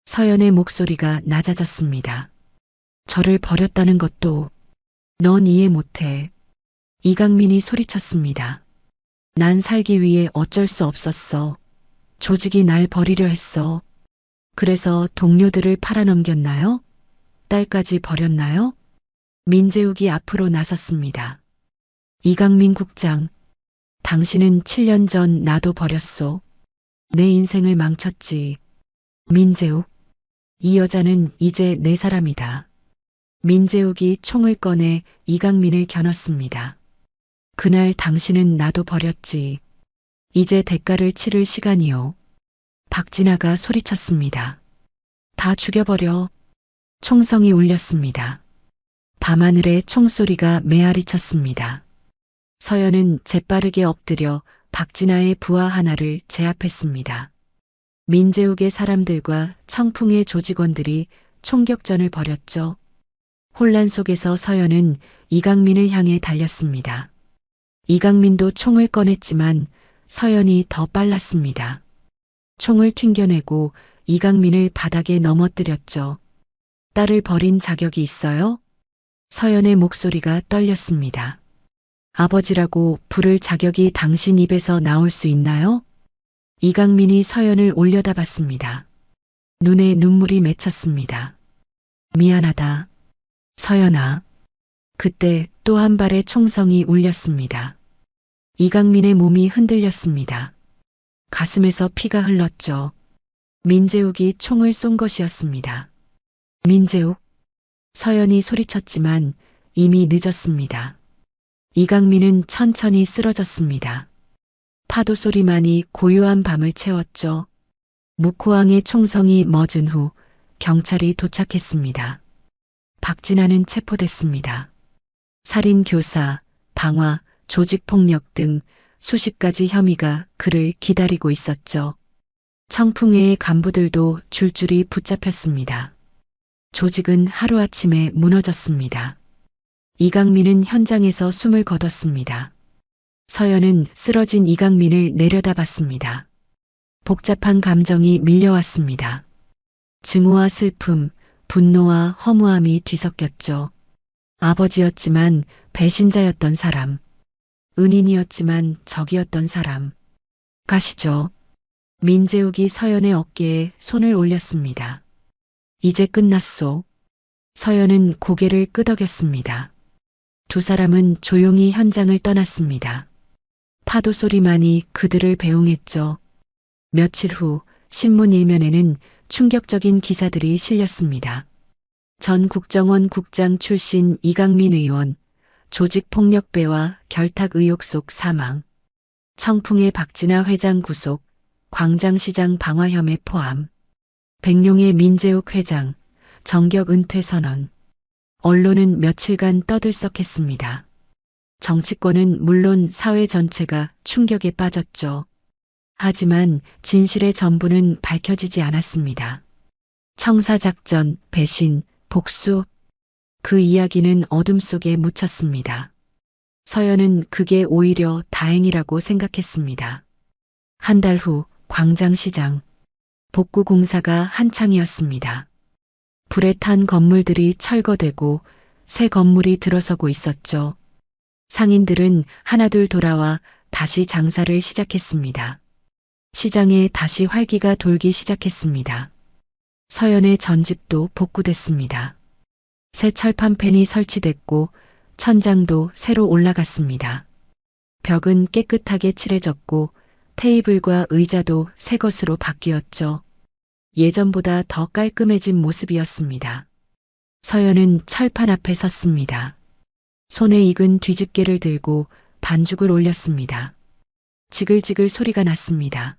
서연의 목소리가 낮아졌습니다. 저를 버렸다는 것도 넌 이해 못해. 이강민이 소리쳤습니다. 난 살기 위해 어쩔 수 없었어. 조직이 날 버리려 했어. 그래서 동료들을 팔아넘겼나요? 딸까지 버렸나요? 민재욱이 앞으로 나섰습니다. 이강민 국장, 당신은 7년 전 나도 버렸소. 내 인생을 망쳤지. 민재욱, 이 여자는 이제 내 사람이다. 민재욱이 총을 꺼내 이강민을 겨눴습니다. 그날 당신은 나도 버렸지. 이제 대가를 치를 시간이요. 박진아가 소리쳤습니다. 다 죽여버려. 총성이 울렸습니다. 밤하늘에 총소리가 메아리 쳤습니다. 서연은 재빠르게 엎드려 박진아의 부하 하나를 제압했습니다. 민재욱의 사람들과 청풍의 조직원들이 총격전을 벌였죠. 혼란 속에서 서연은 이강민을 향해 달렸습니다. 이강민도 총을 꺼냈지만 서연이 더 빨랐습니다. 총을 튕겨내고 이강민을 바닥에 넘어뜨렸죠. 딸을 버린 자격이 있어요? 서연의 목소리가 떨렸습니다. 아버지라고 부를 자격이 당신 입에서 나올 수 있나요? 이강민이 서연을 올려다봤습니다. 눈에 눈물이 맺혔습니다. 미안하다. 서연아. 그때 또 한 발의 총성이 울렸습니다. 이강민의 몸이 흔들렸습니다. 가슴에서 피가 흘렀죠. 민재욱이 총을 쏜 것이었습니다. 민재욱. 서연이 소리쳤지만 이미 늦었습니다. 이강민은 천천히 쓰러졌습니다. 파도 소리만이 고요한 밤을 채웠죠. 묵호항의 총성이 멎은 후 경찰이 도착했습니다. 박진아는 체포됐습니다. 살인 교사, 방화, 조직폭력 등 수십 가지 혐의가 그를 기다리고 있었죠. 청풍회의 간부들도 줄줄이 붙잡혔습니다. 조직은 하루아침에 무너졌습니다. 이강민은 현장에서 숨을 거뒀습니다. 서연은 쓰러진 이강민을 내려다봤습니다. 복잡한 감정이 밀려왔습니다. 증오와 슬픔, 분노와 허무함이 뒤섞였죠. 아버지였지만 배신자였던 사람, 은인이었지만 적이었던 사람. 가시죠. 민재욱이 서연의 어깨에 손을 올렸습니다. 이제 끝났소. 서연은 고개를 끄덕였습니다. 두 사람은 조용히 현장을 떠났습니다. 파도 소리만이 그들을 배웅했죠. 며칠 후 신문 일면에는 충격적인 기사들이 실렸습니다. 전 국정원 국장 출신 이강민 의원, 조직폭력배와 결탁 의혹 속 사망, 청풍의 박진아 회장 구속, 광장시장 방화 혐의 포함, 백룡의 민재욱 회장, 정격 은퇴 선언. 언론은 며칠간 떠들썩했습니다. 정치권은 물론 사회 전체가 충격에 빠졌죠. 하지만 진실의 전부는 밝혀지지 않았습니다. 청사작전, 배신, 복수, 그 이야기는 어둠 속에 묻혔습니다. 서연은 그게 오히려 다행이라고 생각했습니다. 한 달 후 광장시장, 복구 공사가 한창이었습니다. 불에 탄 건물들이 철거되고 새 건물이 들어서고 있었죠. 상인들은 하나둘 돌아와 다시 장사를 시작했습니다. 시장에 다시 활기가 돌기 시작했습니다. 서연의 전집도 복구됐습니다. 새 철판펜이 설치됐고 천장도 새로 올라갔습니다. 벽은 깨끗하게 칠해졌고 테이블과 의자도 새 것으로 바뀌었죠. 예전보다 더 깔끔해진 모습이었습니다. 서연은 철판 앞에 섰습니다. 손에 익은 뒤집개를 들고 반죽을 올렸습니다. 지글지글 소리가 났습니다.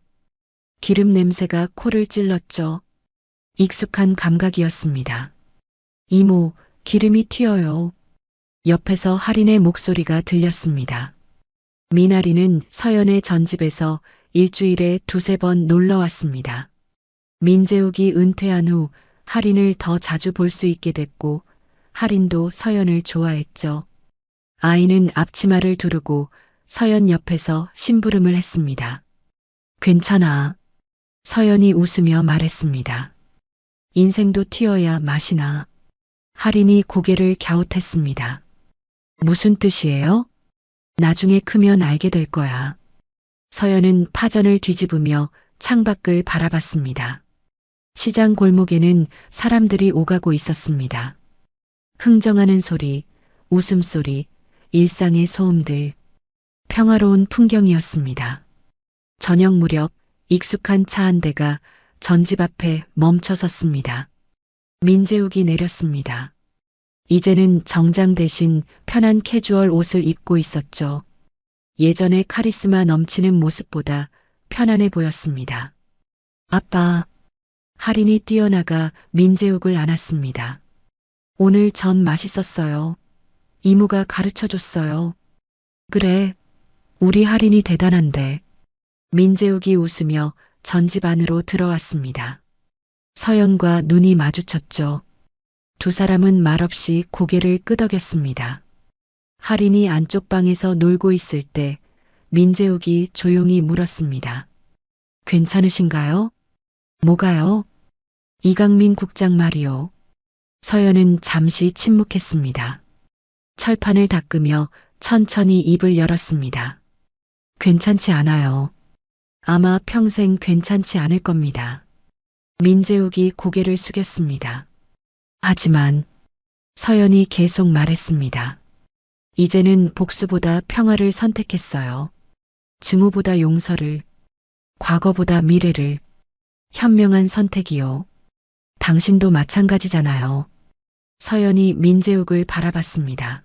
기름 냄새가 코를 찔렀죠. 익숙한 감각이었습니다. 이모, 기름이 튀어요. 옆에서 할인의 목소리가 들렸습니다. 미나리는 서연의 전집에서 일주일에 두세 번 놀러 왔습니다. 민재욱이 은퇴한 후 할인을 더 자주 볼 수 있게 됐고 할인도 서연을 좋아했죠. 아이는 앞치마를 두르고 서연 옆에서 심부름을 했습니다. 괜찮아. 서연이 웃으며 말했습니다. 인생도 튀어야 맛이 나. 할인이 고개를 갸웃했습니다. 무슨 뜻이에요? 나중에 크면 알게 될 거야. 서연은 파전을 뒤집으며 창밖을 바라봤습니다. 시장 골목에는 사람들이 오가고 있었습니다. 흥정하는 소리, 웃음소리, 일상의 소음들, 평화로운 풍경이었습니다. 저녁 무렵 익숙한 차 한 대가 전집 앞에 멈춰 섰습니다. 민재욱이 내렸습니다. 이제는 정장 대신 편한 캐주얼 옷을 입고 있었죠. 예전의 카리스마 넘치는 모습보다 편안해 보였습니다. 아빠, 할인이 뛰어나가 민재욱을 안았습니다. 오늘 전 맛있었어요. 이모가 가르쳐줬어요. 그래, 우리 할인이 대단한데. 민재욱이 웃으며 전집 안으로 들어왔습니다. 서연과 눈이 마주쳤죠. 두 사람은 말없이 고개를 끄덕였습니다. 할인이 안쪽 방에서 놀고 있을 때 민재욱이 조용히 물었습니다. 괜찮으신가요? 뭐가요? 이강민 국장 말이요. 서연은 잠시 침묵했습니다. 철판을 닦으며 천천히 입을 열었습니다. 괜찮지 않아요. 아마 평생 괜찮지 않을 겁니다. 민재욱이 고개를 숙였습니다. 하지만 서연이 계속 말했습니다. 이제는 복수보다 평화를 선택했어요. 증오보다 용서를, 과거보다 미래를, 현명한 선택이요. 당신도 마찬가지잖아요. 서연이 민재욱을 바라봤습니다.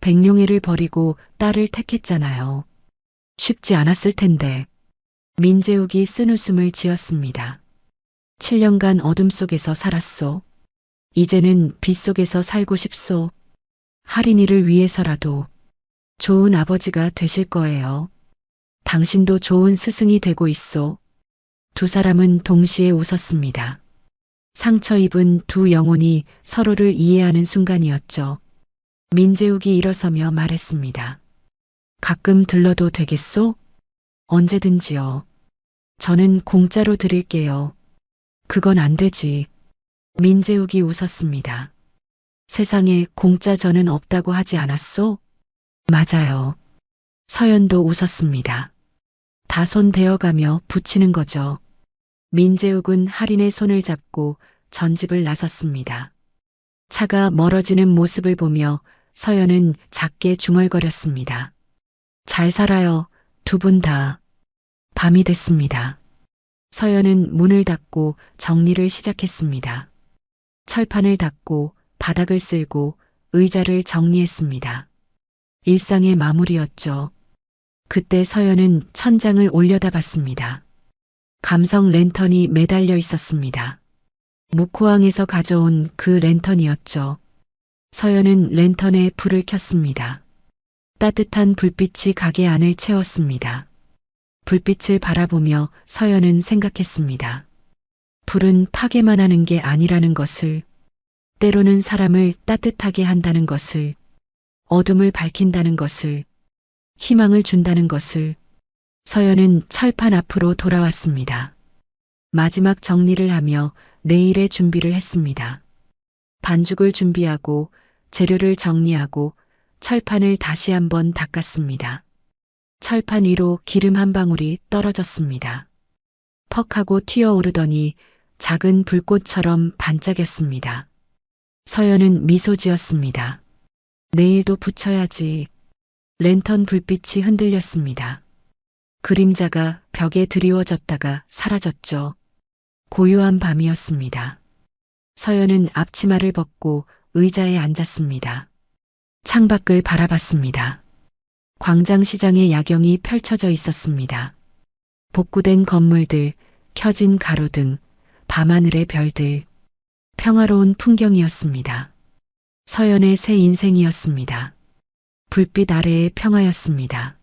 백룡애를 버리고 딸을 택했잖아요. 쉽지 않았을 텐데. 민재욱이 쓴웃음을 지었습니다. 7년간 어둠 속에서 살았소. 이제는 빛 속에서 살고 싶소. 할인이를 위해서라도 좋은 아버지가 되실 거예요. 당신도 좋은 스승이 되고 있소. 두 사람은 동시에 웃었습니다. 상처 입은 두 영혼이 서로를 이해하는 순간이었죠. 민재욱이 일어서며 말했습니다. 가끔 들러도 되겠소? 언제든지요. 저는 공짜로 드릴게요. 그건 안 되지. 민재욱이 웃었습니다. 세상에 공짜 전은 없다고 하지 않았소? 맞아요. 서연도 웃었습니다. 다 손 대어가며 붙이는 거죠. 민재욱은 할인의 손을 잡고 전집을 나섰습니다. 차가 멀어지는 모습을 보며 서연은 작게 중얼거렸습니다. 잘 살아요, 두 분 다. 밤이 됐습니다. 서연은 문을 닫고 정리를 시작했습니다. 철판을 닫고 바닥을 쓸고 의자를 정리했습니다. 일상의 마무리였죠. 그때 서연은 천장을 올려다봤습니다. 감성 랜턴이 매달려 있었습니다. 묵호항에서 가져온 그 랜턴이었죠. 서연은 랜턴에 불을 켰습니다. 따뜻한 불빛이 가게 안을 채웠습니다. 불빛을 바라보며 서연은 생각했습니다. 불은 파괴만 하는 게 아니라는 것을, 때로는 사람을 따뜻하게 한다는 것을, 어둠을 밝힌다는 것을, 희망을 준다는 것을. 서연은 철판 앞으로 돌아왔습니다. 마지막 정리를 하며 내일의 준비를 했습니다. 반죽을 준비하고 재료를 정리하고 철판을 다시 한번 닦았습니다. 철판 위로 기름 한 방울이 떨어졌습니다. 퍽 하고 튀어오르더니 작은 불꽃처럼 반짝였습니다. 서연은 미소 지었습니다. 내일도 붙여야지. 랜턴 불빛이 흔들렸습니다. 그림자가 벽에 드리워졌다가 사라졌죠. 고요한 밤이었습니다. 서연은 앞치마를 벗고 의자에 앉았습니다. 창밖을 바라봤습니다. 광장시장의 야경이 펼쳐져 있었습니다. 복구된 건물들, 켜진 가로등, 밤하늘의 별들, 평화로운 풍경이었습니다. 서연의 새 인생이었습니다. 불빛 아래의 평화였습니다.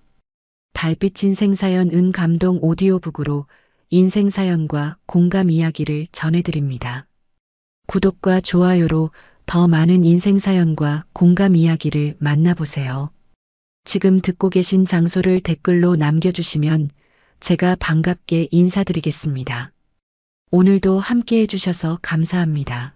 달빛 인생사연 은감동 오디오북으로 인생사연과 공감 이야기를 전해드립니다. 구독과 좋아요로 더 많은 인생사연과 공감 이야기를 만나보세요. 지금 듣고 계신 장소를 댓글로 남겨주시면 제가 반갑게 인사드리겠습니다. 오늘도 함께 해주셔서 감사합니다.